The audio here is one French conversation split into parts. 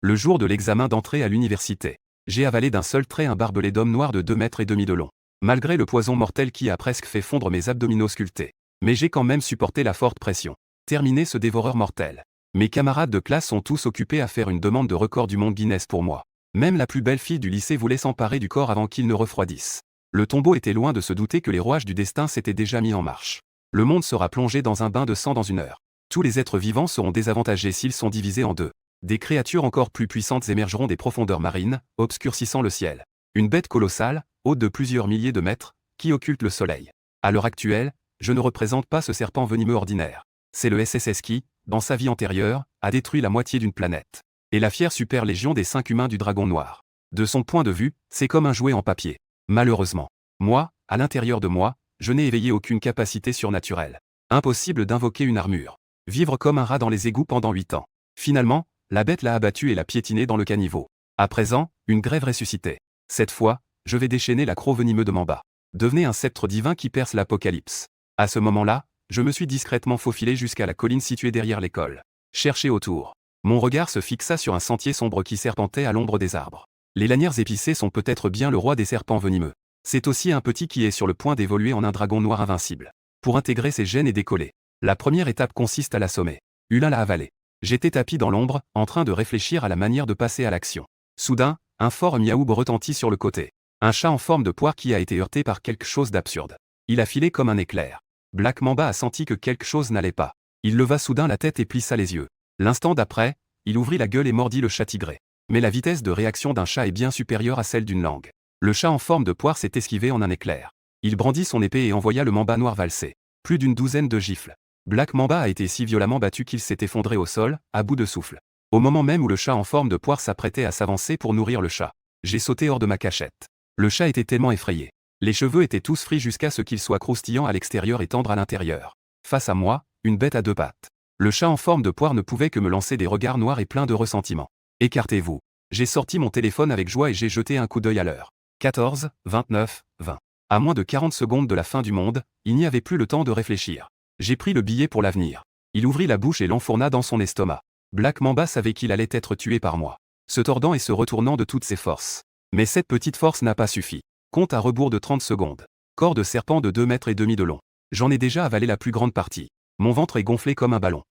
Le jour de l'examen d'entrée à l'université. J'ai avalé d'un seul trait un barbelé d'homme noir de 2 mètres et demi de long. Malgré le poison mortel qui a presque fait fondre mes abdominaux sculptés. Mais j'ai quand même supporté la forte pression. Terminé ce dévoreur mortel. Mes camarades de classe sont tous occupés à faire une demande de record du monde Guinness pour moi. Même la plus belle fille du lycée voulait s'emparer du corps avant qu'il ne refroidisse. Le tombeau était loin de se douter que les rouages du destin s'étaient déjà mis en marche. Le monde sera plongé dans un bain de sang dans une heure. Tous les êtres vivants seront désavantagés s'ils sont divisés en deux. Des créatures encore plus puissantes émergeront des profondeurs marines, obscurcissant le ciel. Une bête colossale, haute de plusieurs milliers de mètres, qui occulte le soleil. À l'heure actuelle, je ne représente pas ce serpent venimeux ordinaire. C'est le SSS qui, dans sa vie antérieure, a détruit la moitié d'une planète. Et la fière super légion des 5 humains du dragon noir. De son point de vue, c'est comme un jouet en papier. Malheureusement. Moi, à l'intérieur de moi, je n'ai éveillé aucune capacité surnaturelle. Impossible d'invoquer une armure. Vivre comme un rat dans les égouts pendant 8 ans. Finalement, la bête l'a abattu et l'a piétiné dans le caniveau. À présent, une grève ressuscitée. Cette fois, je vais déchaîner la croc venimeux de Mamba. Devenez un sceptre divin qui perce l'apocalypse. À ce moment-là, je me suis discrètement faufilé jusqu'à la colline située derrière l'école. Chercher autour. Mon regard se fixa sur un sentier sombre qui serpentait à l'ombre des arbres. Les lanières épicées sont peut-être bien le roi des serpents venimeux. C'est aussi un petit qui est sur le point d'évoluer en un dragon noir invincible. Pour intégrer ses gènes et décoller. La première étape consiste à l'assommer. Hulin l'a avalé. J'étais tapi dans l'ombre, en train de réfléchir à la manière de passer à l'action. Soudain, un fort miaou retentit sur le côté. Un chat en forme de poire qui a été heurté par quelque chose d'absurde. Il a filé comme un éclair. Black Mamba a senti que quelque chose n'allait pas. Il leva soudain la tête et plissa les yeux. L'instant d'après, il ouvrit la gueule et mordit le chat tigré. Mais la vitesse de réaction d'un chat est bien supérieure à celle d'une langue. Le chat en forme de poire s'est esquivé en un éclair. Il brandit son épée et envoya le mamba noir valser. Plus d'une douzaine de gifles. Black Mamba a été si violemment battu qu'il s'est effondré au sol, à bout de souffle. Au moment même où le chat en forme de poire s'apprêtait à s'avancer pour nourrir le chat, j'ai sauté hors de ma cachette. Le chat était tellement effrayé. Les cheveux étaient tous frits jusqu'à ce qu'ils soient croustillants à l'extérieur et tendres à l'intérieur. Face à moi, une bête à 2 pattes. Le chat en forme de poire ne pouvait que me lancer des regards noirs et pleins de ressentiment. Écartez-vous. J'ai sorti mon téléphone avec joie et j'ai jeté un coup d'œil à l'heure. 14, 29, 20. À moins de 40 secondes de la fin du monde, il n'y avait plus le temps de réfléchir. J'ai pris le billet pour l'avenir. Il ouvrit la bouche et l'enfourna dans son estomac. Black Mamba savait qu'il allait être tué par moi. Se tordant et se retournant de toutes ses forces. Mais cette petite force n'a pas suffi. Compte à rebours de 30 secondes. Corps de serpent de 2 mètres et demi de long. J'en ai déjà avalé la plus grande partie. Mon ventre est gonflé comme un ballon.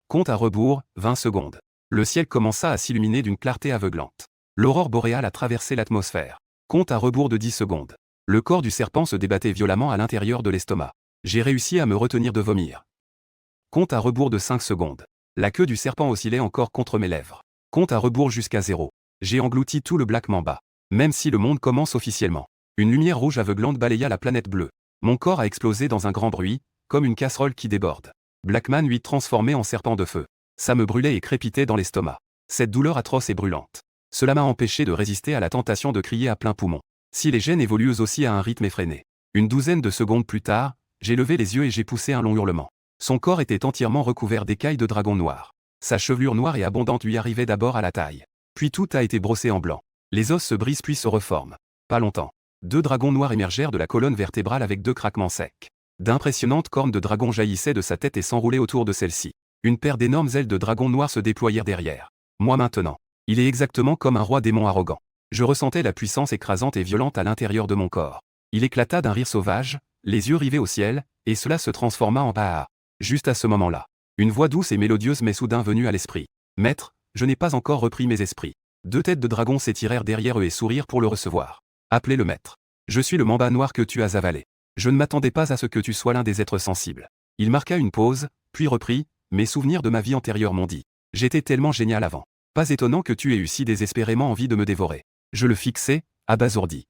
Compte à rebours, 20 secondes. Le ciel commença à s'illuminer d'une clarté aveuglante. L'aurore boréale a traversé l'atmosphère. Compte à rebours de 10 secondes. Le corps du serpent se débattait violemment à l'intérieur de l'estomac. J'ai réussi à me retenir de vomir. Compte à rebours de 5 secondes. La queue du serpent oscillait encore contre mes lèvres. Compte à rebours jusqu'à 0. J'ai englouti tout le Black Mamba. Même si le monde commence officiellement. Une lumière rouge aveuglante balaya la planète bleue. Mon corps a explosé dans un grand bruit, comme une casserole qui déborde. Blackman 8 transformé en serpent de feu. Ça me brûlait et crépitait dans l'estomac. Cette douleur atroce et brûlante. Cela m'a empêché de résister à la tentation de crier à plein poumon. Si les gènes évoluent eux aussi à un rythme effréné. Une douzaine de secondes plus tard, j'ai levé les yeux et j'ai poussé un long hurlement. Son corps était entièrement recouvert d'écailles de dragon noir. Sa chevelure noire et abondante lui arrivait d'abord à la taille. Puis tout a été brossé en blanc. Les os se brisent puis se reforment. Pas longtemps. 2 dragons noirs émergèrent de la colonne vertébrale avec 2 craquements secs. D'impressionnantes cornes de dragon jaillissaient de sa tête et s'enroulaient autour de celle-ci. Une paire d'énormes ailes de dragon noir se déployèrent derrière. Moi maintenant. Il est exactement comme un roi démon arrogant. Je ressentais la puissance écrasante et violente à l'intérieur de mon corps. Il éclata d'un rire sauvage, les yeux rivés au ciel, et cela se transforma en Baha. Juste à ce moment-là. Une voix douce et mélodieuse m'est soudain venue à l'esprit. Maître, je n'ai pas encore repris mes esprits. 2 têtes de dragon s'étirèrent derrière eux et sourirent pour le recevoir. Appelez le maître. Je suis le mamba noir que tu as avalé. Je ne m'attendais pas à ce que tu sois l'un des êtres sensibles. Il marqua une pause, puis reprit, mes souvenirs de ma vie antérieure m'ont dit. J'étais tellement génial avant. Pas étonnant que tu aies eu si désespérément envie de me dévorer. Je le fixai, abasourdi.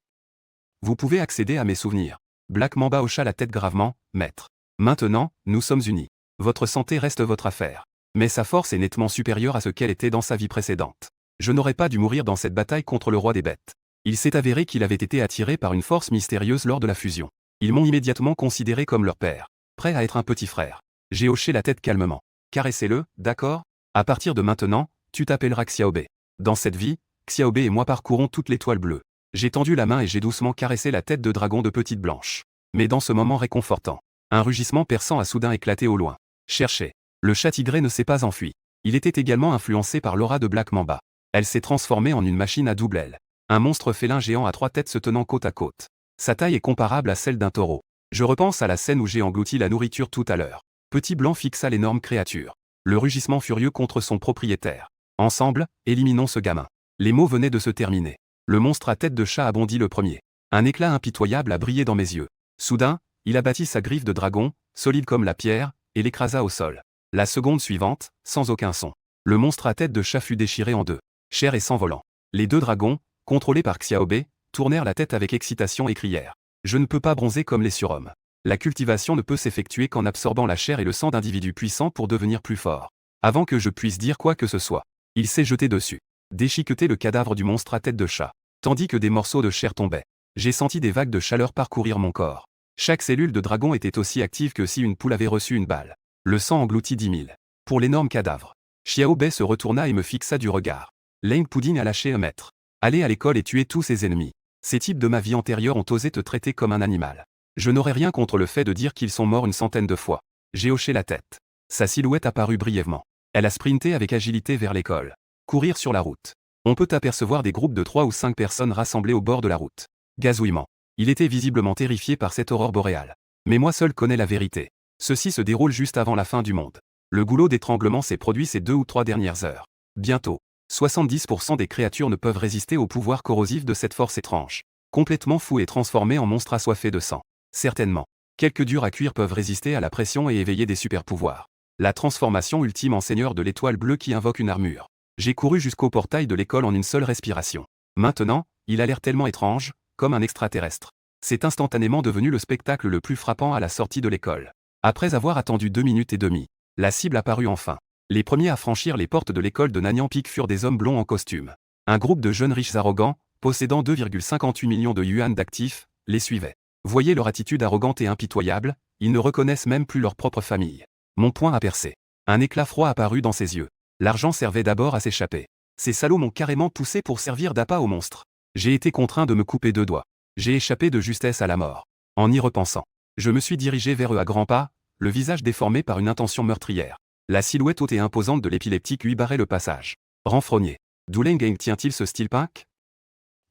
Vous pouvez accéder à mes souvenirs. Black Mamba hocha la tête gravement, maître. Maintenant, nous sommes unis. Votre santé reste votre affaire. Mais sa force est nettement supérieure à ce qu'elle était dans sa vie précédente. Je n'aurais pas dû mourir dans cette bataille contre le roi des bêtes. Il s'est avéré qu'il avait été attiré par une force mystérieuse lors de la fusion. Ils m'ont immédiatement considéré comme leur père, prêt à être un petit frère. J'ai hoché la tête calmement. Caressez-le, d'accord? À partir de maintenant, tu t'appelleras Xiaobei. Dans cette vie, Xiaobei et moi parcourons toute l'étoile bleue. J'ai tendu la main et j'ai doucement caressé la tête de dragon de petite blanche. Mais dans ce moment réconfortant, un rugissement perçant a soudain éclaté au loin. Cherchez. Le chat tigré ne s'est pas enfui. Il était également influencé par l'aura de Black Mamba. Elle s'est transformée en une machine à double aile. Un monstre félin géant à 3 têtes se tenant côte à côte. Sa taille est comparable à celle d'un taureau. Je repense à la scène où j'ai englouti la nourriture tout à l'heure. Petit Blanc fixa l'énorme créature. Le rugissement furieux contre son propriétaire. Ensemble, éliminons ce gamin. Les mots venaient de se terminer. Le monstre à tête de chat a bondi le premier. Un éclat impitoyable a brillé dans mes yeux. Soudain, il abattit sa griffe de dragon, solide comme la pierre, et l'écrasa au sol. La seconde suivante, sans aucun son. Le monstre à tête de chat fut déchiré en deux, chair et sang volant. Les deux dragons, contrôlés par Xiaobei, tournèrent la tête avec excitation et crièrent. Je ne peux pas bronzer comme les surhommes. La cultivation ne peut s'effectuer qu'en absorbant la chair et le sang d'individus puissants pour devenir plus fort. Avant que je puisse dire quoi que ce soit, il s'est jeté dessus. Déchiqueté le cadavre du monstre à tête de chat. Tandis que des morceaux de chair tombaient. J'ai senti des vagues de chaleur parcourir mon corps. Chaque cellule de dragon était aussi active que si une poule avait reçu une balle. Le sang engloutit 10 000. Pour l'énorme cadavre. Xiaobei se retourna et me fixa du regard. Leng Pudding a lâché un maître. Aller à l'école et tuer tous ses ennemis. Ces types de ma vie antérieure ont osé te traiter comme un animal. Je n'aurais rien contre le fait de dire qu'ils sont morts une centaine de fois. J'ai hoché la tête. Sa silhouette apparut brièvement. Elle a sprinté avec agilité vers l'école. Courir sur la route. On peut apercevoir des groupes de 3 ou 5 personnes rassemblées au bord de la route. Gazouillement. Il était visiblement terrifié par cette aurore boréale. Mais moi seul connais la vérité. Ceci se déroule juste avant la fin du monde. Le goulot d'étranglement s'est produit ces 2 ou 3 dernières heures. Bientôt. 70% des créatures ne peuvent résister au pouvoir corrosif de cette force étrange. Complètement fou et transformé en monstre assoiffé de sang. Certainement. Quelques durs à cuire peuvent résister à la pression et éveiller des super-pouvoirs. La transformation ultime en seigneur de l'étoile bleue qui invoque une armure. J'ai couru jusqu'au portail de l'école en une seule respiration. Maintenant, il a l'air tellement étrange, comme un extraterrestre. C'est instantanément devenu le spectacle le plus frappant à la sortie de l'école. Après avoir attendu 2 minutes et demie, la cible apparut enfin. Les premiers à franchir les portes de l'école de Nanyang Peak furent des hommes blonds en costume. Un groupe de jeunes riches arrogants, possédant 2,58 millions de yuan d'actifs, les suivait. Voyez leur attitude arrogante et impitoyable, ils ne reconnaissent même plus leur propre famille. Mon poing a percé. Un éclat froid apparut dans ses yeux. L'argent servait d'abord à s'échapper. Ces salauds m'ont carrément poussé pour servir d'appât au monstre. J'ai été contraint de me couper 2 doigts. J'ai échappé de justesse à la mort. En y repensant, je me suis dirigé vers eux à grands pas, le visage déformé par une intention meurtrière. La silhouette haute et imposante de l'épileptique lui barrait le passage. Renfrogné. D'où Leng tient-il ce style punk?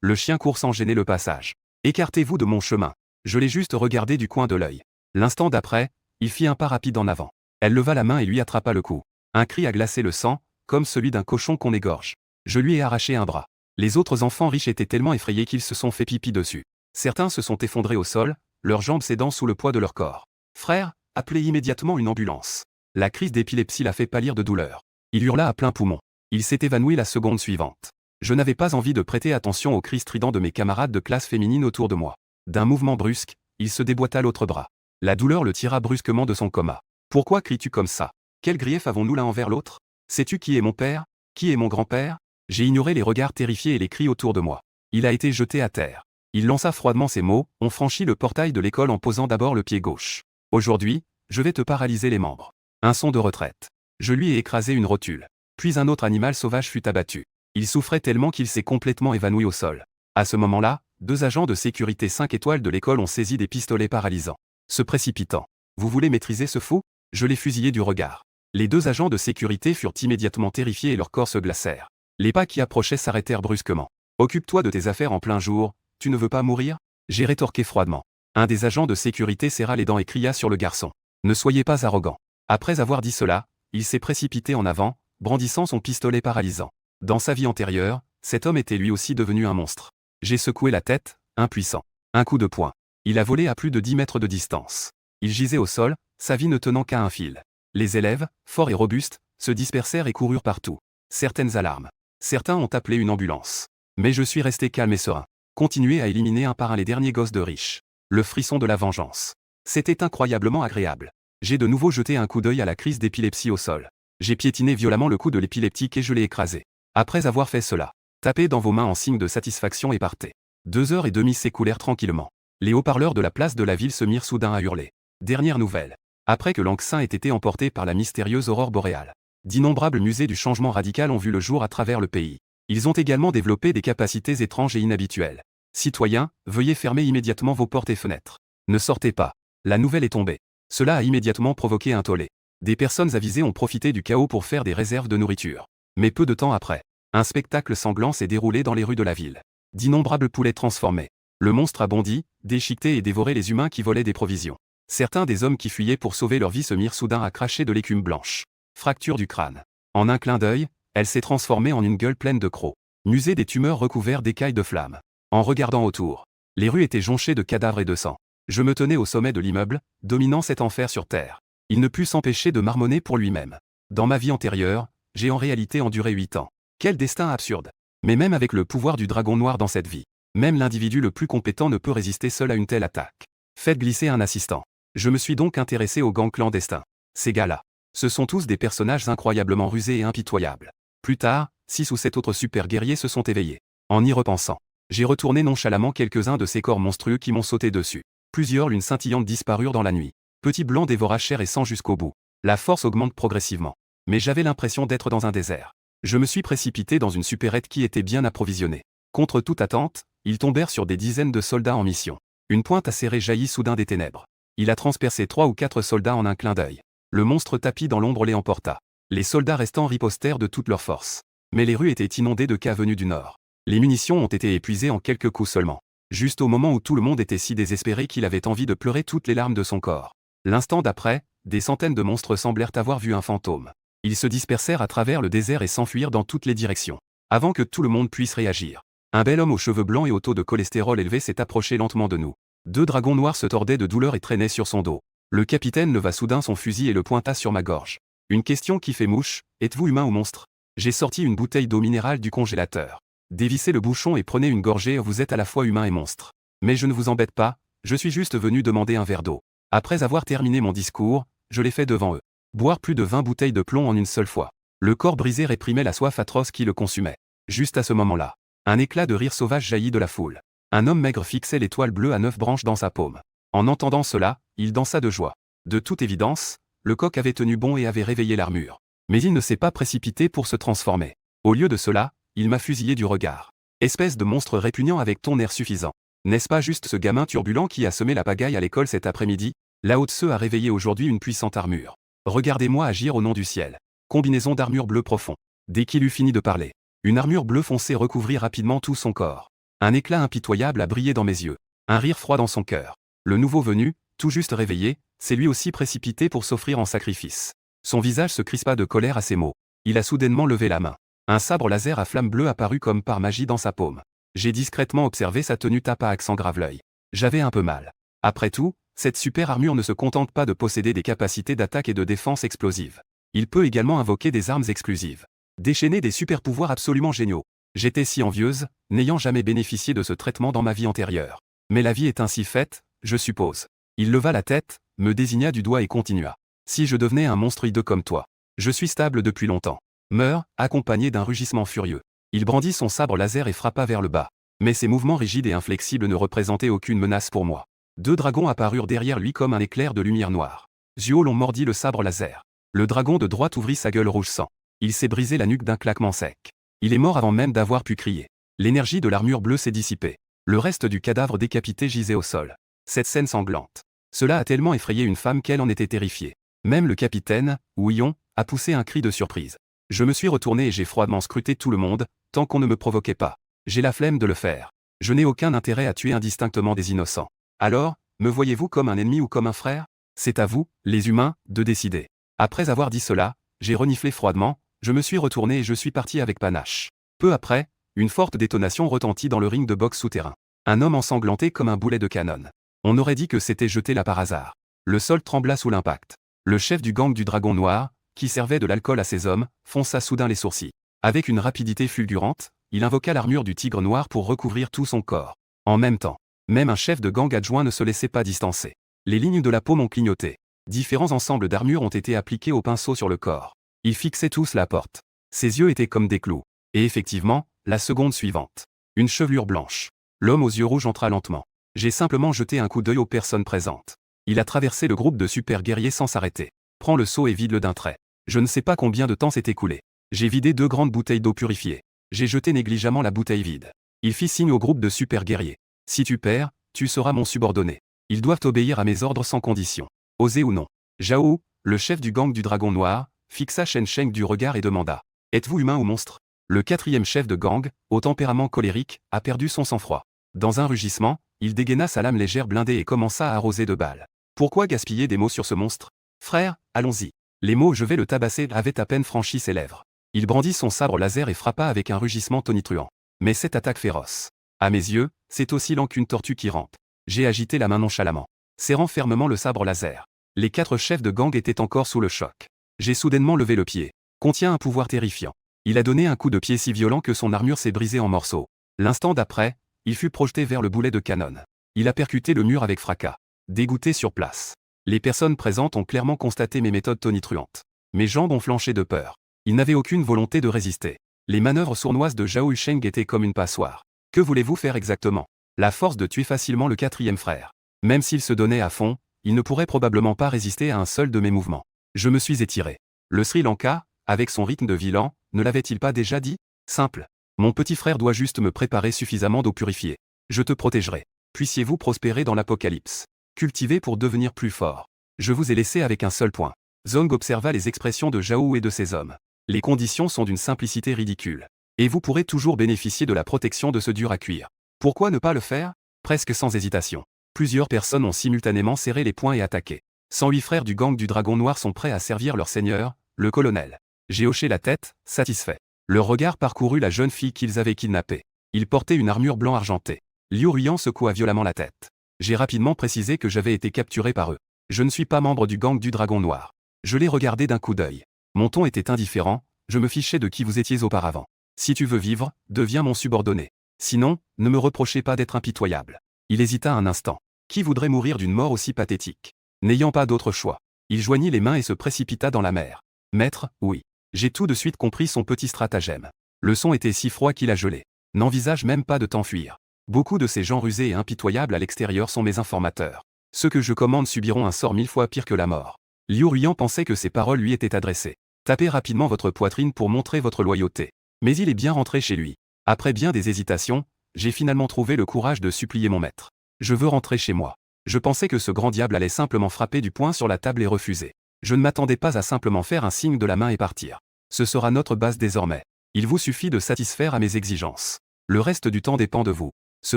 Le chien court sans gêner le passage. Écartez-vous de mon chemin. Je l'ai juste regardé du coin de l'œil. L'instant d'après, il fit un pas rapide en avant. Elle leva la main et lui attrapa le cou. Un cri a glacé le sang, comme celui d'un cochon qu'on égorge. Je lui ai arraché un bras. Les autres enfants riches étaient tellement effrayés qu'ils se sont fait pipi dessus. Certains se sont effondrés au sol, leurs jambes cédant sous le poids de leur corps. Frère, appelez immédiatement une ambulance. La crise d'épilepsie l'a fait pâlir de douleur. Il hurla à plein poumon. Il s'est évanoui la seconde suivante. Je n'avais pas envie de prêter attention aux cris stridents de mes camarades de classe féminine autour de moi. D'un mouvement brusque, il se déboîta l'autre bras. La douleur le tira brusquement de son coma. Pourquoi cries-tu comme ça? Quel grief avons-nous l'un envers l'autre? Sais-tu qui est mon père? Qui est mon grand-père? J'ai ignoré les regards terrifiés et les cris autour de moi. Il a été jeté à terre. Il lança froidement ces mots, on franchit le portail de l'école en posant d'abord le pied gauche. Aujourd'hui, je vais te paralyser les membres. Un son de retraite. Je lui ai écrasé une rotule. Puis un autre animal sauvage fut abattu. Il souffrait tellement qu'il s'est complètement évanoui au sol. À ce moment-là, 2 agents de sécurité 5 étoiles de l'école ont saisi des pistolets paralysants. Se précipitant. Vous voulez maîtriser ce fou? Je l'ai fusillé du regard. Les 2 agents de sécurité furent immédiatement terrifiés et leurs corps se glacèrent. Les pas qui approchaient s'arrêtèrent brusquement. Occupe-toi de tes affaires en plein jour, tu ne veux pas mourir? J'ai rétorqué froidement. Un des agents de sécurité serra les dents et cria sur le garçon. Ne soyez pas arrogant. Après avoir dit cela, il s'est précipité en avant, brandissant son pistolet paralysant. Dans sa vie antérieure, cet homme était lui aussi devenu un monstre. J'ai secoué la tête, impuissant. Un coup de poing. Il a volé à plus de 10 mètres de distance. Il gisait au sol, sa vie ne tenant qu'à un fil. Les élèves, forts et robustes, se dispersèrent et coururent partout. Certaines alarmes. Certains ont appelé une ambulance. Mais je suis resté calme et serein. Continuer à éliminer un par un les derniers gosses de riches. Le frisson de la vengeance. C'était incroyablement agréable. J'ai de nouveau jeté un coup d'œil à la crise d'épilepsie au sol. J'ai piétiné violemment le cou de l'épileptique et je l'ai écrasé. Après avoir fait cela, tapez dans vos mains en signe de satisfaction et partez. 2 heures et demie s'écoulèrent tranquillement. Les haut-parleurs de la place de la ville se mirent soudain à hurler. Dernière nouvelle. Après que Langxin ait été emporté par la mystérieuse aurore boréale, d'innombrables musées du changement radical ont vu le jour à travers le pays. Ils ont également développé des capacités étranges et inhabituelles. Citoyens, veuillez fermer immédiatement vos portes et fenêtres. Ne sortez pas. La nouvelle est tombée. Cela a immédiatement provoqué un tollé. Des personnes avisées ont profité du chaos pour faire des réserves de nourriture. Mais peu de temps après, Un spectacle sanglant s'est déroulé dans les rues de la ville. D'innombrables poulets transformés. Le monstre a bondi, déchiqueté et dévoré les humains qui volaient des provisions. Certains des hommes qui fuyaient pour sauver leur vie se mirent soudain à cracher de l'écume blanche. Fracture du crâne. En un clin d'œil, elle s'est transformée en une gueule pleine de crocs. Musée des tumeurs recouverts d'écailles de flammes. En regardant autour, les rues étaient jonchées de cadavres et de sang. Je me tenais au sommet de l'immeuble, dominant cet enfer sur terre. Il ne put s'empêcher de marmonner pour lui-même. Dans ma vie antérieure, j'ai en réalité enduré 8 ans. Quel destin absurde. Mais même avec le pouvoir du dragon noir dans cette vie, même l'individu le plus compétent ne peut résister seul à une telle attaque. Faites glisser un assistant. Je me suis donc intéressé aux gangs clandestins. Ces gars-là, ce sont tous des personnages incroyablement rusés et impitoyables. Plus tard, 6 ou 7 autres super guerriers se sont éveillés. En y repensant, j'ai retourné nonchalamment quelques-uns de ces corps monstrueux qui m'ont sauté dessus. Plusieurs lunes scintillantes disparurent dans la nuit. Petit blanc dévora chair et sang jusqu'au bout. La force augmente progressivement. Mais j'avais l'impression d'être dans un désert. Je me suis précipité dans une supérette qui était bien approvisionnée. Contre toute attente, ils tombèrent sur des dizaines de soldats en mission. Une pointe acérée jaillit soudain des ténèbres. Il a transpercé 3 ou 4 soldats en un clin d'œil. Le monstre tapis dans l'ombre les emporta. Les soldats restants ripostèrent de toute leur force. Mais les rues étaient inondées de cas venus du nord. Les munitions ont été épuisées en quelques coups seulement. Juste au moment où tout le monde était si désespéré qu'il avait envie de pleurer toutes les larmes de son corps. L'instant d'après, des centaines de monstres semblèrent avoir vu un fantôme. Ils se dispersèrent à travers le désert et s'enfuirent dans toutes les directions. Avant que tout le monde puisse réagir, un bel homme aux cheveux blancs et au taux de cholestérol élevé s'est approché lentement de nous. 2 dragons noirs se tordaient de douleur et traînaient sur son dos. Le capitaine leva soudain son fusil et le pointa sur ma gorge. Une question qui fait mouche, êtes-vous humain ou monstre? J'ai sorti une bouteille d'eau minérale du congélateur. Dévissez le bouchon et prenez une gorgée, vous êtes à la fois humain et monstre. Mais je ne vous embête pas, je suis juste venu demander un verre d'eau. Après avoir terminé mon discours, je l'ai fait devant eux. Boire plus de 20 bouteilles de plomb en une seule fois. Le corps brisé réprimait la soif atroce qui le consumait. Juste à ce moment-là, un éclat de rire sauvage jaillit de la foule. Un homme maigre fixait l'étoile bleue à 9 branches dans sa paume. En entendant cela, il dansa de joie. De toute évidence, le coq avait tenu bon et avait réveillé l'armure. Mais il ne s'est pas précipité pour se transformer. Au lieu de cela, il m'a fusillé du regard. Espèce de monstre répugnant avec ton air suffisant. N'est-ce pas juste ce gamin turbulent qui a semé la pagaille à l'école cet après-midi? Lao Tse a réveillé aujourd'hui une puissante armure. Regardez-moi agir au nom du ciel. Combinaison d'armure bleu profond. Dès qu'il eut fini de parler, une armure bleu foncé recouvrit rapidement tout son corps. Un éclat impitoyable a brillé dans mes yeux. Un rire froid dans son cœur. Le nouveau venu, tout juste réveillé, s'est lui aussi précipité pour s'offrir en sacrifice. Son visage se crispa de colère à ces mots. Il a soudainement levé la main. Un sabre laser à flamme bleue apparut comme par magie dans sa paume. J'ai discrètement observé sa tenue tape à accent grave l'œil. J'avais un peu mal. Après tout, cette super armure ne se contente pas de posséder des capacités d'attaque et de défense explosives. Il peut également invoquer des armes exclusives. Déchaîner des super pouvoirs absolument géniaux. J'étais si envieuse, n'ayant jamais bénéficié de ce traitement dans ma vie antérieure. Mais la vie est ainsi faite, je suppose. Il leva la tête, me désigna du doigt et continua. Si je devenais un monstre hideux comme toi. Je suis stable depuis longtemps. Meurt, accompagné d'un rugissement furieux. Il brandit son sabre laser et frappa vers le bas. Mais ses mouvements rigides et inflexibles ne représentaient aucune menace pour moi. 2 dragons apparurent derrière lui comme un éclair de lumière noire. Yeux l'on mordit le sabre laser. Le dragon de droite ouvrit sa gueule rouge sang. Il s'est brisé la nuque d'un claquement sec. Il est mort avant même d'avoir pu crier. L'énergie de l'armure bleue s'est dissipée. Le reste du cadavre décapité gisait au sol. Cette scène sanglante. Cela a tellement effrayé une femme qu'elle en était terrifiée. Même le capitaine, Ouillon, a poussé un cri de surprise. Je me suis retourné et j'ai froidement scruté tout le monde, tant qu'on ne me provoquait pas. J'ai la flemme de le faire. Je n'ai aucun intérêt à tuer indistinctement des innocents. Alors, me voyez-vous comme un ennemi ou comme un frère? C'est à vous, les humains, de décider. Après avoir dit cela, j'ai reniflé froidement, je me suis retourné et je suis parti avec panache. Peu après, une forte détonation retentit dans le ring de boxe souterrain. Un homme ensanglanté comme un boulet de canon. On aurait dit que c'était jeté là par hasard. Le sol trembla sous l'impact. Le chef du gang du Dragon Noir, qui servait de l'alcool à ses hommes, fonça soudain les sourcils. Avec une rapidité fulgurante, il invoqua l'armure du tigre noir pour recouvrir tout son corps. En même temps, même un chef de gang adjoint ne se laissait pas distancer. Les lignes de la paume ont clignoté. Différents ensembles d'armures ont été appliqués au pinceau sur le corps. Ils fixaient tous la porte. Ses yeux étaient comme des clous. Et effectivement, la seconde suivante. Une chevelure blanche. L'homme aux yeux rouges entra lentement. J'ai simplement jeté un coup d'œil aux personnes présentes. Il a traversé le groupe de super guerriers sans s'arrêter. Prends le seau et vide-le d'un trait. Je ne sais pas combien de temps s'est écoulé. J'ai vidé 2 grandes bouteilles d'eau purifiée. J'ai jeté négligemment la bouteille vide. Il fit signe au groupe de super guerriers. Si tu perds, tu seras mon subordonné. Ils doivent obéir à mes ordres sans condition. Oser ou non. Zhao, le chef du gang du Dragon Noir, fixa Shen Sheng du regard et demanda. Êtes-vous humain ou monstre? Le quatrième chef de gang, au tempérament colérique, a perdu son sang-froid. Dans un rugissement, il dégaina sa lame légère blindée et commença à arroser de balles. Pourquoi gaspiller des mots sur ce monstre? Frère, allons-y. Les mots je vais le tabasser avaient à peine franchi ses lèvres. Il brandit son sabre laser et frappa avec un rugissement tonitruant. Mais cette attaque féroce. À mes yeux, c'est aussi lent qu'une tortue qui rampe. J'ai agité la main nonchalamment, serrant fermement le sabre laser. Les 4 chefs de gang étaient encore sous le choc. J'ai soudainement levé le pied. Contient un pouvoir terrifiant. Il a donné un coup de pied si violent que son armure s'est brisée en morceaux. L'instant d'après, il fut projeté vers le boulet de canon. Il a percuté le mur avec fracas. Dégoûté sur place. Les personnes présentes ont clairement constaté mes méthodes tonitruantes. Mes jambes ont flanché de peur. Il n'avait aucune volonté de résister. Les manœuvres sournoises de Zhao Yusheng étaient comme une passoire. Que voulez-vous faire exactement? La force de tuer facilement le 4e frère. Même s'il se donnait à fond, il ne pourrait probablement pas résister à un seul de mes mouvements. Je me suis étiré. Le Sri Lanka, avec son rythme de vilain, ne l'avait-il pas déjà dit? Simple. Mon petit frère doit juste me préparer suffisamment d'eau purifiée. Je te protégerai. Puissiez-vous prospérer dans l'apocalypse. Cultiver pour devenir plus fort. Je vous ai laissé avec un seul point. Zhong observa les expressions de Zhao et de ses hommes. Les conditions sont d'une simplicité ridicule. Et vous pourrez toujours bénéficier de la protection de ce dur à cuire. Pourquoi ne pas le faire? Presque sans hésitation. Plusieurs personnes ont simultanément serré les poings et attaqué. 108 frères du gang du Dragon Noir sont prêts à servir leur seigneur, le colonel. J'ai hoché la tête, satisfait. Leur regard parcourut la jeune fille qu'ils avaient kidnappée. Ils portaient une armure blanc argentée. Liu Ruyan secoua violemment la tête. J'ai rapidement précisé que j'avais été capturé par eux. Je ne suis pas membre du gang du Dragon Noir. Je les regardais d'un coup d'œil. Mon ton était indifférent, je me fichais de qui vous étiez auparavant. Si tu veux vivre, deviens mon subordonné. Sinon, ne me reprochez pas d'être impitoyable. Il hésita un instant. Qui voudrait mourir d'une mort aussi pathétique? N'ayant pas d'autre choix, il joignit les mains et se précipita dans la mer. Maître, oui. J'ai tout de suite compris son petit stratagème. Le son était si froid qu'il a gelé. N'envisage même pas de t'enfuir. Beaucoup de ces gens rusés et impitoyables à l'extérieur sont mes informateurs. Ceux que je commande subiront un sort 1000 fois pire que la mort. Liu Ruyan pensait que ces paroles lui étaient adressées. Tapez rapidement votre poitrine pour montrer votre loyauté. Mais il est bien rentré chez lui. Après bien des hésitations, j'ai finalement trouvé le courage de supplier mon maître. Je veux rentrer chez moi. Je pensais que ce grand diable allait simplement frapper du poing sur la table et refuser. Je ne m'attendais pas à simplement faire un signe de la main et partir. Ce sera notre base désormais. Il vous suffit de satisfaire à mes exigences. Le reste du temps dépend de vous. Se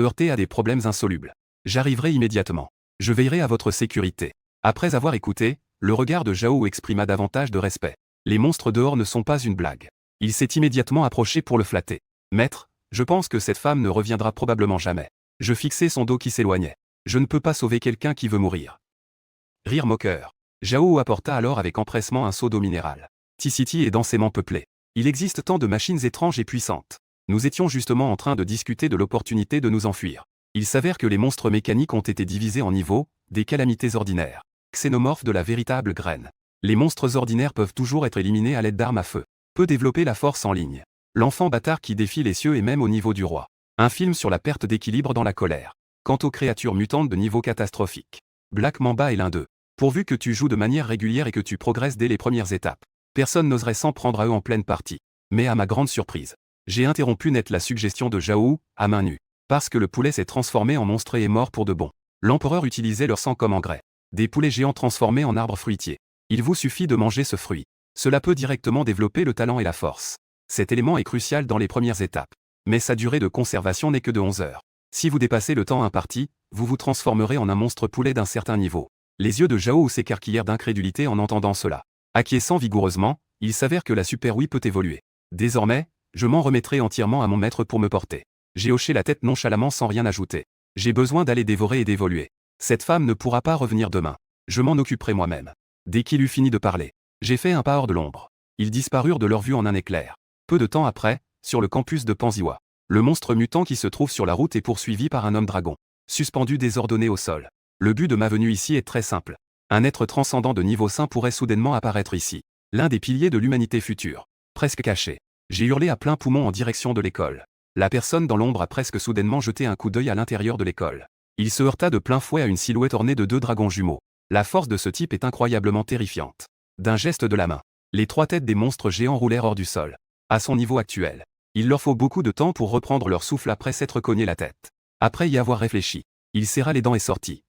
heurter à des problèmes insolubles. J'arriverai immédiatement. Je veillerai à votre sécurité. Après avoir écouté, le regard de Zhao exprima davantage de respect. Les monstres dehors ne sont pas une blague. Il s'est immédiatement approché pour le flatter. Maître, je pense que cette femme ne reviendra probablement jamais. Je fixai son dos qui s'éloignait. Je ne peux pas sauver quelqu'un qui veut mourir. Rire moqueur. Zhao apporta alors avec empressement un seau d'eau minérale. T-City est densément peuplé. Il existe tant de machines étranges et puissantes. Nous étions justement en train de discuter de l'opportunité de nous enfuir. Il s'avère que les monstres mécaniques ont été divisés en niveaux, des calamités ordinaires. Xénomorphes de la véritable graine. Les monstres ordinaires peuvent toujours être éliminés à l'aide d'armes à feu. Peut développer la force en ligne. L'enfant bâtard qui défie les cieux et même au niveau du roi. Un film sur la perte d'équilibre dans la colère. Quant aux créatures mutantes de niveau catastrophique. Black Mamba est l'un d'eux. Pourvu que tu joues de manière régulière et que tu progresses dès les premières étapes. Personne n'oserait s'en prendre à eux en pleine partie. Mais à ma grande surprise, j'ai interrompu net la suggestion de Zhao, à main nue. Parce que le poulet s'est transformé en monstre et est mort pour de bon. L'empereur utilisait leur sang comme engrais. Des poulets géants transformés en arbres fruitiers. Il vous suffit de manger ce fruit. Cela peut directement développer le talent et la force. Cet élément est crucial dans les premières étapes. Mais sa durée de conservation n'est que de 11 heures. Si vous dépassez le temps imparti, vous vous transformerez en un monstre poulet d'un certain niveau. Les yeux de Zhao s'écarquillèrent d'incrédulité en entendant cela. Acquiesçant vigoureusement, il s'avère que la Super Wii peut évoluer. Désormais, je m'en remettrai entièrement à mon maître pour me porter. J'ai hoché la tête nonchalamment sans rien ajouter. J'ai besoin d'aller dévorer et d'évoluer. Cette femme ne pourra pas revenir demain. Je m'en occuperai moi-même. Dès qu'il eut fini de parler, j'ai fait un pas hors de l'ombre. Ils disparurent de leur vue en un éclair. Peu de temps après, sur le campus de Panziwa, le monstre mutant qui se trouve sur la route est poursuivi par un homme dragon, suspendu désordonné au sol. Le but de ma venue ici est très simple. Un être transcendant de niveau 5 pourrait soudainement apparaître ici. L'un des piliers de l'humanité future. Presque caché. J'ai hurlé à plein poumon en direction de l'école. La personne dans l'ombre a presque soudainement jeté un coup d'œil à l'intérieur de l'école. Il se heurta de plein fouet à une silhouette ornée de 2 dragons jumeaux. La force de ce type est incroyablement terrifiante. D'un geste de la main, les 3 têtes des monstres géants roulèrent hors du sol. À son niveau actuel, il leur faut beaucoup de temps pour reprendre leur souffle après s'être cogné la tête. Après y avoir réfléchi, il serra les dents et sortit.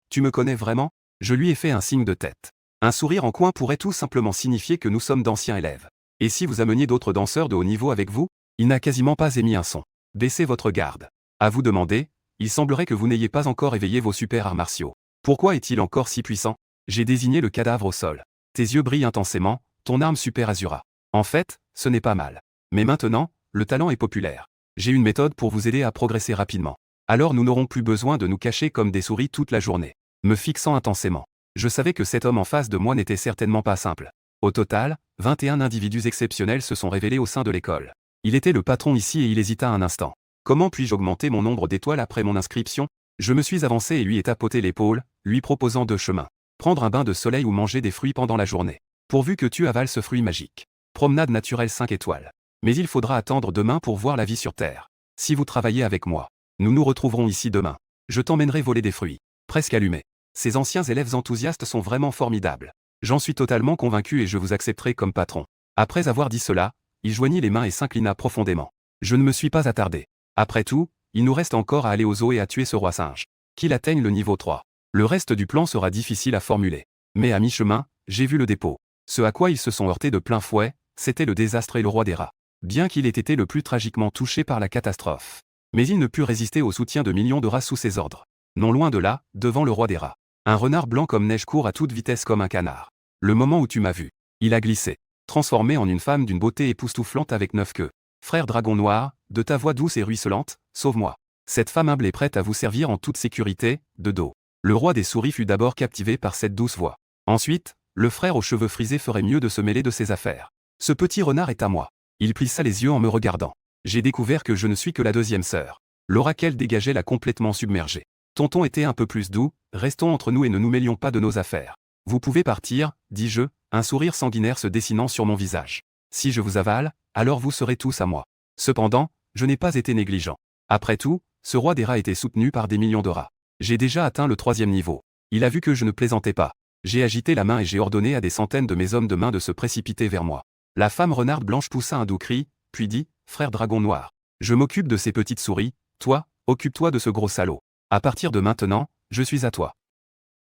Tu me connais vraiment? Je lui ai fait un signe de tête. Un sourire en coin pourrait tout simplement signifier que nous sommes d'anciens élèves. Et si vous ameniez d'autres danseurs de haut niveau avec vous? Il n'a quasiment pas émis un son. Baissez votre garde. À vous demander, il semblerait que vous n'ayez pas encore éveillé vos super arts martiaux. Pourquoi est-il encore si puissant? J'ai désigné le cadavre au sol. Tes yeux brillent intensément, ton arme super Azura. En fait, ce n'est pas mal. Mais maintenant, le talent est populaire. J'ai une méthode pour vous aider à progresser rapidement. Alors nous n'aurons plus besoin de nous cacher comme des souris toute la journée. Me fixant intensément. Je savais que cet homme en face de moi n'était certainement pas simple. Au total, 21 individus exceptionnels se sont révélés au sein de l'école. Il était le patron ici et il hésita un instant. Comment puis-je augmenter mon nombre d'étoiles après mon inscription? Je me suis avancé et lui ai tapoté l'épaule, lui proposant 2 chemins. Prendre un bain de soleil ou manger des fruits pendant la journée. Pourvu que tu avales ce fruit magique. Promenade naturelle 5 étoiles. Mais il faudra attendre demain pour voir la vie sur Terre. Si vous travaillez avec moi, nous nous retrouverons ici demain. Je t'emmènerai voler des fruits. Presque allumés. Ces anciens élèves enthousiastes sont vraiment formidables. J'en suis totalement convaincu et je vous accepterai comme patron. Après avoir dit cela, il joignit les mains et s'inclina profondément. Je ne me suis pas attardé. Après tout, il nous reste encore à aller au zoo et à tuer ce roi singe. Qu'il atteigne le niveau 3. Le reste du plan sera difficile à formuler. Mais à mi-chemin, j'ai vu le dépôt. Ce à quoi ils se sont heurtés de plein fouet, c'était le désastre et le roi des rats. Bien qu'il ait été le plus tragiquement touché par la catastrophe. Mais il ne put résister au soutien de millions de rats sous ses ordres. Non loin de là, devant le roi des rats. Un renard blanc comme neige court à toute vitesse comme un canard. Le moment où tu m'as vu. Il a glissé. Transformé en une femme d'une beauté époustouflante avec 9 queues. Frère dragon noir, de ta voix douce et ruisselante, sauve-moi. Cette femme humble est prête à vous servir en toute sécurité, de dos. Le roi des souris fut d'abord captivé par cette douce voix. Ensuite, le frère aux cheveux frisés ferait mieux de se mêler de ses affaires. Ce petit renard est à moi. Il plissa les yeux en me regardant. J'ai découvert que je ne suis que la deuxième sœur. L'oracle dégageait l'a complètement submergée. Tonton était un peu plus doux, restons entre nous et ne nous mêlions pas de nos affaires. Vous pouvez partir, dis-je, un sourire sanguinaire se dessinant sur mon visage. Si je vous avale, alors vous serez tous à moi. Cependant, je n'ai pas été négligent. Après tout, ce roi des rats était soutenu par des millions de rats. J'ai déjà atteint le 3e niveau. Il a vu que je ne plaisantais pas. J'ai agité la main et j'ai ordonné à des centaines de mes hommes de main de se précipiter vers moi. La femme renarde blanche poussa un doux cri, puis dit, frère dragon noir. Je m'occupe de ces petites souris, toi, occupe-toi de ce gros salaud. À partir de maintenant, je suis à toi.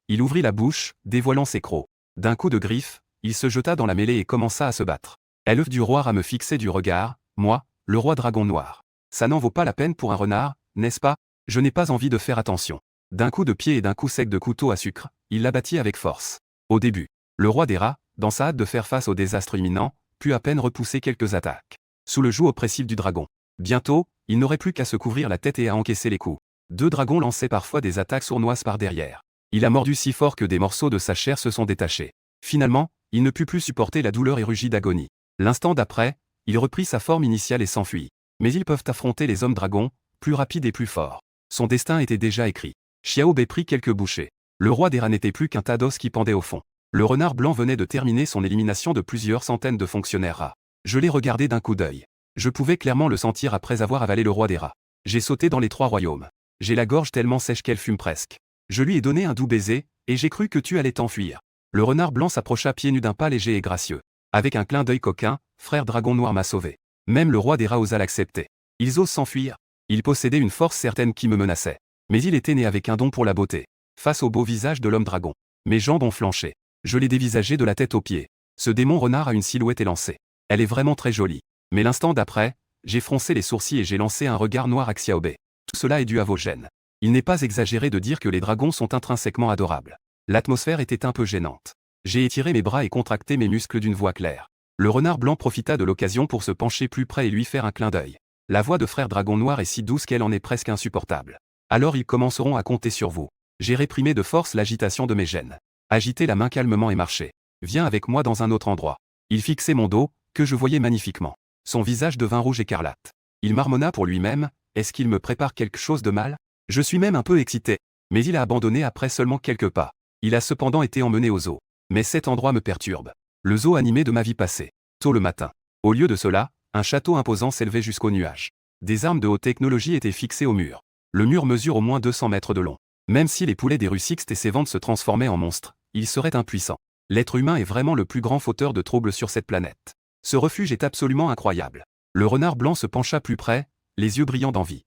Il ouvrit la bouche, dévoilant ses crocs. D'un coup de griffe, il se jeta dans la mêlée et commença à se battre. Elle du roi à me fixer du regard, moi, le roi dragon noir. Ça n'en vaut pas la peine pour un renard, n'est-ce pas? Je n'ai pas envie de faire attention. D'un coup de pied et d'un coup sec de couteau à sucre, il l'abattit avec force. Au début, le roi des rats, dans sa hâte de faire face au désastre imminent, put à peine repousser quelques attaques. Sous le joug oppressif du dragon. Bientôt, il n'aurait plus qu'à se couvrir la tête et à encaisser les coups. 2 dragons lançaient parfois des attaques sournoises par derrière. Il a mordu si fort que des morceaux de sa chair se sont détachés. Finalement, il ne put plus supporter la douleur et rugit d'agonie. L'instant d'après, il reprit sa forme initiale et s'enfuit. Mais ils peuvent affronter les hommes dragons, plus rapides et plus forts. Son destin était déjà écrit. Xiao Bei prit quelques bouchées. Le roi des rats n'était plus qu'un tas d'os qui pendait au fond. Le renard blanc venait de terminer son élimination de plusieurs centaines de fonctionnaires rats. Je l'ai regardé d'un coup d'œil. Je pouvais clairement le sentir après avoir avalé le roi des rats. J'ai sauté dans les 3 royaumes. J'ai la gorge tellement sèche qu'elle fume presque. Je lui ai donné un doux baiser, et j'ai cru que tu allais t'enfuir. Le renard blanc s'approcha pieds nus d'un pas léger et gracieux. Avec un clin d'œil coquin, frère dragon noir m'a sauvé. Même le roi des rats osa l'accepter. Ils osent s'enfuir. Il possédait une force certaine qui me menaçait. Mais il était né avec un don pour la beauté. Face au beau visage de l'homme dragon. Mes jambes ont flanché. Je l'ai dévisagé de la tête aux pieds. Ce démon renard a une silhouette élancée. Elle est vraiment très jolie. Mais l'instant d'après, j'ai froncé les sourcils et j'ai lancé un regard noir à Xiao Bei. Tout cela est dû à vos gènes. Il n'est pas exagéré de dire que les dragons sont intrinsèquement adorables. L'atmosphère était un peu gênante. J'ai étiré mes bras et contracté mes muscles d'une voix claire. Le renard blanc profita de l'occasion pour se pencher plus près et lui faire un clin d'œil. La voix de frère dragon noir est si douce qu'elle en est presque insupportable. Alors ils commenceront à compter sur vous. J'ai réprimé de force l'agitation de mes gènes. Agiter la main calmement et marcher. Viens avec moi dans un autre endroit. Il fixait mon dos, que je voyais magnifiquement. Son visage devint rouge écarlate. Il marmonna pour lui-même, est-ce qu'il me prépare quelque chose de mal? Je suis même un peu excité. Mais il a abandonné après seulement quelques pas. Il a cependant été emmené au zoo. Mais cet endroit me perturbe. Le zoo animé de ma vie passée. Tôt le matin. Au lieu de cela, un château imposant s'élevait jusqu'aux nuages. Des armes de haute technologie étaient fixées au mur. Le mur mesure au moins 200 mètres de long. Même si les poulets des rues Sixte et ses ventes se transformaient en monstres, ils seraient impuissants. L'être humain est vraiment le plus grand fauteur de troubles sur cette planète. Ce refuge est absolument incroyable. Le renard blanc se pencha plus près, les yeux brillants d'envie.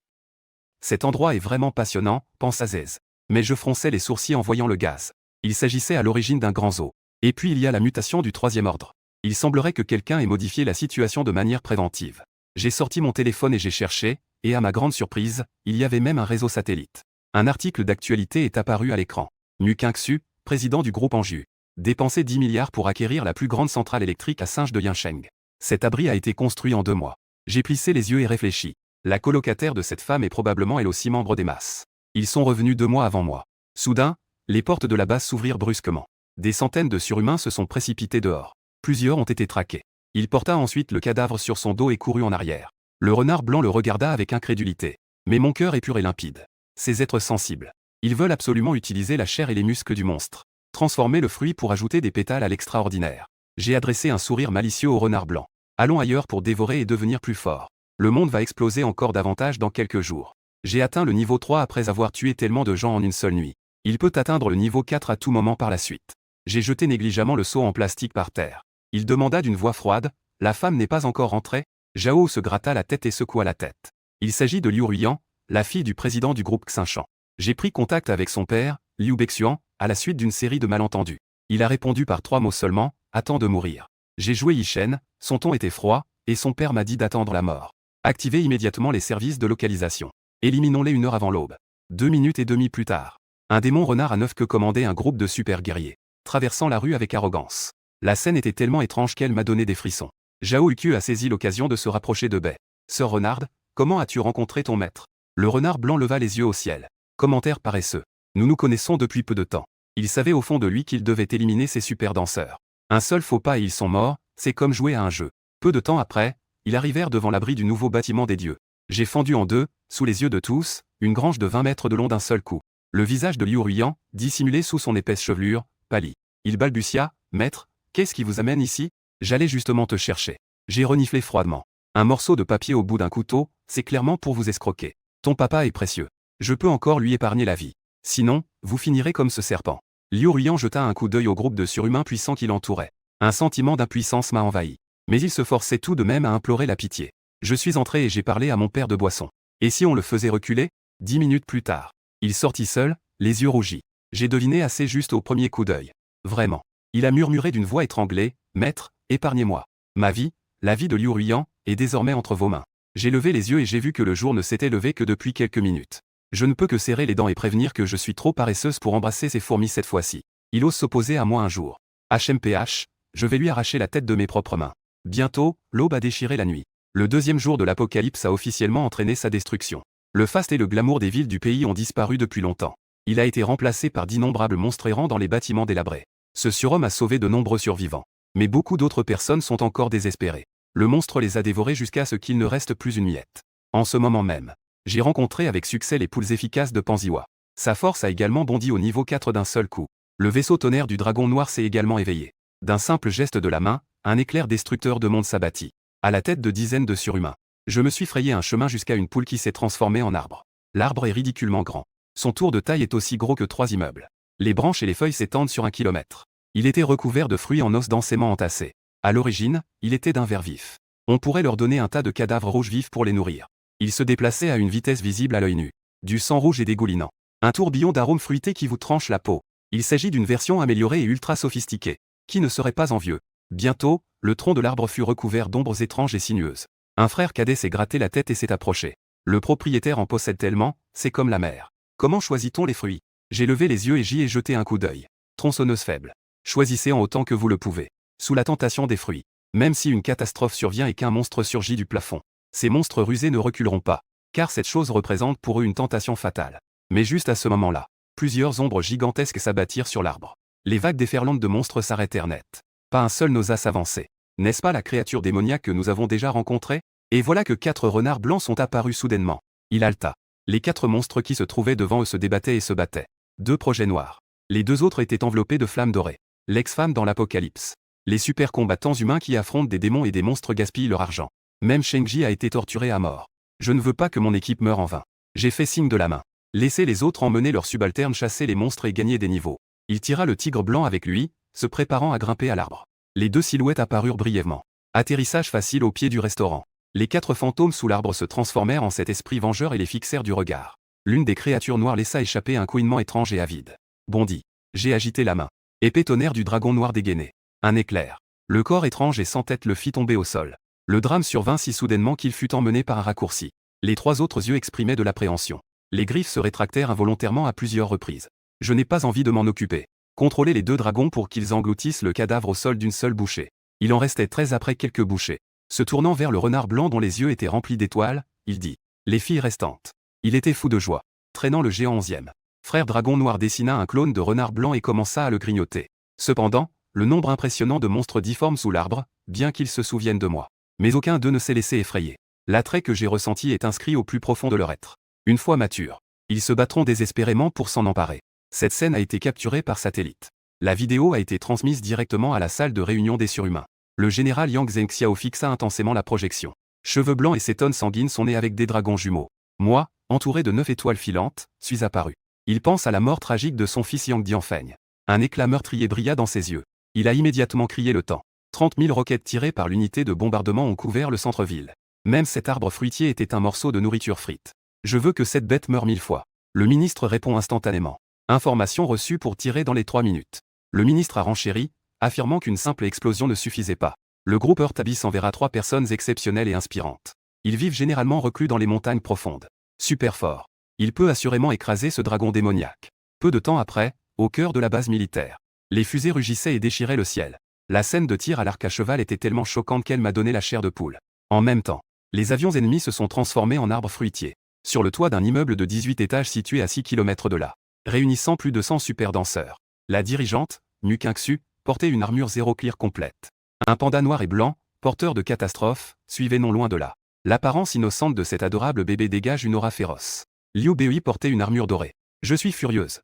Cet endroit est vraiment passionnant, pensa Zez. Mais je fronçais les sourcils en voyant le gaz. Il s'agissait à l'origine d'un grand zoo. Et puis il y a la mutation du 3e ordre. Il semblerait que quelqu'un ait modifié la situation de manière préventive. J'ai sorti mon téléphone et j'ai cherché, et à ma grande surprise, il y avait même un réseau satellite. Un article d'actualité est apparu à l'écran. Mu Kingsu, président du groupe Anju, dépensé 10 milliards pour acquérir la plus grande centrale électrique à Singe de Yincheng. Cet abri a été construit en 2 mois. J'ai plissé les yeux et réfléchi. La colocataire de cette femme est probablement elle aussi membre des masses. Ils sont revenus 2 mois avant moi. Soudain, les portes de la base s'ouvrirent brusquement. Des centaines de surhumains se sont précipités dehors. Plusieurs ont été traqués. Il porta ensuite le cadavre sur son dos et courut en arrière. Le renard blanc le regarda avec incrédulité. Mais mon cœur est pur et limpide. Ces êtres sensibles. Ils veulent absolument utiliser la chair et les muscles du monstre. Transformer le fruit pour ajouter des pétales à l'extraordinaire. J'ai adressé un sourire malicieux au renard blanc. Allons ailleurs pour dévorer et devenir plus fort. Le monde va exploser encore davantage dans quelques jours. J'ai atteint le niveau 3 après avoir tué tellement de gens en une seule nuit. Il peut atteindre le niveau 4 à tout moment par la suite. J'ai jeté négligemment le seau en plastique par terre. Il demanda d'une voix froide, « La femme n'est pas encore rentrée ?» Zhao se gratta la tête et secoua la tête. Il s'agit de Liu Ruiyan, la fille du président du groupe Xinshan. J'ai pris contact avec son père, Liu Bexuan, à la suite d'une série de malentendus. Il a répondu par 3 mots seulement, « Attends de mourir ». J'ai joué Yishen, son ton était froid, et son père m'a dit d'attendre la mort. Activez immédiatement les services de localisation. Éliminons-les 1 heure avant l'aube. 2 minutes et demie plus tard. Un démon renard à 9 queues commandait un groupe de super guerriers, traversant la rue avec arrogance. La scène était tellement étrange qu'elle m'a donné des frissons. Zhao Uqiu a saisi l'occasion de se rapprocher de Bai. « Sœur Renard, comment as-tu rencontré ton maître ?» Le renard blanc leva les yeux au ciel. Commentaire paresseux. Nous nous connaissons depuis peu de temps. Il savait au fond de lui qu'il devait éliminer ces super danseurs. Un seul faux pas et ils sont morts, c'est comme jouer à un jeu. Peu de temps après, ils arrivèrent devant l'abri du nouveau bâtiment des dieux. J'ai fendu en deux, sous les yeux de tous, une grange de 20 mètres de long d'un seul coup. Le visage de Liu Ruiyan, dissimulé sous son épaisse chevelure, pâlit. Il balbutia, « Maître, qu'est-ce qui vous amène ici ?» J'allais justement te chercher. J'ai reniflé froidement. Un morceau de papier au bout d'un couteau, c'est clairement pour vous escroquer. Ton papa est précieux. Je peux encore lui épargner la vie. Sinon, vous finirez comme ce serpent. Liu Ruiyan jeta un coup d'œil au groupe de surhumains puissants qui l'entouraient. Un sentiment d'impuissance m'a envahi. Mais il se forçait tout de même à implorer la pitié. Je suis entré et j'ai parlé à mon père de Boisson. Et si on le faisait reculer ? 10 minutes plus tard. Il sortit seul, les yeux rougis. J'ai deviné assez juste au premier coup d'œil. Vraiment. Il a murmuré d'une voix étranglée, « Maître, épargnez-moi. Ma vie, la vie de Liu Ruiyan, est désormais entre vos mains. » J'ai levé les yeux et j'ai vu que le jour ne s'était levé que depuis quelques minutes. Je ne peux que serrer les dents et prévenir que je suis trop paresseuse pour embrasser ces fourmis cette fois-ci. Il ose s'opposer à moi un jour. HMPH, je vais lui arracher la tête de mes propres mains. Bientôt, l'aube a déchiré la nuit. Le deuxième jour de l'apocalypse a officiellement entraîné sa destruction. Le faste et le glamour des villes du pays ont disparu depuis longtemps. Il a été remplacé par d'innombrables monstres errants dans les bâtiments délabrés. Ce surhomme a sauvé de nombreux survivants. Mais beaucoup d'autres personnes sont encore désespérées. Le monstre les a dévorés jusqu'à ce qu'il ne reste plus une miette. En ce moment même, j'ai rencontré avec succès les poules efficaces de Panziwa. Sa force a également bondi au niveau 4 d'un seul coup. Le vaisseau tonnerre du dragon noir s'est également éveillé. D'un simple geste de la main, un éclair destructeur de monde s'abattit. À la tête de dizaines de surhumains. Je me suis frayé un chemin jusqu'à une poule qui s'est transformée en arbre. L'arbre est ridiculement grand. Son tour de taille est aussi gros que 3 immeubles. Les branches et les feuilles s'étendent sur 1 kilomètre. Il était recouvert de fruits en os densément entassés. À l'origine, il était d'un vert vif. On pourrait leur donner un tas de cadavres rouges vifs pour les nourrir. Il se déplaçait à une vitesse visible à l'œil nu. Du sang rouge et dégoulinant. Un tourbillon d'arômes fruités qui vous tranche la peau. Il s'agit d'une version améliorée et ultra sophistiquée. Qui ne serait pas envieux ? Bientôt, le tronc de l'arbre fut recouvert d'ombres étranges et sinueuses. Un frère cadet s'est gratté la tête et s'est approché. Le propriétaire en possède tellement, c'est comme la mer. Comment choisit-on les fruits ? J'ai levé les yeux et j'y ai jeté un coup d'œil. Tronçonneuse faible. Choisissez en autant que vous le pouvez. Sous la tentation des fruits. Même si une catastrophe survient et qu'un monstre surgit du plafond. Ces monstres rusés ne reculeront pas. Car cette chose représente pour eux une tentation fatale. Mais juste à ce moment-là, plusieurs ombres gigantesques s'abattirent sur l'arbre. Les vagues déferlantes de monstres s'arrêtèrent net. Pas un seul n'osa s'avancer. N'est-ce pas la créature démoniaque que nous avons déjà rencontrée ? Et voilà que 4 renards blancs sont apparus soudainement. Il halta. Les 4 monstres qui se trouvaient devant eux se débattaient et se battaient. 2 projets noirs. Les 2 autres étaient enveloppés de flammes dorées. L'ex-femme dans l'apocalypse. Les super combattants humains qui affrontent des démons et des monstres gaspillent leur argent. Même Shengji a été torturé à mort. Je ne veux pas que mon équipe meure en vain. J'ai fait signe de la main. Laissez les autres emmener leurs subalternes chasser les monstres et gagner des niveaux. Il tira le tigre blanc avec lui, se préparant à grimper à l'arbre. Les 2 silhouettes apparurent brièvement. Atterrissage facile au pied du restaurant. Les 4 fantômes sous l'arbre se transformèrent en cet esprit vengeur et les fixèrent du regard. L'une des créatures noires laissa échapper un couinement étrange et avide. Bondi. J'ai agité la main. Épée tonnerre du dragon noir dégainé. Un éclair. Le corps étrange et sans tête le fit tomber au sol. Le drame survint si soudainement qu'il fut emmené par un raccourci. Les 3 autres yeux exprimaient de l'appréhension. Les griffes se rétractèrent involontairement à plusieurs reprises. Je n'ai pas envie de m'en occuper. Contrôlez les 2 dragons pour qu'ils engloutissent le cadavre au sol d'une seule bouchée. Il en restait 13 après quelques bouchées. Se tournant vers le renard blanc dont les yeux étaient remplis d'étoiles, il dit: les filles restantes. Il était fou de joie. Traînant le géant 11e. Frère Dragon Noir dessina un clone de renard blanc et commença à le grignoter. Cependant, le nombre impressionnant de monstres difformes sous l'arbre, bien qu'ils se souviennent de moi. Mais aucun d'eux ne s'est laissé effrayer. L'attrait que j'ai ressenti est inscrit au plus profond de leur être. Une fois matures, ils se battront désespérément pour s'en emparer. Cette scène a été capturée par satellite. La vidéo a été transmise directement à la salle de réunion des surhumains. Le général Yang Zhengxiao fixa intensément la projection. Cheveux blancs et ses tonnes sanguines sont nés avec des dragons jumeaux. Moi, entouré de 9 étoiles filantes, suis apparu. Il pense à la mort tragique de son fils Yang Dianfeng. Un éclat meurtrier brilla dans ses yeux. Il a immédiatement crié le temps. 30 000 roquettes tirées par l'unité de bombardement ont couvert le centre-ville. Même cet arbre fruitier était un morceau de nourriture frite. Je veux que cette bête meure 1000 fois. Le ministre répond instantanément. Information reçue pour tirer dans les 3 minutes. Le ministre a renchéri, affirmant qu'une simple explosion ne suffisait pas. Le groupe Earth Abyss enverra 3 personnes exceptionnelles et inspirantes. Ils vivent généralement reclus dans les montagnes profondes. Super fort. Il peut assurément écraser ce dragon démoniaque. Peu de temps après, au cœur de la base militaire, les fusées rugissaient et déchiraient le ciel. La scène de tir à l'arc à cheval était tellement choquante qu'elle m'a donné la chair de poule. En même temps, les avions ennemis se sont transformés en arbres fruitiers. Sur le toit d'un immeuble de 18 étages situé à 6 km de là, réunissant plus de 100 super danseurs. La dirigeante, Mukinksu, portait une armure zéro clear complète. Un panda noir et blanc, porteur de catastrophe, suivait non loin de là. L'apparence innocente de cet adorable bébé dégage une aura féroce. Liu Bei portait une armure dorée. Je suis furieuse.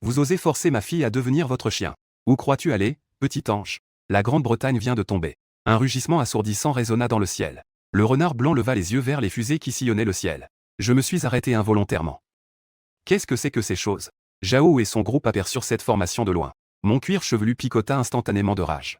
Vous osez forcer ma fille à devenir votre chien. Où crois-tu aller, petit ange? La Grande-Bretagne vient de tomber. Un rugissement assourdissant résonna dans le ciel. Le renard blanc leva les yeux vers les fusées qui sillonnaient le ciel. Je me suis arrêté involontairement. Qu'est-ce que c'est que ces choses? Zhao et son groupe aperçurent cette formation de loin. Mon cuir chevelu picota instantanément de rage.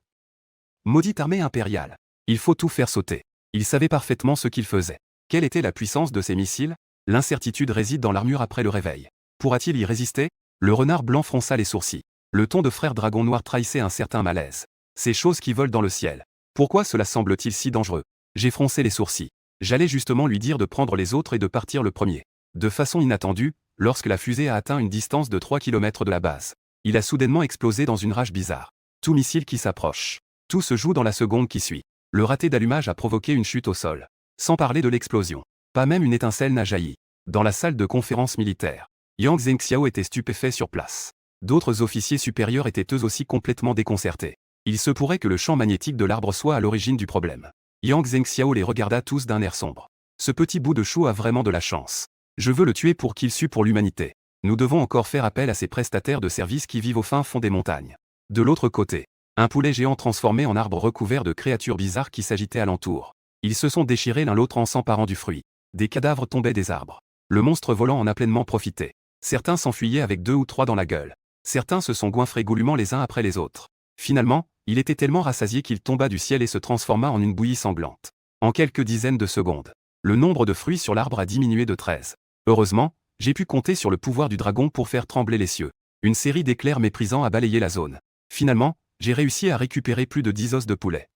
Maudite armée impériale. Il faut tout faire sauter. Ils savaient parfaitement ce qu'ils faisaient. Quelle était la puissance de ces missiles? L'incertitude réside dans l'armure après le réveil. Pourra-t-il y résister? Le renard blanc fronça les sourcils. Le ton de frère Dragon Noir trahissait un certain malaise. Ces choses qui volent dans le ciel. Pourquoi cela semble-t-il si dangereux? J'ai froncé les sourcils. J'allais justement lui dire de prendre les autres et de partir le premier. De façon inattendue, lorsque la fusée a atteint une distance de 3 km de la base, il a soudainement explosé dans une rage bizarre. Tout missile qui s'approche. Tout se joue dans la seconde qui suit. Le raté d'allumage a provoqué une chute au sol. Sans parler de l'explosion. Pas même une étincelle n'a jailli. Dans la salle de conférence militaire, Yang Zhengxiao était stupéfait sur place. D'autres officiers supérieurs étaient eux aussi complètement déconcertés. Il se pourrait que le champ magnétique de l'arbre soit à l'origine du problème. Yang Zhengxiao les regarda tous d'un air sombre. Ce petit bout de chou a vraiment de la chance. Je veux le tuer pour qu'il sue pour l'humanité. Nous devons encore faire appel à ces prestataires de services qui vivent au fin fond des montagnes. De l'autre côté, un poulet géant transformé en arbre recouvert de créatures bizarres qui s'agitaient alentour. Ils se sont déchirés l'un l'autre en s'emparant du fruit. Des cadavres tombaient des arbres. Le monstre volant en a pleinement profité. Certains s'enfuyaient avec 2 ou 3 dans la gueule. Certains se sont goinfrés goulûment les uns après les autres. Finalement, il était tellement rassasié qu'il tomba du ciel et se transforma en une bouillie sanglante. En quelques dizaines de secondes, le nombre de fruits sur l'arbre a diminué de 13. Heureusement, j'ai pu compter sur le pouvoir du dragon pour faire trembler les cieux. Une série d'éclairs méprisants a balayé la zone. Finalement, j'ai réussi à récupérer plus de 10 os de poulet.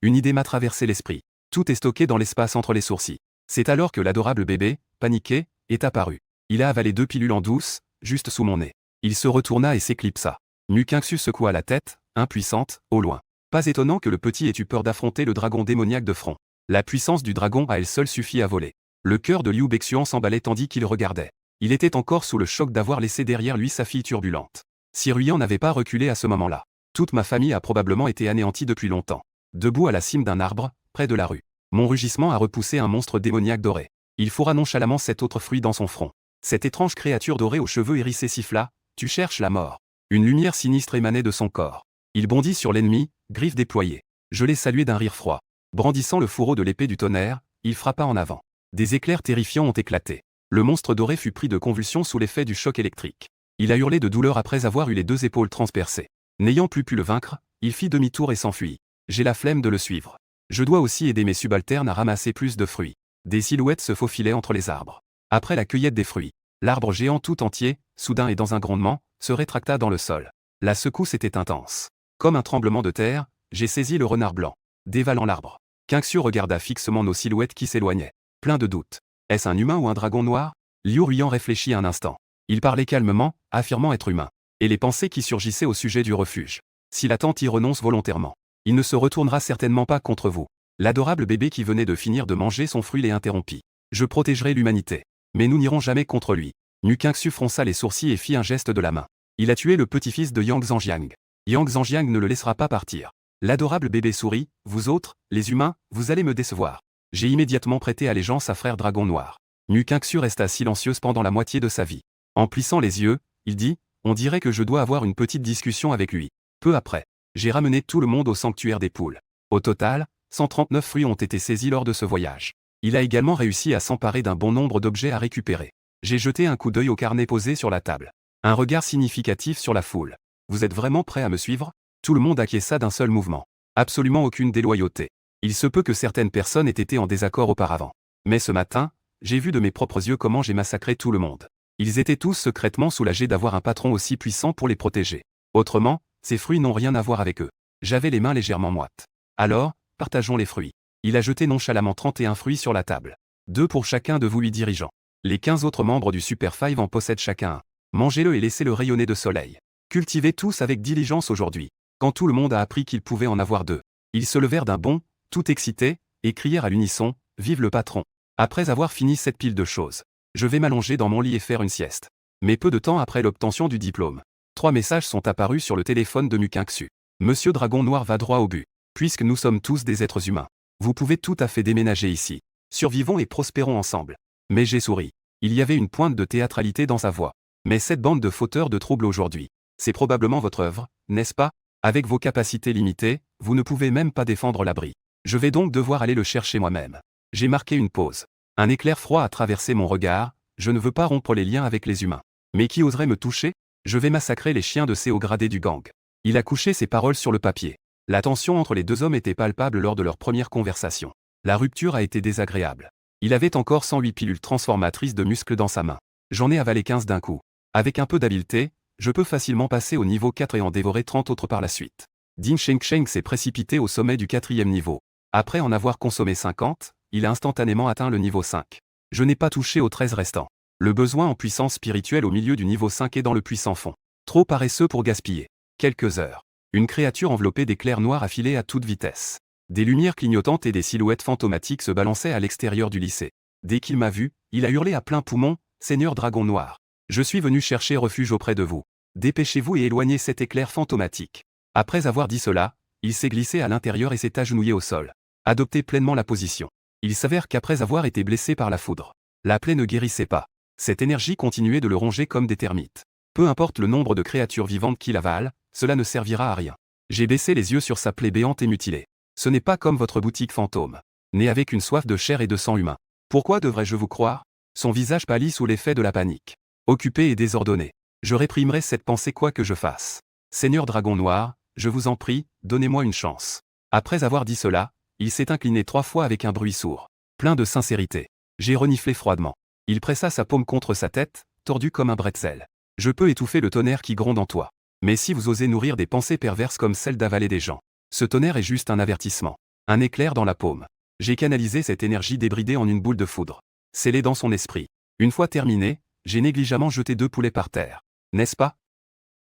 Une idée m'a traversé l'esprit. Tout est stocké dans l'espace entre les sourcils. C'est alors que l'adorable bébé, paniqué, est apparu. Il a avalé 2 pilules en douce, juste sous mon nez. Il se retourna et s'éclipsa. Mukinksu secoua la tête, impuissante, au loin. Pas étonnant que le petit ait eu peur d'affronter le dragon démoniaque de front. La puissance du dragon à elle seule suffit à voler. Le cœur de Liu Beixian s'emballait tandis qu'il regardait. Il était encore sous le choc d'avoir laissé derrière lui sa fille turbulente. Si Ruyan n'avait pas reculé à ce moment-là, toute ma famille a probablement été anéantie depuis longtemps. Debout à la cime d'un arbre, près de la rue, mon rugissement a repoussé un monstre démoniaque doré. Il fourra nonchalamment cet autre fruit dans son front. Cette étrange créature dorée aux cheveux hérissés siffla, « Tu cherches la mort ». Une lumière sinistre émanait de son corps. Il bondit sur l'ennemi, griffes déployées. Je l'ai salué d'un rire froid. Brandissant le fourreau de l'épée du tonnerre, il frappa en avant. Des éclairs terrifiants ont éclaté. Le monstre doré fut pris de convulsions sous l'effet du choc électrique. Il a hurlé de douleur après avoir eu les 2 épaules transpercées. N'ayant plus pu le vaincre, il fit demi-tour et s'enfuit. J'ai la flemme de le suivre. Je dois aussi aider mes subalternes à ramasser plus de fruits. Des silhouettes se faufilaient entre les arbres. Après la cueillette des fruits, l'arbre géant tout entier, soudain et dans un grondement, se rétracta dans le sol. La secousse était intense. Comme un tremblement de terre, J'ai saisi le renard blanc, dévalant l'arbre. Qingxu regarda fixement nos silhouettes qui s'éloignaient, plein de doutes. Est-ce un humain ou un dragon noir? Liu Ruian réfléchit un instant. Il parlait calmement, affirmant être humain. Et les pensées qui surgissaient au sujet du refuge. Si la tante y renonce volontairement, il ne se retournera certainement pas contre vous. L'adorable bébé qui venait de finir de manger son fruit les interrompit. Je protégerai l'humanité. Mais nous n'irons jamais contre lui. Nu Qingxu fronça les sourcils et fit un geste de la main. Il a tué le petit-fils de Yang Zhangjiang. Yang Zhangjiang ne le laissera pas partir. L'adorable bébé sourit, vous autres, les humains, vous allez me décevoir. J'ai immédiatement prêté allégeance à frère Dragon Noir. Nu Qingxu resta silencieuse pendant la moitié de sa vie. En plissant les yeux, il dit, on dirait que je dois avoir une petite discussion avec lui. Peu après, j'ai ramené tout le monde au sanctuaire des poules. Au total, 139 fruits ont été saisis lors de ce voyage. Il a également réussi à s'emparer d'un bon nombre d'objets à récupérer. J'ai jeté un coup d'œil au carnet posé sur la table. Un regard significatif sur la foule. Vous êtes vraiment prêts à me suivre? Tout le monde acquiesça d'un seul mouvement. Absolument aucune déloyauté. Il se peut que certaines personnes aient été en désaccord auparavant. Mais ce matin, j'ai vu de mes propres yeux comment j'ai massacré tout le monde. Ils étaient tous secrètement soulagés d'avoir un patron aussi puissant pour les protéger. Autrement, ces fruits n'ont rien à voir avec eux. J'avais les mains légèrement moites. Alors, partageons les fruits. Il a jeté nonchalamment 31 fruits sur la table. 2 pour chacun de vous 8 dirigeants. Les 15 autres membres du Super Five en possèdent chacun un. Mangez-le et laissez-le rayonner de soleil. Cultivez tous avec diligence aujourd'hui. Quand tout le monde a appris qu'il pouvait en avoir 2, ils se levèrent d'un bond, tout excités, et crièrent à l'unisson, vive le patron. Après avoir fini cette pile de choses, je vais m'allonger dans mon lit et faire une sieste. Mais peu de temps après l'obtention du diplôme, 3 messages sont apparus sur le téléphone de Nu Qingxu. Monsieur Dragon Noir va droit au but. Puisque nous sommes tous des êtres humains, vous pouvez tout à fait déménager ici. Survivons et prospérons ensemble. Mais j'ai souri. Il y avait une pointe de théâtralité dans sa voix. Mais cette bande de fauteurs de troubles aujourd'hui, c'est probablement votre œuvre, n'est-ce pas? Avec vos capacités limitées, vous ne pouvez même pas défendre l'abri. Je vais donc devoir aller le chercher moi-même. J'ai marqué une pause. Un éclair froid a traversé mon regard, je ne veux pas rompre les liens avec les humains. Mais qui oserait me toucher? Je vais massacrer les chiens de ces hauts gradés du gang. Il a couché ses paroles sur le papier. La tension entre les deux hommes était palpable lors de leur première conversation. La rupture a été désagréable. Il avait encore 108 pilules transformatrices de muscles dans sa main. J'en ai avalé 15 d'un coup. Avec un peu d'habileté, je peux facilement passer au niveau 4 et en dévorer 30 autres par la suite. Ding Shengsheng s'est précipité au sommet du 4e niveau. Après en avoir consommé 50, il a instantanément atteint le niveau 5. Je n'ai pas touché aux 13 restants. Le besoin en puissance spirituelle au milieu du niveau 5 est dans le puissant fond. Trop paresseux pour gaspiller. Quelques heures. Une créature enveloppée d'éclairs noirs affilait à toute vitesse. Des lumières clignotantes et des silhouettes fantomatiques se balançaient à l'extérieur du lycée. Dès qu'il m'a vu, il a hurlé à plein poumon, « Seigneur Dragon Noir, je suis venu chercher refuge auprès de vous. Dépêchez-vous et éloignez cet éclair fantomatique. » Après avoir dit cela, il s'est glissé à l'intérieur et s'est agenouillé au sol. Adoptez pleinement la position. Il s'avère qu'après avoir été blessé par la foudre, la plaie ne guérissait pas. Cette énergie continuait de le ronger comme des termites. Peu importe le nombre de créatures vivantes qu'il avale, cela ne servira à rien. J'ai baissé les yeux sur sa plaie béante et mutilée. Ce n'est pas comme votre boutique fantôme, né avec une soif de chair et de sang humain. Pourquoi devrais-je vous croire? Son visage pâlit sous l'effet de la panique. Occupé et désordonné. Je réprimerai cette pensée quoi que je fasse. Seigneur Dragon Noir, je vous en prie, donnez-moi une chance. Après avoir dit cela, il s'est incliné 3 fois avec un bruit sourd. Plein de sincérité. J'ai reniflé froidement. Il pressa sa paume contre sa tête, tordue comme un bretzel. Je peux étouffer le tonnerre qui gronde en toi. Mais si vous osez nourrir des pensées perverses comme celle d'avaler des gens, ce tonnerre est juste un avertissement. Un éclair dans la paume. J'ai canalisé cette énergie débridée en une boule de foudre. Scellée dans son esprit. Une fois terminé, j'ai négligemment jeté 2 poulets par terre. N'est-ce pas?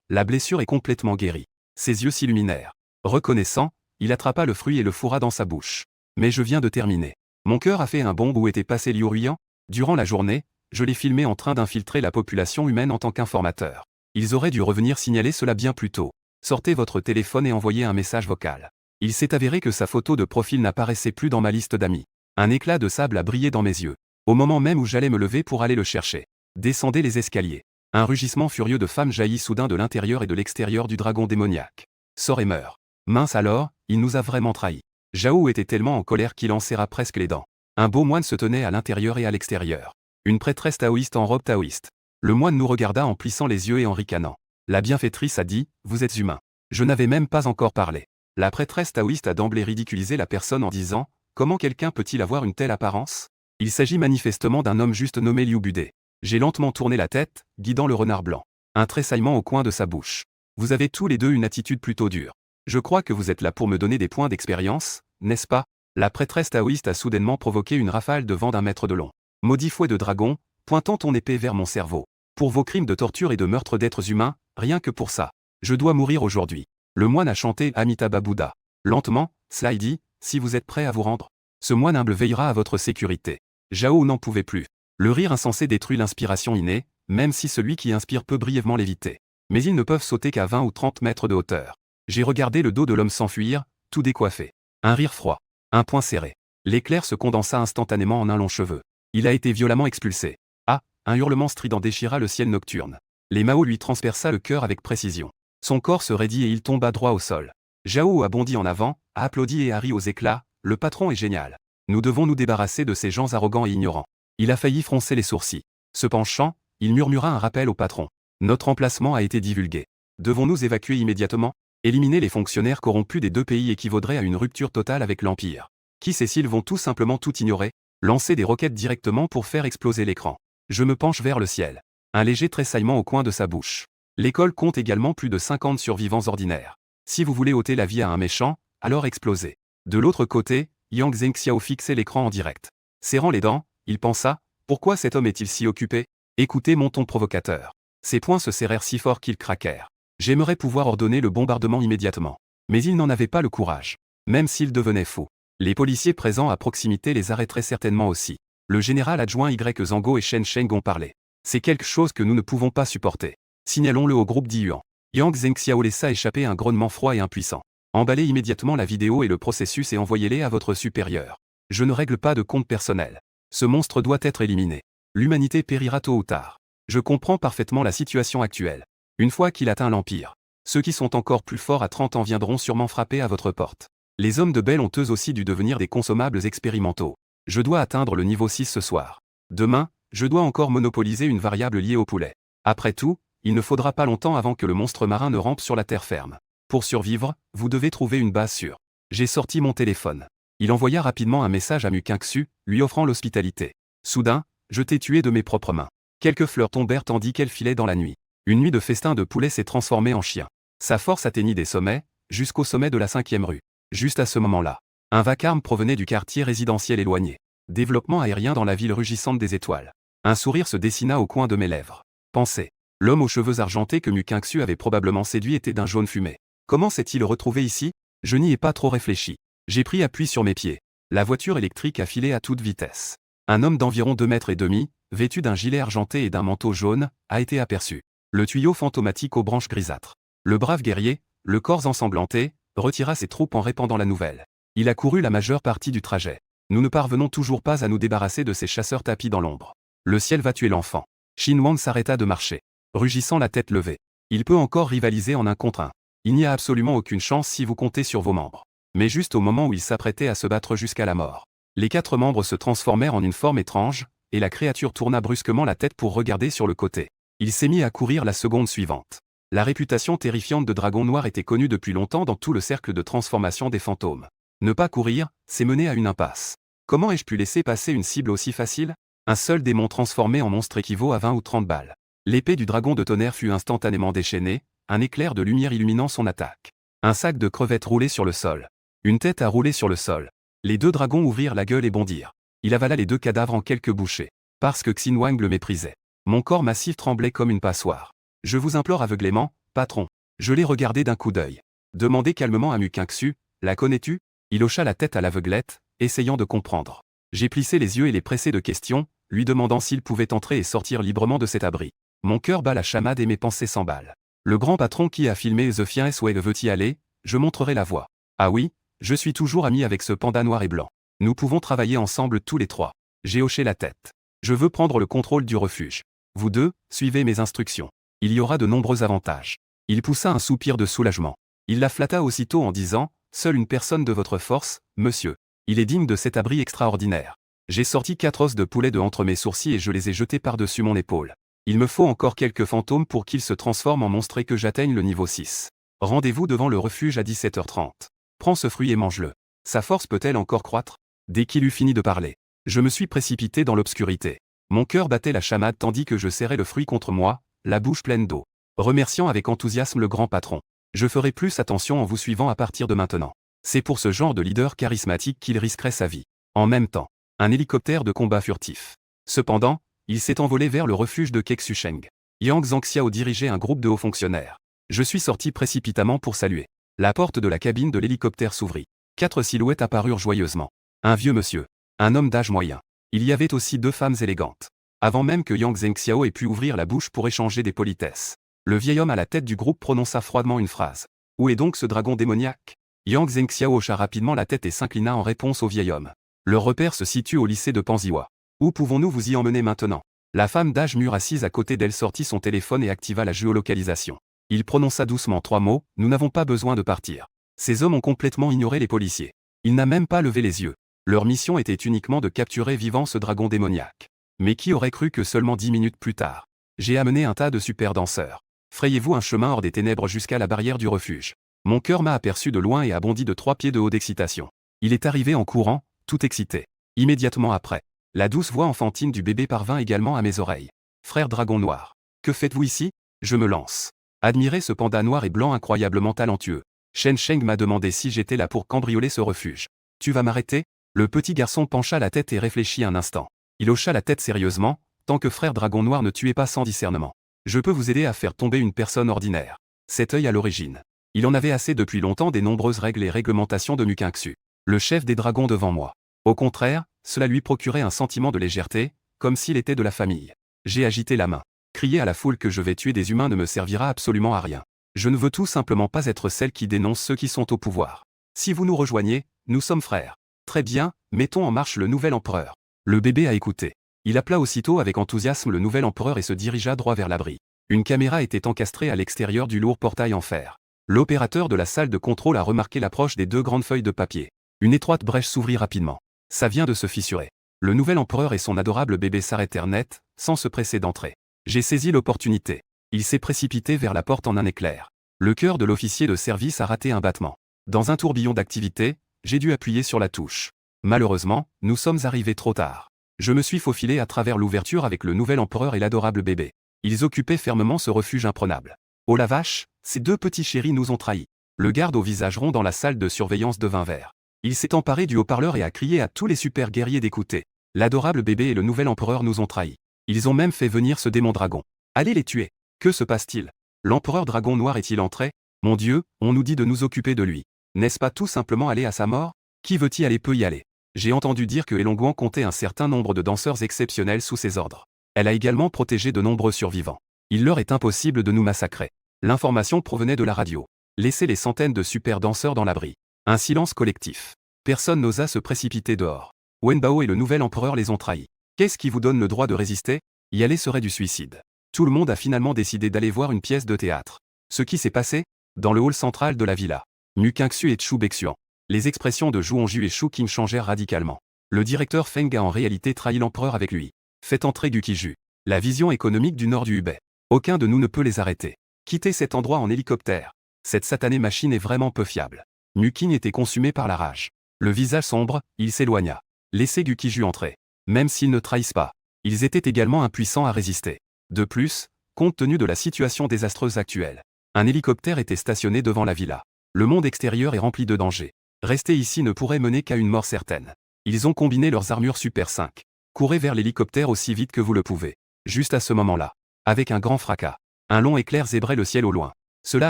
La blessure est complètement guérie. Ses yeux s'illuminèrent. Reconnaissant, il attrapa le fruit et le fourra dans sa bouche. Mais je viens de terminer. Mon cœur a fait un bond où était passé Liu Ruian. Durant la journée, je l'ai filmé en train d'infiltrer la population humaine en tant qu'informateur. Ils auraient dû revenir signaler cela bien plus tôt. Sortez votre téléphone et envoyez un message vocal. Il s'est avéré que sa photo de profil n'apparaissait plus dans ma liste d'amis. Un éclat de sable a brillé dans mes yeux. Au moment même où j'allais me lever pour aller le chercher. Descendez les escaliers. Un rugissement furieux de femme jaillit soudain de l'intérieur et de l'extérieur du dragon démoniaque. Sort et meurt. Mince alors, il nous a vraiment trahis. Zhao était tellement en colère qu'il en serra presque les dents. Un beau moine se tenait à l'intérieur et à l'extérieur. Une prêtresse taoïste en robe taoïste. Le moine nous regarda en plissant les yeux et en ricanant. La bienfaitrice a dit, « Vous êtes humain. » Je n'avais même pas encore parlé. La prêtresse taoïste a d'emblée ridiculisé la personne en disant, « Comment quelqu'un peut-il avoir une telle apparence ?» Il s'agit manifestement d'un homme juste nommé Liu Budé. J'ai lentement tourné la tête, guidant le renard blanc. Un tressaillement au coin de sa bouche. Vous avez tous les deux une attitude plutôt dure. Je crois que vous êtes là pour me donner des points d'expérience, n'est-ce pas? La prêtresse taoïste a soudainement provoqué une rafale de vent d'1 mètre de long. Maudit fouet de dragon, pointant ton épée vers mon cerveau. Pour vos crimes de torture et de meurtre d'êtres humains, rien que pour ça. Je dois mourir aujourd'hui. Le moine a chanté Amitabha Bouddha. Lentement, Sly dit, si vous êtes prêt à vous rendre, ce moine humble veillera à votre sécurité. Zhao n'en pouvait plus. Le rire insensé détruit l'inspiration innée, même si celui qui inspire peut brièvement l'éviter. Mais ils ne peuvent sauter qu'à 20 ou 30 mètres de hauteur. J'ai regardé le dos de l'homme s'enfuir, tout décoiffé. Un rire froid. Un poing serré. L'éclair se condensa instantanément en un long cheveu. Il a été violemment expulsé. Ah, un hurlement strident déchira le ciel nocturne. Les Mao lui transperça le cœur avec précision. Son corps se raidit et il tomba droit au sol. Zhao a bondi en avant, a applaudi et a ri aux éclats, le patron est génial. Nous devons nous débarrasser de ces gens arrogants et ignorants. Il a failli froncer les sourcils. Se penchant, il murmura un rappel au patron. Notre emplacement a été divulgué. Devons-nous évacuer immédiatement? Éliminer les fonctionnaires corrompus des deux pays équivaudrait à une rupture totale avec l'Empire. Qui sait s'ils vont tout simplement tout ignorer? Lancer des roquettes directement pour faire exploser l'écran. Je me penche vers le ciel. Un léger tressaillement au coin de sa bouche. L'école compte également plus de 50 survivants ordinaires. Si vous voulez ôter la vie à un méchant, alors explosez. De l'autre côté, Yang Zhengxiao fixait l'écran en direct. Serrant les dents, il pensa, pourquoi cet homme est-il si occupé? Écoutez mon ton provocateur. Ses poings se serrèrent si fort qu'ils craquèrent. J'aimerais pouvoir ordonner le bombardement immédiatement. Mais il n'en avait pas le courage. Même s'il devenait fou. Les policiers présents à proximité les arrêteraient certainement aussi. Le général adjoint Y Zango et Shen Sheng ont parlé. C'est quelque chose que nous ne pouvons pas supporter. Signalons-le au groupe d'Yuan. Yang Zhengxiao laissa échapper un grognement froid et impuissant. Emballez immédiatement la vidéo et le processus et envoyez-les à votre supérieur. Je ne règle pas de compte personnel. Ce monstre doit être éliminé. L'humanité périra tôt ou tard. Je comprends parfaitement la situation actuelle. Une fois qu'il atteint l'Empire, ceux qui sont encore plus forts à 30 ans viendront sûrement frapper à votre porte. Les hommes de Bell ont eux aussi dû devenir des consommables expérimentaux. Je dois atteindre le niveau 6 ce soir. Demain, je dois encore monopoliser une variable liée au poulet. Après tout, il ne faudra pas longtemps avant que le monstre marin ne rampe sur la terre ferme. Pour survivre, vous devez trouver une base sûre. J'ai sorti mon téléphone. Il envoya rapidement un message à Mu Qingxu, lui offrant l'hospitalité. Soudain, je t'ai tué de mes propres mains. Quelques fleurs tombèrent tandis qu'elle filait dans la nuit. Une nuit de festin de poulet s'est transformée en chien. Sa force atteignit des sommets, jusqu'au sommet de la 5e rue. Juste à ce moment-là, un vacarme provenait du quartier résidentiel éloigné. Développement aérien dans la ville rugissante des étoiles. Un sourire se dessina au coin de mes lèvres. Pensez. L'homme aux cheveux argentés que Mu Qingxu avait probablement séduit était d'un jaune fumé. Comment s'est-il retrouvé ici? Je n'y ai pas trop réfléchi. J'ai pris appui sur mes pieds. La voiture électrique a filé à toute vitesse. Un homme d'environ 2 mètres et demi, vêtu d'un gilet argenté et d'un manteau jaune, a été aperçu. Le tuyau fantomatique aux branches grisâtres. Le brave guerrier, le corps ensanglanté, retira ses troupes en répandant la nouvelle. Il a couru la majeure partie du trajet. Nous ne parvenons toujours pas à nous débarrasser de ces chasseurs tapis dans l'ombre. Le ciel va tuer l'enfant. Xin Wang s'arrêta de marcher, rugissant la tête levée. Il peut encore rivaliser en 1 contre 1. Il n'y a absolument aucune chance si vous comptez sur vos membres. Mais juste au moment où il s'apprêtait à se battre jusqu'à la mort, les 4 membres se transformèrent en une forme étrange, et la créature tourna brusquement la tête pour regarder sur le côté. Il s'est mis à courir la seconde suivante. La réputation terrifiante de Dragon Noir était connue depuis longtemps dans tout le cercle de transformation des fantômes. Ne pas courir, c'est mener à une impasse. Comment ai-je pu laisser passer une cible aussi facile? Un seul démon transformé en monstre équivaut à 20 ou 30 balles. L'épée du dragon de tonnerre fut instantanément déchaînée, un éclair de lumière illuminant son attaque. Un sac de crevettes roulé sur le sol. Une tête a roulé sur le sol. Les 2 dragons ouvrirent la gueule et bondirent. Il avala les 2 cadavres en quelques bouchées. Parce que Xin Wang le méprisait. Mon corps massif tremblait comme une passoire. Je vous implore aveuglément, patron. Je l'ai regardé d'un coup d'œil. Demandez calmement à Mu Qingxu, la connais-tu? Il hocha la tête à l'aveuglette, essayant de comprendre. J'ai plissé les yeux et les pressé de questions, lui demandant s'il pouvait entrer et sortir librement de cet abri. Mon cœur bat la chamade et mes pensées s'emballent. Le grand patron qui a filmé The Fiancé Way veut y aller, je montrerai la voie. Ah oui, je suis toujours ami avec ce panda noir et blanc. Nous pouvons travailler ensemble tous les 3. J'ai hoché la tête. Je veux prendre le contrôle du refuge. Vous 2, suivez mes instructions. Il y aura de nombreux avantages. Il poussa un soupir de soulagement. Il la flatta aussitôt en disant, seule une personne de votre force, monsieur. Il est digne de cet abri extraordinaire. J'ai sorti 4 os de poulet de entre mes sourcils et je les ai jetés par-dessus mon épaule. Il me faut encore quelques fantômes pour qu'ils se transforment en monstres et que j'atteigne le niveau 6. Rendez-vous devant le refuge à 17h30. Prends ce fruit et mange-le. Sa force peut-elle encore croître? Dès qu'il eut fini de parler, je me suis précipité dans l'obscurité. Mon cœur battait la chamade tandis que je serrais le fruit contre moi, la bouche pleine d'eau, remerciant avec enthousiasme le grand patron. Je ferai plus attention en vous suivant à partir de maintenant. C'est pour ce genre de leader charismatique qu'il risquerait sa vie. En même temps, un hélicoptère de combat furtif. Cependant, il s'est envolé vers le refuge de Keksucheng. Yang Zhangxiao dirigeait un groupe de hauts fonctionnaires. Je suis sorti précipitamment pour saluer. La porte de la cabine de l'hélicoptère s'ouvrit. 4 silhouettes apparurent joyeusement. Un vieux monsieur. Un homme d'âge moyen. Il y avait aussi 2 femmes élégantes. Avant même que Yang Zhangxiao ait pu ouvrir la bouche pour échanger des politesses, le vieil homme à la tête du groupe prononça froidement une phrase. « Où est donc ce dragon démoniaque ?» Yang Zhangxiao hocha rapidement la tête et s'inclina en réponse au vieil homme. Leur repère se situe au lycée de Panziwa. Où pouvons-nous vous y emmener maintenant? La femme d'âge mûr assise à côté d'elle sortit son téléphone et activa la géolocalisation. Il prononça doucement 3 mots, « Nous n'avons pas besoin de partir. » Ces hommes ont complètement ignoré les policiers. Il n'a même pas levé les yeux. Leur mission était uniquement de capturer vivant ce dragon démoniaque. Mais qui aurait cru que seulement 10 minutes plus tard, j'ai amené un tas de super danseurs. Frayez-vous un chemin hors des ténèbres jusqu'à la barrière du refuge. Mon cœur m'a aperçu de loin et a bondi de 3 pieds de haut d'excitation. Il est arrivé en courant, tout excité. Immédiatement après, la douce voix enfantine du bébé parvint également à mes oreilles. Frère dragon noir, que faites-vous ici? Je me lance. Admirez ce panda noir et blanc incroyablement talentueux. Shen Sheng m'a demandé si j'étais là pour cambrioler ce refuge. Tu vas m'arrêter? Le petit garçon pencha la tête et réfléchit un instant. Il hocha la tête sérieusement, tant que frère dragon noir ne tuait pas sans discernement. Je peux vous aider à faire tomber une personne ordinaire. Cet œil à l'origine. Il en avait assez depuis longtemps des nombreuses règles et réglementations de Mukingxu. Le chef des dragons devant moi. Au contraire, cela lui procurait un sentiment de légèreté, comme s'il était de la famille. J'ai agité la main. Crier à la foule que je vais tuer des humains ne me servira absolument à rien. Je ne veux tout simplement pas être celle qui dénonce ceux qui sont au pouvoir. Si vous nous rejoignez, nous sommes frères. Très bien, mettons en marche le nouvel empereur. Le bébé a écouté. Il appela aussitôt avec enthousiasme le nouvel empereur et se dirigea droit vers l'abri. Une caméra était encastrée à l'extérieur du lourd portail en fer. L'opérateur de la salle de contrôle a remarqué l'approche des 2 grandes feuilles de papier. Une étroite brèche s'ouvrit rapidement. Ça vient de se fissurer. Le nouvel empereur et son adorable bébé s'arrêtèrent net, sans se presser d'entrer. J'ai saisi l'opportunité. Il s'est précipité vers la porte en un éclair. Le cœur de l'officier de service a raté un battement. Dans un tourbillon d'activité, j'ai dû appuyer sur la touche. Malheureusement, nous sommes arrivés trop tard. Je me suis faufilé à travers l'ouverture avec le nouvel empereur et l'adorable bébé. Ils occupaient fermement ce refuge imprenable. Oh la vache, ces 2 petits chéris nous ont trahis. Le garde au visage rond dans la salle de surveillance devint vert. Il s'est emparé du haut-parleur et a crié à tous les super guerriers d'écouter. L'adorable bébé et le nouvel empereur nous ont trahis. Ils ont même fait venir ce démon dragon. Allez les tuer. Que se passe-t-il? L'empereur dragon noir est-il entré? Mon Dieu, on nous dit de nous occuper de lui. N'est-ce pas tout simplement aller à sa mort? Qui veut y aller peut y aller. J'ai entendu dire que Elonguan comptait un certain nombre de danseurs exceptionnels sous ses ordres. Elle a également protégé de nombreux survivants. Il leur est impossible de nous massacrer. L'information provenait de la radio. Laissez les centaines de super danseurs dans l'abri. Un silence collectif. Personne n'osa se précipiter dehors. Wenbao et le nouvel empereur les ont trahis. Qu'est-ce qui vous donne le droit de résister? Y aller serait du suicide. Tout le monde a finalement décidé d'aller voir une pièce de théâtre. Ce qui s'est passé? Dans le hall central de la villa. Mukingxu et Chu Bexuan. Les expressions de Zhu Hongju et Shu Qing changèrent radicalement. Le directeur Feng a en réalité trahi l'empereur avec lui. Faites entrer Gukiju. La vision économique du nord du Hubei. Aucun de nous ne peut les arrêter. Quittez cet endroit en hélicoptère. Cette satanée machine est vraiment peu fiable. Muking était consumé par la rage. Le visage sombre, il s'éloigna. Laissez Gukiju entrer. Même s'ils ne trahissent pas, ils étaient également impuissants à résister. De plus, compte tenu de la situation désastreuse actuelle, un hélicoptère était stationné devant la villa. Le monde extérieur est rempli de dangers. Rester ici ne pourrait mener qu'à une mort certaine. Ils ont combiné leurs armures Super 5. Courez vers l'hélicoptère aussi vite que vous le pouvez. Juste à ce moment-là, avec un grand fracas, un long éclair zébrait le ciel au loin. Cela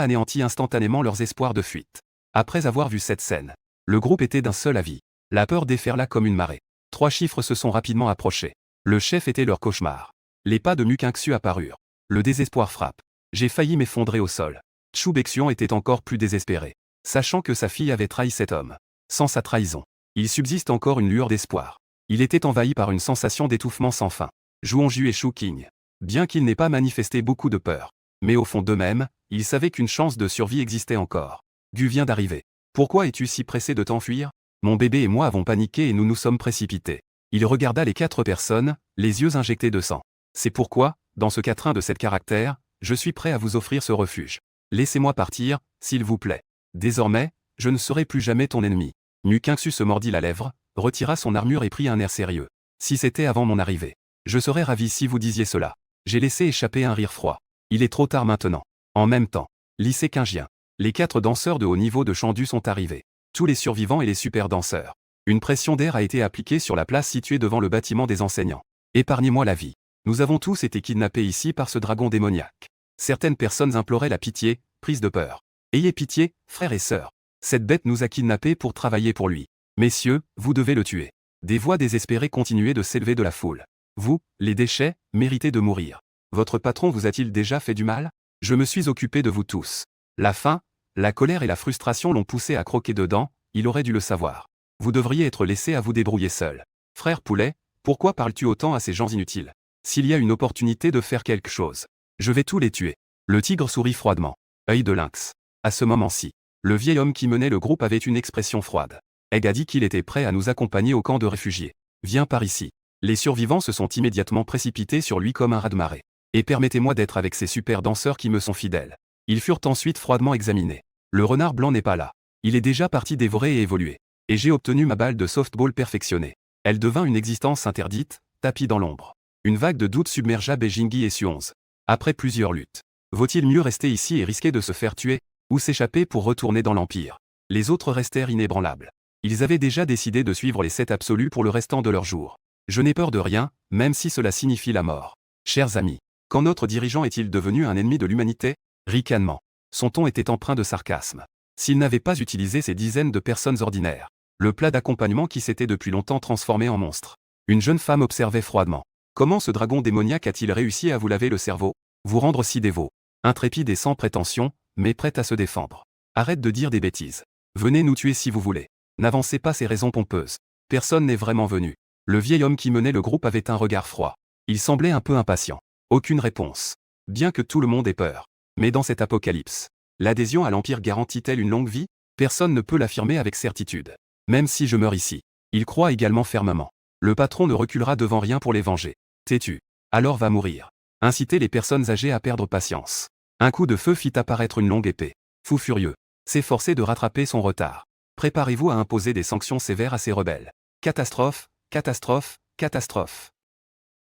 anéantit instantanément leurs espoirs de fuite. Après avoir vu cette scène, le groupe était d'un seul avis. La peur déferla comme une marée. 3 chiffres se sont rapidement approchés. Le chef était leur cauchemar. Les pas de Mukingxu apparurent. Le désespoir frappe. J'ai failli m'effondrer au sol. Chu Bexuan était encore plus désespéré. Sachant que sa fille avait trahi cet homme. Sans sa trahison, il subsiste encore une lueur d'espoir. Il était envahi par une sensation d'étouffement sans fin. Zhu Hongju et Shu Qing. Bien qu'ils n'aient pas manifesté beaucoup de peur. Mais au fond d'eux-mêmes, ils savaient qu'une chance de survie existait encore. Gu vient d'arriver. Pourquoi es-tu si pressé de t'enfuir? Mon bébé et moi avons paniqué et nous nous sommes précipités. Il regarda les 4 personnes, les yeux injectés de sang. C'est pourquoi, dans ce quatrain de 7 caractères, je suis prêt à vous offrir ce refuge. Laissez-moi partir, s'il vous plaît. Désormais, je ne serai plus jamais ton ennemi. Mukingxu se mordit la lèvre, retira son armure et prit un air sérieux. Si c'était avant mon arrivée, je serais ravi si vous disiez cela. J'ai laissé échapper un rire froid. Il est trop tard maintenant. En même temps, lycée Qingien. Les 4 danseurs de haut niveau de Chandu sont arrivés. Tous les survivants et les super danseurs. Une pression d'air a été appliquée sur la place située devant le bâtiment des enseignants. Épargnez-moi la vie. Nous avons tous été kidnappés ici par ce dragon démoniaque. Certaines personnes imploraient la pitié, prises de peur. Ayez pitié, frères et sœurs. Cette bête nous a kidnappés pour travailler pour lui. Messieurs, vous devez le tuer. Des voix désespérées continuaient de s'élever de la foule. Vous, les déchets, méritez de mourir. Votre patron vous a-t-il déjà fait du mal? Je me suis occupé de vous tous. La faim, la colère et la frustration l'ont poussé à croquer dedans, il aurait dû le savoir. Vous devriez être laissé à vous débrouiller seul. Frère Poulet, pourquoi parles-tu autant à ces gens inutiles? S'il y a une opportunité de faire quelque chose, je vais tous les tuer. Le tigre sourit froidement. Œil de lynx. À ce moment-ci, le vieil homme qui menait le groupe avait une expression froide. Egg a dit qu'il était prêt à nous accompagner au camp de réfugiés. Viens par ici. Les survivants se sont immédiatement précipités sur lui comme un raz-de-marée. Et permettez-moi d'être avec ces super danseurs qui me sont fidèles. Ils furent ensuite froidement examinés. Le renard blanc n'est pas là. Il est déjà parti dévorer et évoluer. Et j'ai obtenu ma balle de softball perfectionnée. Elle devint une existence interdite, tapis dans l'ombre. Une vague de doute submergea Beijingi et Suonze. Après plusieurs luttes. Vaut-il mieux rester ici et risquer de se faire tuer, ou s'échapper pour retourner dans l'Empire? Les autres restèrent inébranlables. Ils avaient déjà décidé de suivre les 7 absolus pour le restant de leur jour. Je n'ai peur de rien, même si cela signifie la mort. Chers amis, quand notre dirigeant est-il devenu un ennemi de l'humanité? Ricanement. Son ton était empreint de sarcasme. S'il n'avait pas utilisé ces dizaines de personnes ordinaires. Le plat d'accompagnement qui s'était depuis longtemps transformé en monstre. Une jeune femme observait froidement. Comment ce dragon démoniaque a-t-il réussi à vous laver le cerveau? Vous rendre si dévot? Intrépide et sans prétention, mais prête à se défendre. Arrête de dire des bêtises. Venez nous tuer si vous voulez. N'avancez pas ces raisons pompeuses. Personne n'est vraiment venu. Le vieil homme qui menait le groupe avait un regard froid. Il semblait un peu impatient. Aucune réponse. Bien que tout le monde ait peur. Mais dans cet apocalypse, l'adhésion à l'Empire garantit-elle une longue vie? Personne ne peut l'affirmer avec certitude. Même si je meurs ici. Il croit également fermement. Le patron ne reculera devant rien pour les venger. Têtu. Alors va mourir. Inciter les personnes âgées à perdre patience. Un coup de feu fit apparaître une longue épée. Fou furieux. S'efforcer de rattraper son retard. Préparez-vous à imposer des sanctions sévères à ces rebelles. Catastrophe, catastrophe, catastrophe.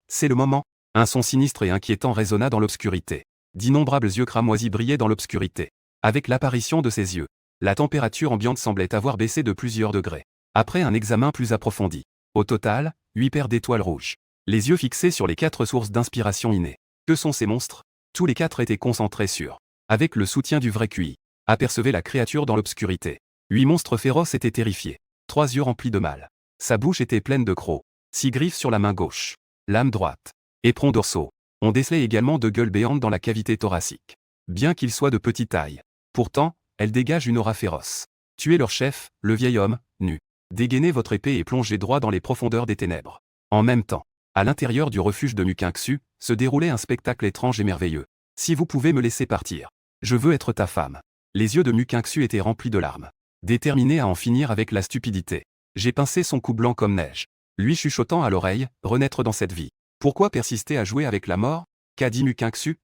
C'est le moment. Un son sinistre et inquiétant résonna dans l'obscurité. D'innombrables yeux cramoisis brillaient dans l'obscurité. Avec l'apparition de ces yeux, la température ambiante semblait avoir baissé de plusieurs degrés. Après un examen plus approfondi. Au total, 8 paires d'étoiles rouges. Les yeux fixés sur les 4 sources d'inspiration innées. Que sont ces monstres? Tous les 4 étaient concentrés sur. Avec le soutien du vrai QI. Apercevait la créature dans l'obscurité. 8 monstres féroces étaient terrifiés. 3 yeux remplis de mal. Sa bouche était pleine de crocs. 6 griffes sur la main gauche. Lame droite. Éperons dorsaux. On décelait également de gueules béantes dans la cavité thoracique. Bien qu'ils soient de petite taille. Pourtant, elles dégagent une aura féroce. Tuez leur chef, le vieil homme, nu. Dégainez votre épée et plongez droit dans les profondeurs des ténèbres. En même temps, à l'intérieur du refuge de Mukinksu, se déroulait un spectacle étrange et merveilleux. Si vous pouvez me laisser partir. Je veux être ta femme. Les yeux de Mukinksu étaient remplis de larmes. Déterminé à en finir avec la stupidité. J'ai pincé son cou blanc comme neige. Lui chuchotant à l'oreille, renaître dans cette vie. Pourquoi persister à jouer avec la mort? Qu'a dit Mukinksu?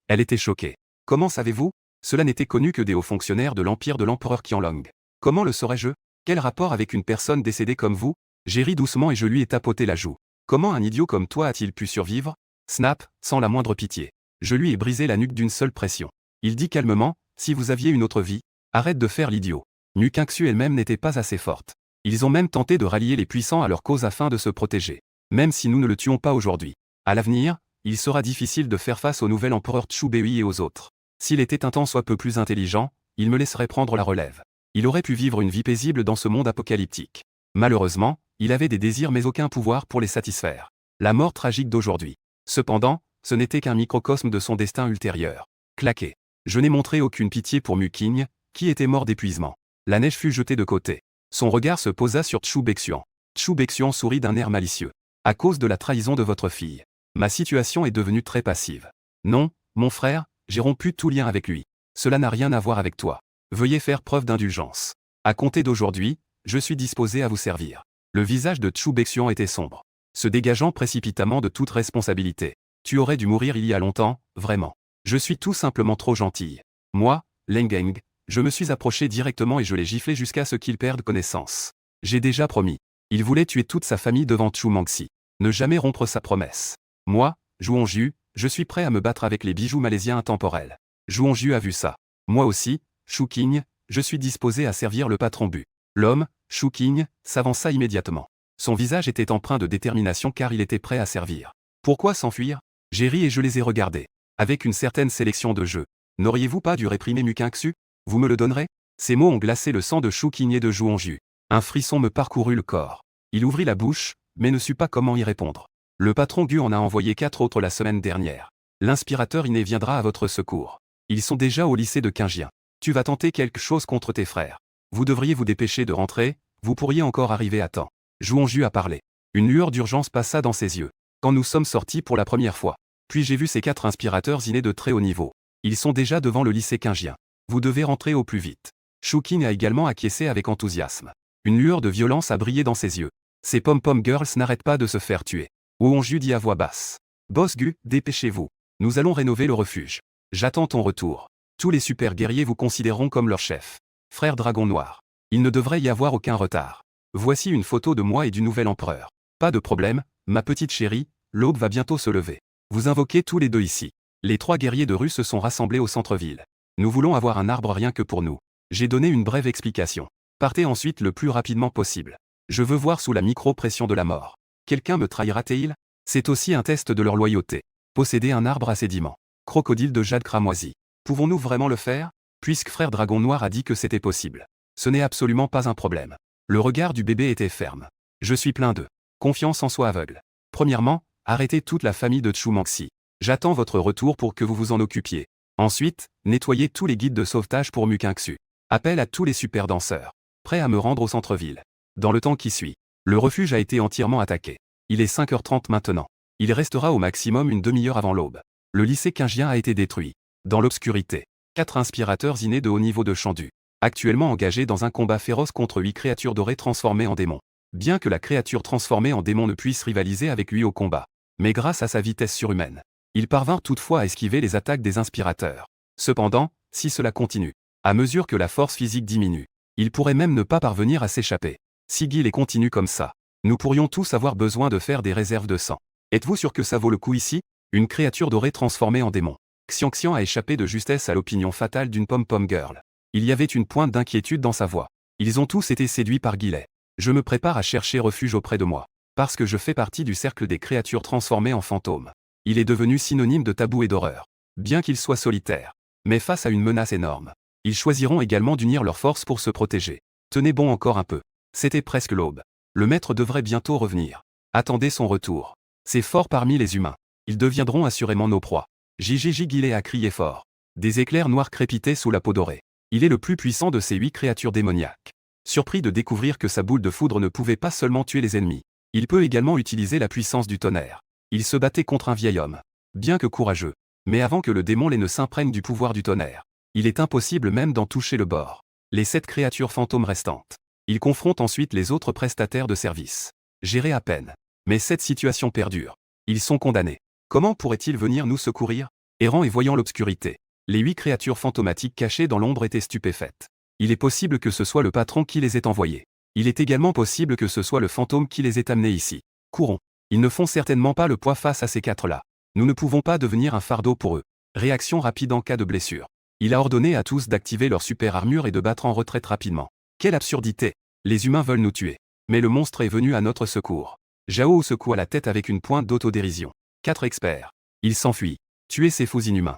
Elle était choquée. Comment savez-vous? Cela n'était connu que des hauts fonctionnaires de l'empire de l'empereur Qianlong. Comment le saurais-je? Quel rapport avec une personne décédée comme vous? J'ai ri doucement et je lui ai tapoté la joue. Comment un idiot comme toi a-t-il pu survivre? Snap, sans la moindre pitié. Je lui ai brisé la nuque d'une seule pression. Il dit calmement, si vous aviez une autre vie, arrête de faire l'idiot. Mukinksu elle-même n'était pas assez forte. Ils ont même tenté de rallier les puissants à leur cause afin de se protéger. Même si nous ne le tuons pas aujourd'hui. À l'avenir, il sera difficile de faire face au nouvel empereur Chubei et aux autres. S'il était un tant soit peu plus intelligent, il me laisserait prendre la relève. Il aurait pu vivre une vie paisible dans ce monde apocalyptique. Malheureusement, il avait des désirs mais aucun pouvoir pour les satisfaire. La mort tragique d'aujourd'hui. Cependant, ce n'était qu'un microcosme de son destin ultérieur. Claqué. Je n'ai montré aucune pitié pour Muking, qui était mort d'épuisement. La neige fut jetée de côté. Son regard se posa sur Chu Bexuan. Chu Bexuan sourit d'un air malicieux. À cause de la trahison de votre fille. Ma situation est devenue très passive. Non, mon frère, j'ai rompu tout lien avec lui. Cela n'a rien à voir avec toi. Veuillez faire preuve d'indulgence. À compter d'aujourd'hui, je suis disposé à vous servir. Le visage de Chu Bexuan était sombre. Se dégageant précipitamment de toute responsabilité. Tu aurais dû mourir il y a longtemps, vraiment. Je suis tout simplement trop gentille. Moi, Lengeng, je me suis approché directement et je l'ai giflé jusqu'à ce qu'il perde connaissance. J'ai déjà promis. Il voulait tuer toute sa famille devant Chu Mangxi. Ne jamais rompre sa promesse. Moi, Zhuangju, je suis prêt à me battre avec les bijoux malaisiens intemporels. Zhuangju a vu ça. Moi aussi, Chouking, je suis disposé à servir le patron Bu. L'homme, Chouking, s'avança immédiatement. Son visage était empreint de détermination car il était prêt à servir. Pourquoi s'enfuir? J'ai ri et je les ai regardés. Avec une certaine sélection de jeux. N'auriez-vous pas dû réprimer Mukinxu? Vous me le donnerez? Ces mots ont glacé le sang de Chouking et de Zhuangju. Un frisson me parcourut le corps. Il ouvrit la bouche, mais ne sut pas comment y répondre. Le patron Gu en a envoyé 4 autres la semaine dernière. L'inspirateur inné viendra à votre secours. Ils sont déjà au lycée de Qinjian. Tu vas tenter quelque chose contre tes frères. Vous devriez vous dépêcher de rentrer, vous pourriez encore arriver à temps. Zhuangju a parlé. Une lueur d'urgence passa dans ses yeux. Quand nous sommes sortis pour la première fois. Puis j'ai vu ces 4 inspirateurs innés de très haut niveau. Ils sont déjà devant le lycée Qinjian. Vous devez rentrer au plus vite. Chouking a également acquiescé avec enthousiasme. Une lueur de violence a brillé dans ses yeux. Ces pom-pom girls n'arrêtent pas de se faire tuer. Zhuangju dit à voix basse. Boss Gu, dépêchez-vous. Nous allons rénover le refuge. J'attends ton retour. Tous les super guerriers vous considéreront comme leur chef. Frère Dragon Noir. Il ne devrait y avoir aucun retard. Voici une photo de moi et du nouvel empereur. Pas de problème, ma petite chérie, l'aube va bientôt se lever. Vous invoquez tous les deux ici. Les 3 guerriers de rue se sont rassemblés au centre-ville. Nous voulons avoir un arbre rien que pour nous. J'ai donné une brève explication. Partez ensuite le plus rapidement possible. Je veux voir sous la micro-pression de la mort. Quelqu'un me trahira-t-il? C'est aussi un test de leur loyauté. Posséder un arbre à sédiments. Crocodile de jade cramoisi. Pouvons-nous vraiment le faire? Puisque frère Dragon Noir a dit que c'était possible. Ce n'est absolument pas un problème. Le regard du bébé était ferme. Je suis plein de confiance en soi aveugle. Premièrement, arrêtez toute la famille de Chu-Manxi. J'attends votre retour pour que vous vous en occupiez. Ensuite, nettoyez tous les guides de sauvetage pour Mukinxu. Appel à tous les super danseurs. Prêts à me rendre au centre-ville. Dans le temps qui suit, le refuge a été entièrement attaqué. Il est 5h30 maintenant. Il restera au maximum une demi-heure avant l'aube. Le lycée Qinjian a été détruit. Dans l'obscurité, 4 inspirateurs innés de haut niveau de Shandu. Actuellement engagés dans un combat féroce contre 8 créatures dorées transformées en démons. Bien que la créature transformée en démon ne puisse rivaliser avec lui au combat. Mais grâce à sa vitesse surhumaine, ils parvinrent toutefois à esquiver les attaques des inspirateurs. Cependant, si cela continue, à mesure que la force physique diminue, ils pourraient même ne pas parvenir à s'échapper. Si Gil continue comme ça, nous pourrions tous avoir besoin de faire des réserves de sang. Êtes-vous sûr que ça vaut le coup ici? Une créature dorée transformée en démon. Xianxian a échappé de justesse à l'opinion fatale d'une pom-pom girl. Il y avait une pointe d'inquiétude dans sa voix. Ils ont tous été séduits par Guilet. Je me prépare à chercher refuge auprès de moi. Parce que je fais partie du cercle des créatures transformées en fantômes. Il est devenu synonyme de tabou et d'horreur. Bien qu'il soit solitaire. Mais face à une menace énorme. Ils choisiront également d'unir leurs forces pour se protéger. Tenez bon encore un peu. C'était presque l'aube. Le maître devrait bientôt revenir. Attendez son retour. C'est fort parmi les humains. Ils deviendront assurément nos proies. JJJ Guilet a crié fort. Des éclairs noirs crépitaient sous la peau dorée. Il est le plus puissant de ces 8 créatures démoniaques. Surpris de découvrir que sa boule de foudre ne pouvait pas seulement tuer les ennemis. Il peut également utiliser la puissance du tonnerre. Il se battait contre un vieil homme. Bien que courageux. Mais avant que le démon ne s'imprègne du pouvoir du tonnerre. Il est impossible même d'en toucher le bord. Les 7 créatures fantômes restantes. Il confronte ensuite les autres prestataires de service. Géré à peine. Mais cette situation perdure. Ils sont condamnés. Comment pourraient-ils venir nous secourir? Errant et voyant l'obscurité. Les 8 créatures fantomatiques cachées dans l'ombre étaient stupéfaites. Il est possible que ce soit le patron qui les ait envoyés. Il est également possible que ce soit le fantôme qui les ait amenés ici. Courons. Ils ne font certainement pas le poids face à ces 4-là. Nous ne pouvons pas devenir un fardeau pour eux. Réaction rapide en cas de blessure. Il a ordonné à tous d'activer leur super armure et de battre en retraite rapidement. Quelle absurdité! Les humains veulent nous tuer. Mais le monstre est venu à notre secours. Zhao secoua la tête avec une pointe d'autodérision. 4 experts. Il s'enfuit. Tuer ces faux inhumains.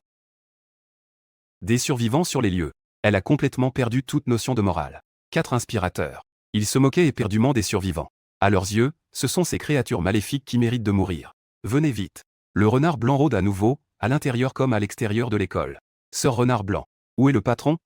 Des survivants sur les lieux. Elle a complètement perdu toute notion de morale. 4 inspirateurs. Ils se moquaient éperdument des survivants. À leurs yeux, ce sont ces créatures maléfiques qui méritent de mourir. Venez vite. Le renard blanc rôde à nouveau, à l'intérieur comme à l'extérieur de l'école. Sœur renard blanc. Où est le patron?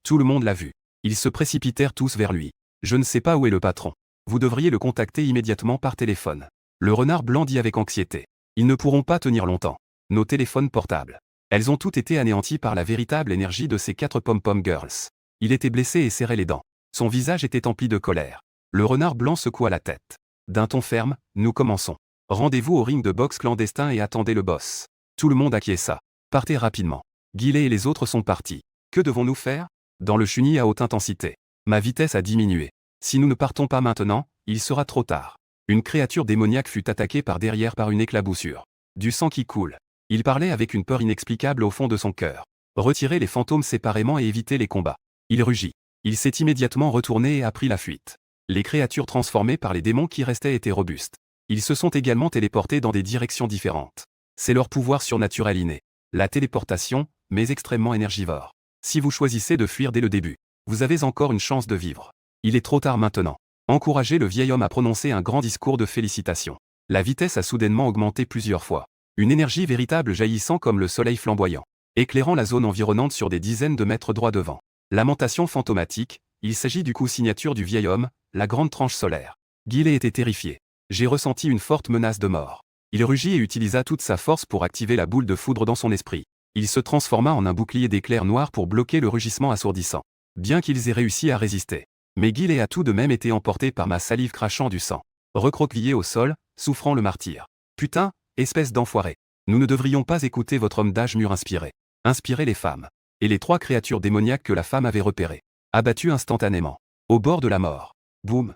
Tout le monde l'a vu. Ils se précipitèrent tous vers lui. Je ne sais pas où est le patron. Vous devriez le contacter immédiatement par téléphone. Le renard blanc dit avec anxiété. Ils ne pourront pas tenir longtemps. Nos téléphones portables. Elles ont toutes été anéanties par la véritable énergie de ces 4 pom-pom girls. Il était blessé et serrait les dents. Son visage était empli de colère. Le renard blanc secoua la tête. D'un ton ferme, nous commençons. Rendez-vous au ring de boxe clandestin et attendez le boss. Tout le monde acquiesça. Partez rapidement. Guilet et les autres sont partis. Que devons-nous faire? Dans le chuni à haute intensité. Ma vitesse a diminué. Si nous ne partons pas maintenant, il sera trop tard. Une créature démoniaque fut attaquée par derrière par une éclaboussure. Du sang qui coule. Il parlait avec une peur inexplicable au fond de son cœur. Retirez les fantômes séparément et évitez les combats. Il rugit. Il s'est immédiatement retourné et a pris la fuite. Les créatures transformées par les démons qui restaient étaient robustes. Ils se sont également téléportés dans des directions différentes. C'est leur pouvoir surnaturel inné. La téléportation, mais extrêmement énergivore. Si vous choisissez de fuir dès le début, vous avez encore une chance de vivre. Il est trop tard maintenant. Encouragez le vieil homme à prononcer un grand discours de félicitations. La vitesse a soudainement augmenté plusieurs fois. Une énergie véritable jaillissant comme le soleil flamboyant, éclairant la zone environnante sur des dizaines de mètres droit devant. Lamentation fantomatique, il s'agit du coup signature du vieil homme, la grande tranche solaire. Gillet était terrifié. J'ai ressenti une forte menace de mort. Il rugit et utilisa toute sa force pour activer la boule de foudre dans son esprit. Il se transforma en un bouclier d'éclairs noirs pour bloquer le rugissement assourdissant. Bien qu'ils aient réussi à résister. Mais Gillet a tout de même été emporté par ma salive crachant du sang. Recroquevillé au sol, souffrant le martyr. Putain, espèce d'enfoiré. Nous ne devrions pas écouter votre homme d'âge mûr inspiré. Inspirez les femmes. Et les 3 créatures démoniaques que la femme avait repérées. Abattues instantanément. Au bord de la mort. Boum.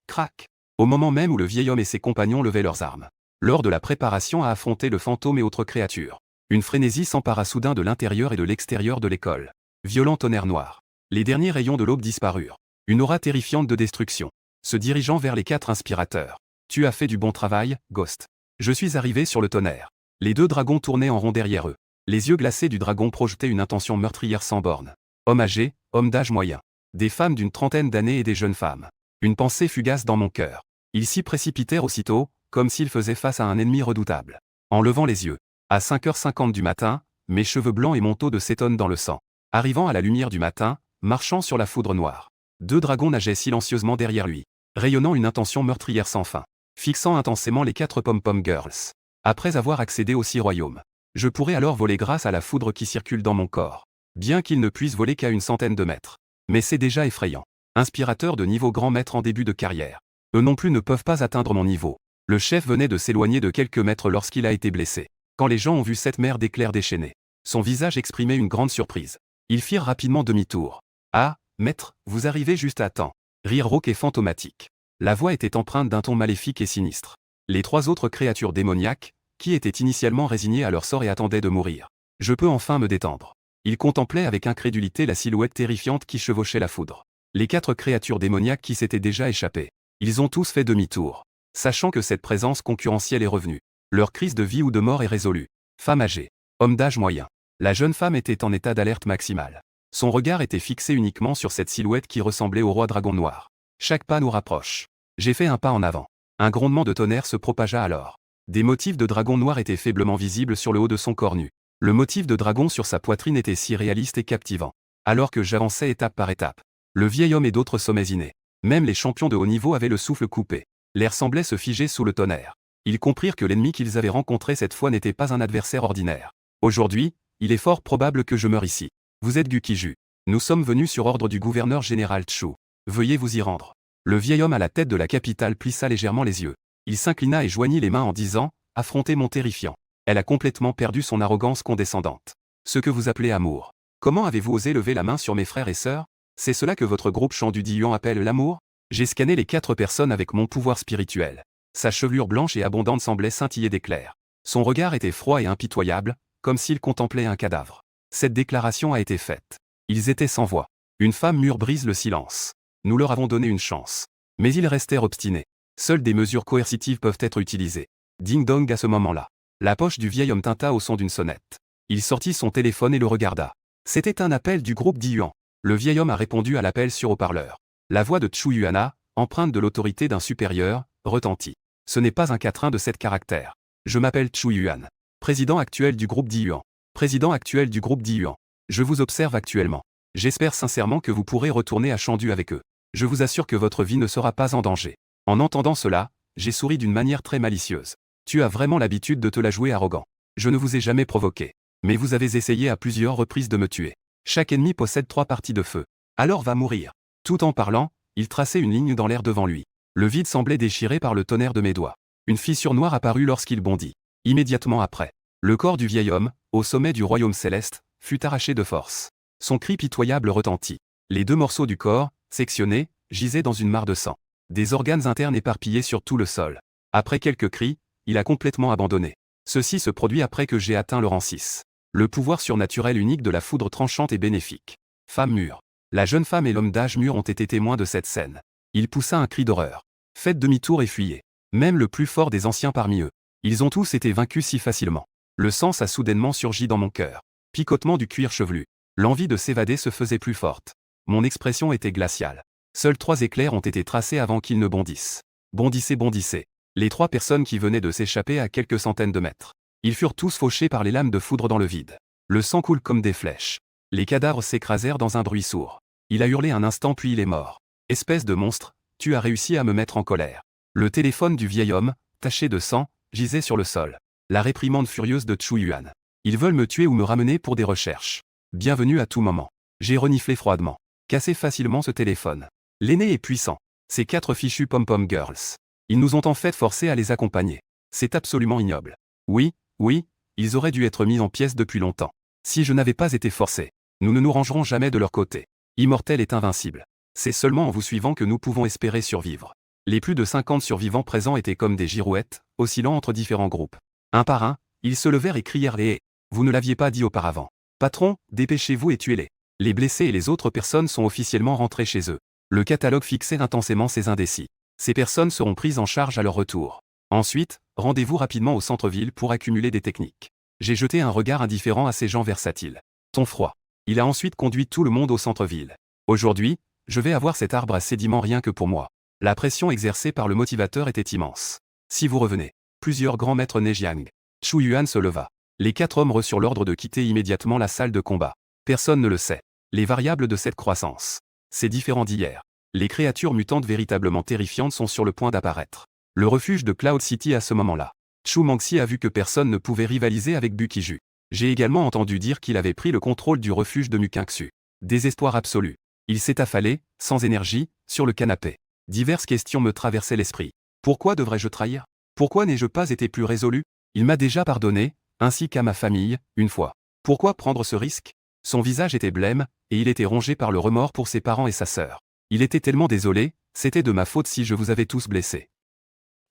Crac. Au moment même où le vieil homme et ses compagnons levaient leurs armes. Lors de la préparation à affronter le fantôme et autres créatures. Une frénésie s'empara soudain de l'intérieur et de l'extérieur de l'école. Violent tonnerre noir. Les derniers rayons de l'aube disparurent. Une aura terrifiante de destruction. Se dirigeant vers les 4 inspirateurs. Tu as fait du bon travail, Ghost. Je suis arrivé sur le tonnerre. Les 2 dragons tournaient en rond derrière eux. Les yeux glacés du dragon projetaient une intention meurtrière sans borne. Hommes âgés, hommes d'âge moyen. Des femmes d'une trentaine d'années et des jeunes femmes. Une pensée fugace dans mon cœur. Ils s'y précipitèrent aussitôt, comme s'ils faisaient face à un ennemi redoutable. En levant les yeux. À 5h50 du matin, mes cheveux blancs et mon taux de cétone dans le sang. Arrivant à la lumière du matin, marchant sur la foudre noire. 2 dragons nageaient silencieusement derrière lui, rayonnant une intention meurtrière sans fin, fixant intensément les 4 pom-pom girls. Après avoir accédé aux 6 royaumes, je pourrais alors voler grâce à la foudre qui circule dans mon corps. Bien qu'il ne puisse voler qu'à une centaine de mètres. Mais c'est déjà effrayant. Inspirateur de niveau grand maître en début de carrière. Eux non plus ne peuvent pas atteindre mon niveau. Le chef venait de s'éloigner de quelques mètres lorsqu'il a été blessé. Quand les gens ont vu cette mer d'éclairs déchaînés, son visage exprimait une grande surprise. Ils firent rapidement demi-tour. Ah, maître, vous arrivez juste à temps. Rire rauque et fantomatique. La voix était empreinte d'un ton maléfique et sinistre. Les 3 autres créatures démoniaques, qui étaient initialement résignées à leur sort et attendaient de mourir. Je peux enfin me détendre. Ils contemplaient avec incrédulité la silhouette terrifiante qui chevauchait la foudre. Les 4 créatures démoniaques qui s'étaient déjà échappées. Ils ont tous fait demi-tour. Sachant que cette présence concurrentielle est revenue. Leur crise de vie ou de mort est résolue. Femme âgée. Homme d'âge moyen. La jeune femme était en état d'alerte maximale. Son regard était fixé uniquement sur cette silhouette qui ressemblait au roi dragon noir. Chaque pas nous rapproche. J'ai fait un pas en avant. Un grondement de tonnerre se propagea alors. Des motifs de dragon noir étaient faiblement visibles sur le haut de son corps nu. Le motif de dragon sur sa poitrine était si réaliste et captivant. Alors que j'avançais étape par étape. Le vieil homme et d'autres sommets innés. Même les champions de haut niveau avaient le souffle coupé. L'air semblait se figer sous le tonnerre. Ils comprirent que l'ennemi qu'ils avaient rencontré cette fois n'était pas un adversaire ordinaire. Aujourd'hui, il est fort probable que je meure ici. Vous êtes Gukiju. Nous sommes venus sur ordre du gouverneur général Chu. Veuillez vous y rendre. Le vieil homme à la tête de la capitale plissa légèrement les yeux. Il s'inclina et joignit les mains en disant « Affrontez mon terrifiant ». Elle a complètement perdu son arrogance condescendante. Ce que vous appelez amour. Comment avez-vous osé lever la main sur mes frères et sœurs? C'est cela que votre groupe chant du Diyuan appelle l'amour? J'ai scanné les 4 personnes avec mon pouvoir spirituel. Sa chevelure blanche et abondante semblait scintiller d'éclairs. Son regard était froid et impitoyable, comme s'il contemplait un cadavre. Cette déclaration a été faite. Ils étaient sans voix. Une femme mûre brise le silence. Nous leur avons donné une chance. Mais ils restèrent obstinés. Seules des mesures coercitives peuvent être utilisées. Ding-dong à ce moment-là. La poche du vieil homme tinta au son d'une sonnette. Il sortit son téléphone et le regarda. C'était un appel du groupe Diyuan. Le vieil homme a répondu à l'appel sur haut-parleur. La voix de Chu Yuana, empreinte de l'autorité d'un supérieur, retentit. Ce n'est pas un quatrain de 7 caractères. Je m'appelle Chu Yuan. Président actuel du groupe Diyuan. Président actuel du groupe Diyuan. Je vous observe actuellement. J'espère sincèrement que vous pourrez retourner à Chandu avec eux. Je vous assure que votre vie ne sera pas en danger. En entendant cela, j'ai souri d'une manière très malicieuse. Tu as vraiment l'habitude de te la jouer arrogant. Je ne vous ai jamais provoqué. Mais vous avez essayé à plusieurs reprises de me tuer. Chaque ennemi possède 3 parties de feu. Alors va mourir. Tout en parlant, il traçait une ligne dans l'air devant lui. Le vide semblait déchiré par le tonnerre de mes doigts. Une fissure noire apparut lorsqu'il bondit. Immédiatement après, le corps du vieil homme, au sommet du royaume céleste, fut arraché de force. Son cri pitoyable retentit. Les 2 morceaux du corps, sectionnés, gisaient dans une mare de sang. Des organes internes éparpillés sur tout le sol. Après quelques cris, il a complètement abandonné. Ceci se produit après que j'ai atteint le rang 6. Le pouvoir surnaturel unique de la foudre tranchante est bénéfique. Femme mûre. La jeune femme et l'homme d'âge mûr ont été témoins de cette scène. Il poussa un cri d'horreur. Faites demi-tour et fuyez. Même le plus fort des anciens parmi eux. Ils ont tous été vaincus si facilement. Le sang a soudainement surgi dans mon cœur. Picotement du cuir chevelu. L'envie de s'évader se faisait plus forte. Mon expression était glaciale. Seuls 3 éclairs ont été tracés avant qu'ils ne bondissent. Bondissez, bondissez. Les 3 personnes qui venaient de s'échapper à quelques centaines de mètres. Ils furent tous fauchés par les lames de foudre dans le vide. Le sang coule comme des flèches. Les cadavres s'écrasèrent dans un bruit sourd. Il a hurlé un instant puis il est mort. Espèce de monstre, tu as réussi à me mettre en colère. Le téléphone du vieil homme, taché de sang, gisait sur le sol. La réprimande furieuse de Chu Yuan. Ils veulent me tuer ou me ramener pour des recherches. Bienvenue à tout moment. J'ai reniflé froidement. Cassé facilement ce téléphone. L'aîné est puissant. Ces 4 fichus pom-pom girls. Ils nous ont en fait forcés à les accompagner. C'est absolument ignoble. Oui, ils auraient dû être mis en pièces depuis longtemps. Si je n'avais pas été forcé, nous ne nous rangerons jamais de leur côté. Immortel est invincible. C'est seulement en vous suivant que nous pouvons espérer survivre. Les plus de 50 survivants présents étaient comme des girouettes, oscillant entre différents groupes. Un par un, ils se levèrent et crièrent « Hé, vous ne l'aviez pas dit auparavant. Patron, dépêchez-vous et tuez-les. » Les blessés et les autres personnes sont officiellement rentrés chez eux. Le catalogue fixait intensément ces indécis. Ces personnes seront prises en charge à leur retour. Ensuite, rendez-vous rapidement au centre-ville pour accumuler des techniques. J'ai jeté un regard indifférent à ces gens versatiles. Ton froid. Il a ensuite conduit tout le monde au centre-ville. Aujourd'hui, je vais avoir cet arbre à sédiments rien que pour moi. La pression exercée par le motivateur était immense. Si vous revenez. Plusieurs grands maîtres Nejiang. Chu Yuan se leva. Les 4 hommes reçurent l'ordre de quitter immédiatement la salle de combat. Personne ne le sait. Les variables de cette croissance. C'est différent d'hier. Les créatures mutantes véritablement terrifiantes sont sur le point d'apparaître. Le refuge de Cloud City à ce moment-là. Chu Mangxi a vu que personne ne pouvait rivaliser avec Bukiju. J'ai également entendu dire qu'il avait pris le contrôle du refuge de Mukinksu. Désespoir absolu. Il s'est affalé, sans énergie, sur le canapé. Diverses questions me traversaient l'esprit. Pourquoi devrais-je trahir? Pourquoi n'ai-je pas été plus résolu? Il m'a déjà pardonné, ainsi qu'à ma famille, une fois. Pourquoi prendre ce risque? Son visage était blême, et il était rongé par le remords pour ses parents et sa sœur. Il était tellement désolé, c'était de ma faute si je vous avais tous blessés.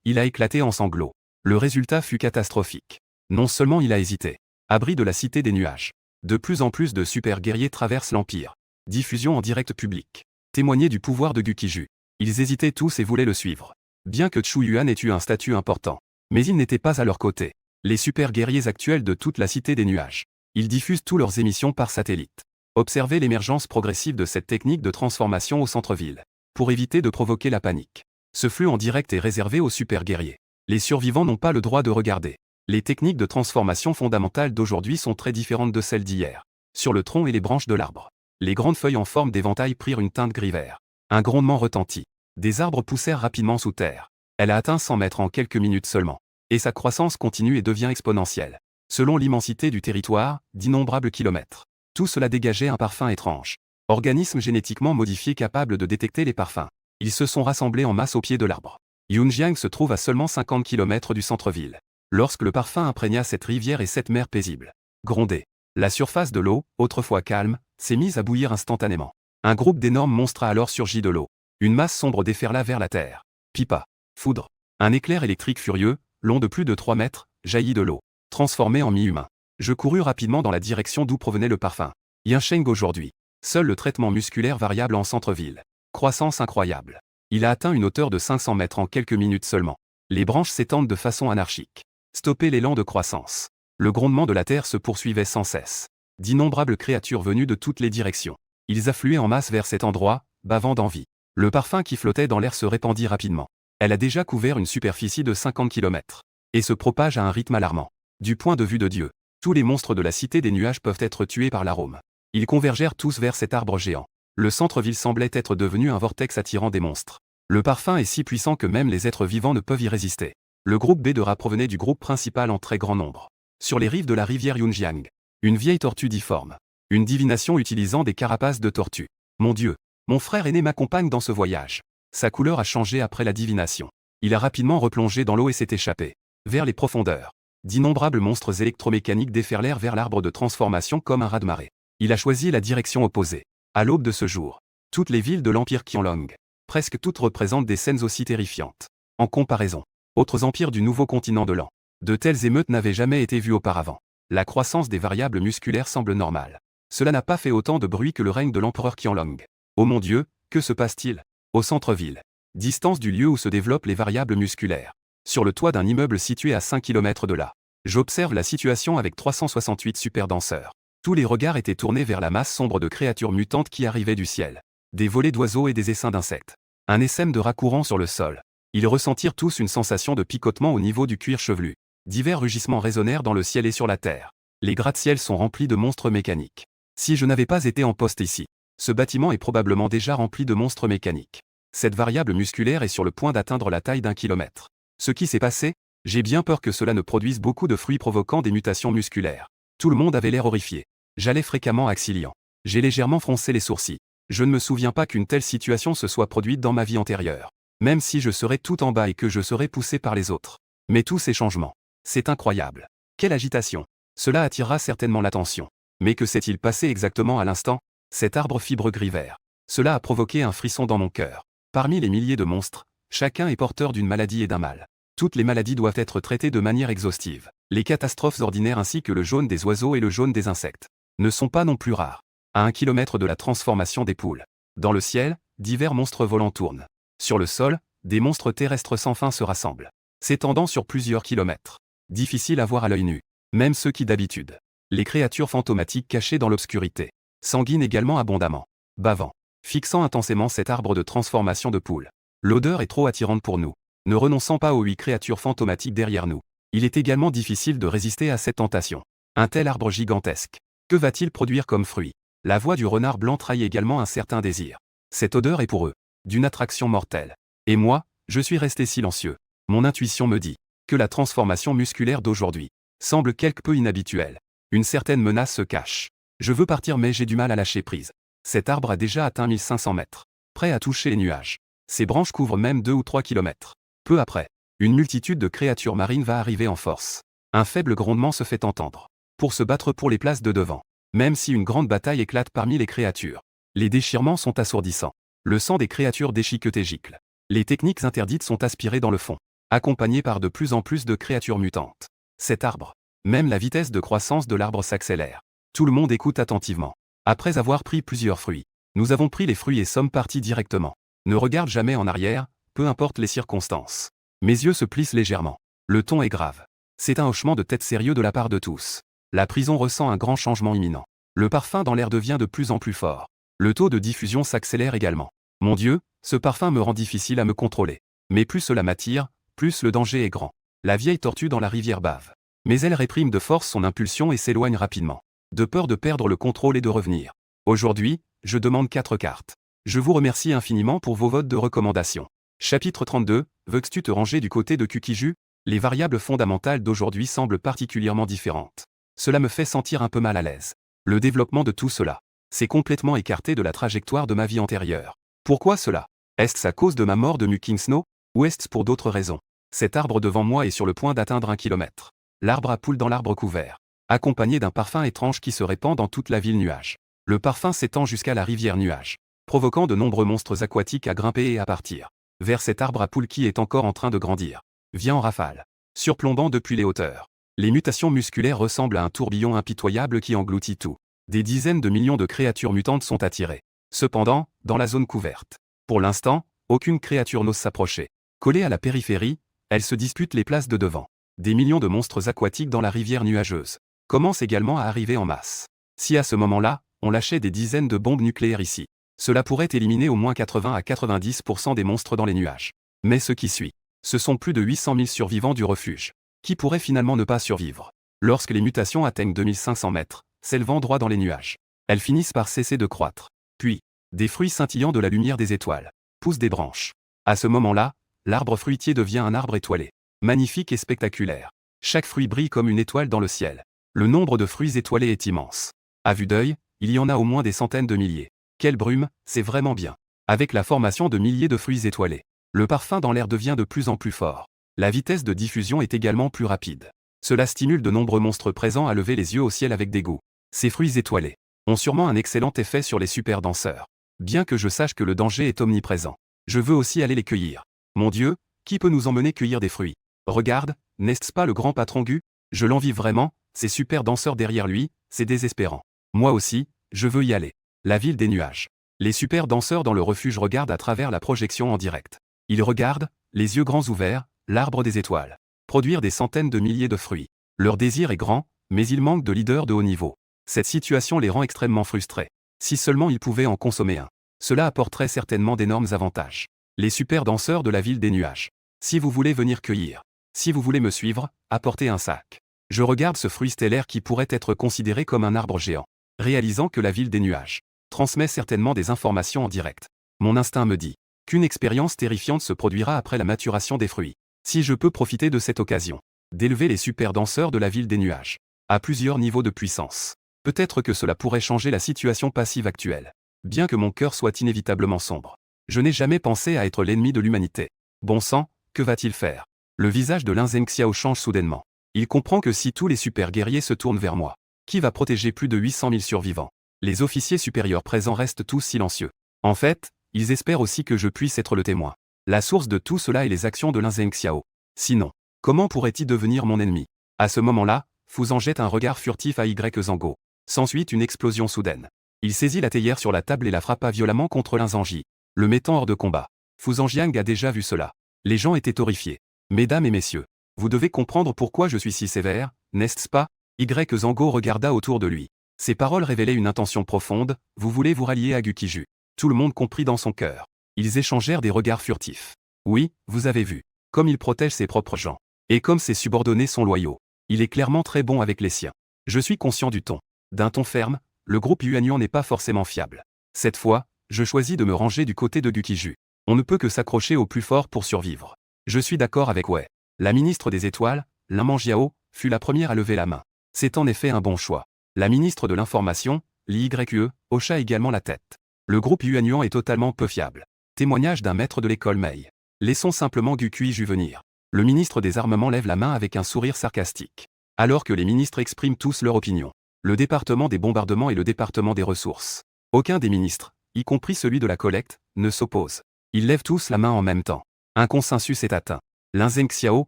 Il a éclaté en sanglots. Le résultat fut catastrophique. Non seulement il a hésité. Abri de la cité des nuages. De plus en plus de super-guerriers traversent l'Empire. Diffusion en direct public. Témoigner du pouvoir de Gukiju. Ils hésitaient tous et voulaient le suivre. Bien que Chu Yuan ait eu un statut important. Mais il n'était pas à leur côté. Les super-guerriers actuels de toute la cité des nuages. Ils diffusent tous leurs émissions par satellite. Observez l'émergence progressive de cette technique de transformation au centre-ville. Pour éviter de provoquer la panique. Ce flux en direct est réservé aux super-guerriers. Les survivants n'ont pas le droit de regarder. Les techniques de transformation fondamentales d'aujourd'hui sont très différentes de celles d'hier. Sur le tronc et les branches de l'arbre. Les grandes feuilles en forme d'éventail prirent une teinte gris-vert. Un grondement retentit. Des arbres poussèrent rapidement sous terre. Elle a atteint 100 mètres en quelques minutes seulement. Et sa croissance continue et devient exponentielle. Selon l'immensité du territoire, d'innombrables kilomètres. Tout cela dégageait un parfum étrange. Organismes génétiquement modifiés capables de détecter les parfums. Ils se sont rassemblés en masse au pied de l'arbre. Yunjiang se trouve à seulement 50 km du centre-ville. Lorsque le parfum imprégna cette rivière et cette mer paisible. Grondée. La surface de l'eau, autrefois calme, s'est mise à bouillir instantanément. Un groupe d'énormes monstres a alors surgi de l'eau. Une masse sombre déferla vers la terre. Pipa. Foudre. Un éclair électrique furieux, long de plus de 3 mètres, jaillit de l'eau. Transformé en mi-humain. Je courus rapidement dans la direction d'où provenait le parfum. Yinsheng aujourd'hui. Seul le traitement musculaire variable en centre-ville. Croissance incroyable. Il a atteint une hauteur de 500 mètres en quelques minutes seulement. Les branches s'étendent de façon anarchique. Stopper l'élan de croissance. Le grondement de la terre se poursuivait sans cesse. D'innombrables créatures venues de toutes les directions. Ils affluaient en masse vers cet endroit, bavant d'envie. Le parfum qui flottait dans l'air se répandit rapidement. Elle a déjà couvert une superficie de 50 km. Et se propage à un rythme alarmant. Du point de vue de Dieu, tous les monstres de la cité des nuages peuvent être tués par l'arôme. Ils convergèrent tous vers cet arbre géant. Le centre-ville semblait être devenu un vortex attirant des monstres. Le parfum est si puissant que même les êtres vivants ne peuvent y résister. Le groupe B de rats provenait du groupe principal en très grand nombre. Sur les rives de la rivière Yunjiang, une vieille tortue difforme. Une divination utilisant des carapaces de tortue. Mon Dieu, mon frère aîné m'accompagne dans ce voyage. Sa couleur a changé après la divination. Il a rapidement replongé dans l'eau et s'est échappé. Vers les profondeurs. D'innombrables monstres électromécaniques déferlèrent vers l'arbre de transformation comme un raz-de-marée. Il a choisi la direction opposée. À l'aube de ce jour, toutes les villes de l'Empire Qianlong, presque toutes représentent des scènes aussi terrifiantes. En comparaison, autres empires du nouveau continent de l'an, de telles émeutes n'avaient jamais été vues auparavant. La croissance des variables musculaires semble normale. Cela n'a pas fait autant de bruit que le règne de l'empereur Qianlong. Oh mon Dieu, que se passe-t-il? Au centre-ville. Distance du lieu où se développent les variables musculaires. Sur le toit d'un immeuble situé à 5 km de là. J'observe la situation avec 368 super danseurs. Tous les regards étaient tournés vers la masse sombre de créatures mutantes qui arrivaient du ciel. Des volées d'oiseaux et des essaims d'insectes. Un essaim de rats courant sur le sol. Ils ressentirent tous une sensation de picotement au niveau du cuir chevelu. Divers rugissements résonnèrent dans le ciel et sur la terre. Les gratte-ciels sont remplis de monstres mécaniques. Si je n'avais pas été en poste ici, ce bâtiment est probablement déjà rempli de monstres mécaniques. Cette variable musculaire est sur le point d'atteindre la taille d'1 kilomètre. Ce qui s'est passé, j'ai bien peur que cela ne produise beaucoup de fruits provoquant des mutations musculaires. Tout le monde avait l'air horrifié. J'allais fréquemment à Xilian. J'ai légèrement froncé les sourcils. Je ne me souviens pas qu'une telle situation se soit produite dans ma vie antérieure. Même si je serais tout en bas et que je serais poussé par les autres. Mais tous ces changements. C'est incroyable. Quelle agitation. Cela attirera certainement l'attention. Mais que s'est-il passé exactement à l'instant? Cet arbre fibre gris vert. Cela a provoqué un frisson dans mon cœur. Parmi les milliers de monstres, chacun est porteur d'une maladie et d'un mal. Toutes les maladies doivent être traitées de manière exhaustive. Les catastrophes ordinaires ainsi que le jaune des oiseaux et le jaune des insectes ne sont pas non plus rares. À 1 kilomètre de la transformation des poules. Dans le ciel, divers monstres volants tournent. Sur le sol, des monstres terrestres sans fin se rassemblent. S'étendant sur plusieurs kilomètres. Difficile à voir à l'œil nu. Même ceux qui d'habitude. Les créatures fantomatiques cachées dans l'obscurité. Sanguinent également abondamment. Bavant. Fixant intensément cet arbre de transformation de poules. L'odeur est trop attirante pour nous. Ne renonçant pas aux 8 créatures fantomatiques derrière nous. Il est également difficile de résister à cette tentation. Un tel arbre gigantesque. Que va-t-il produire comme fruit? La voix du renard blanc trahit également un certain désir. Cette odeur est pour eux d'une attraction mortelle. Et moi, je suis resté silencieux. Mon intuition me dit que la transformation musculaire d'aujourd'hui semble quelque peu inhabituelle. Une certaine menace se cache. Je veux partir mais j'ai du mal à lâcher prise. Cet arbre a déjà atteint 1500 mètres. Prêt à toucher les nuages. Ses branches couvrent même 2 ou 3 kilomètres. Peu après, une multitude de créatures marines va arriver en force. Un faible grondement se fait entendre. Pour se battre pour les places de devant. Même si une grande bataille éclate parmi les créatures. Les déchirements sont assourdissants. Le sang des créatures déchiquette et gicle. Les techniques interdites sont aspirées dans le fond. Accompagnées par de plus en plus de créatures mutantes. Cet arbre. Même la vitesse de croissance de l'arbre s'accélère. Tout le monde écoute attentivement. Après avoir pris plusieurs fruits, nous avons pris les fruits et sommes partis directement. Ne regarde jamais en arrière, peu importe les circonstances. Mes yeux se plissent légèrement. Le ton est grave. C'est un hochement de tête sérieux de la part de tous. La prison ressent un grand changement imminent. Le parfum dans l'air devient de plus en plus fort. Le taux de diffusion s'accélère également. Mon Dieu, ce parfum me rend difficile à me contrôler. Mais plus cela m'attire, plus le danger est grand. La vieille tortue dans la rivière bave. Mais elle réprime de force son impulsion et s'éloigne rapidement. De peur de perdre le contrôle et de revenir. Aujourd'hui, je demande 4 cartes. Je vous remercie infiniment pour vos votes de recommandation. Chapitre 32, veux-tu te ranger du côté de Kukiju? Les variables fondamentales d'aujourd'hui semblent particulièrement différentes. Cela me fait sentir un peu mal à l'aise. Le développement de tout cela, c'est complètement écarté de la trajectoire de ma vie antérieure. Pourquoi cela? Est-ce à cause de ma mort de Muking Snow? Ou est-ce pour d'autres raisons? Cet arbre devant moi est sur le point d'atteindre 1 kilomètre. L'arbre à poule dans l'arbre couvert. Accompagné d'un parfum étrange qui se répand dans toute la ville nuage. Le parfum s'étend jusqu'à la rivière nuage, provoquant de nombreux monstres aquatiques à grimper et à partir vers cet arbre à poule qui est encore en train de grandir. Vient en rafale, surplombant depuis les hauteurs. Les mutations musculaires ressemblent à un tourbillon impitoyable qui engloutit tout. Des dizaines de millions de créatures mutantes sont attirées. Cependant, dans la zone couverte. Pour l'instant, aucune créature n'ose s'approcher. Collée à la périphérie, elles se disputent les places de devant. Des millions de monstres aquatiques dans la rivière nuageuse commencent également à arriver en masse. Si à ce moment-là, on lâchait des dizaines de bombes nucléaires ici, cela pourrait éliminer au moins 80 à 90% des monstres dans les nuages. Mais ce qui suit, ce sont plus de 800 000 survivants du refuge, qui pourraient finalement ne pas survivre. Lorsque les mutations atteignent 2500 mètres, s'élevant droit dans les nuages, elles finissent par cesser de croître. Puis, des fruits scintillants de la lumière des étoiles poussent des branches. À ce moment-là, l'arbre fruitier devient un arbre étoilé, magnifique et spectaculaire. Chaque fruit brille comme une étoile dans le ciel. Le nombre de fruits étoilés est immense. À vue d'œil, il y en a au moins des centaines de milliers. Quelle brume, c'est vraiment bien. Avec la formation de milliers de fruits étoilés, le parfum dans l'air devient de plus en plus fort. La vitesse de diffusion est également plus rapide. Cela stimule de nombreux monstres présents à lever les yeux au ciel avec dégoût. Ces fruits étoilés ont sûrement un excellent effet sur les super danseurs. Bien que je sache que le danger est omniprésent, je veux aussi aller les cueillir. Mon Dieu, qui peut nous emmener cueillir des fruits? Regarde, n'est-ce pas le grand patron Gu? Je l'envie vraiment, ces super danseurs derrière lui, c'est désespérant. Moi aussi, je veux y aller. La ville des nuages. Les super danseurs dans le refuge regardent à travers la projection en direct. Ils regardent, les yeux grands ouverts, l'arbre des étoiles. Produire des centaines de milliers de fruits. Leur désir est grand, mais il manque de leaders de haut niveau. Cette situation les rend extrêmement frustrés. Si seulement ils pouvaient en consommer un. Cela apporterait certainement d'énormes avantages. Les super danseurs de la ville des nuages. Si vous voulez venir cueillir. Si vous voulez me suivre, apportez un sac. Je regarde ce fruit stellaire qui pourrait être considéré comme un arbre géant. Réalisant que la ville des nuages transmet certainement des informations en direct. Mon instinct me dit qu'une expérience terrifiante se produira après la maturation des fruits. Si je peux profiter de cette occasion d'élever les super danseurs de la ville des nuages à plusieurs niveaux de puissance, peut-être que cela pourrait changer la situation passive actuelle. Bien que mon cœur soit inévitablement sombre, je n'ai jamais pensé à être l'ennemi de l'humanité. Bon sang, que va-t-il faire? Le visage de Lin Zhengxiao change soudainement. Il comprend que si tous les super guerriers se tournent vers moi, qui va protéger plus de 800 000 survivants? Les officiers supérieurs présents restent tous silencieux. En fait, ils espèrent aussi que je puisse être le témoin. La source de tout cela est les actions de Lin Zhengxiao. Sinon, comment pourrait-il devenir mon ennemi? À ce moment-là, Fuzan jette un regard furtif à Y Zango. S'ensuit une explosion soudaine. Il saisit la théière sur la table et la frappa violemment contre Lin Zhangji, le mettant hors de combat. Fuzan Jiang a déjà vu cela. Les gens étaient horrifiés. Mesdames et messieurs, vous devez comprendre pourquoi je suis si sévère, n'est-ce pas? Y Zango regarda autour de lui. Ces paroles révélaient une intention profonde, vous voulez vous rallier à Gukiju. Tout le monde comprit dans son cœur. Ils échangèrent des regards furtifs. Oui, vous avez vu. Comme il protège ses propres gens. Et comme ses subordonnés sont loyaux. Il est clairement très bon avec les siens. Je suis conscient du ton. D'un ton ferme, le groupe Yuanyuan n'est pas forcément fiable. Cette fois, je choisis de me ranger du côté de Gukiju. On ne peut que s'accrocher au plus fort pour survivre. Je suis d'accord avec Wei. La ministre des Étoiles, Lin Manjiao, fut la première à lever la main. C'est en effet un bon choix. La ministre de l'Information, Li Yue, hocha également la tête. Le groupe Yuanyuan est totalement peu fiable. Témoignage d'un maître de l'école Mei. Laissons simplement Gukiju venir. Le ministre des Armements lève la main avec un sourire sarcastique. Alors que les ministres expriment tous leur opinion. Le département des bombardements et le département des ressources. Aucun des ministres, y compris celui de la collecte, ne s'oppose. Ils lèvent tous la main en même temps. Un consensus est atteint. Lin Zhengxiao,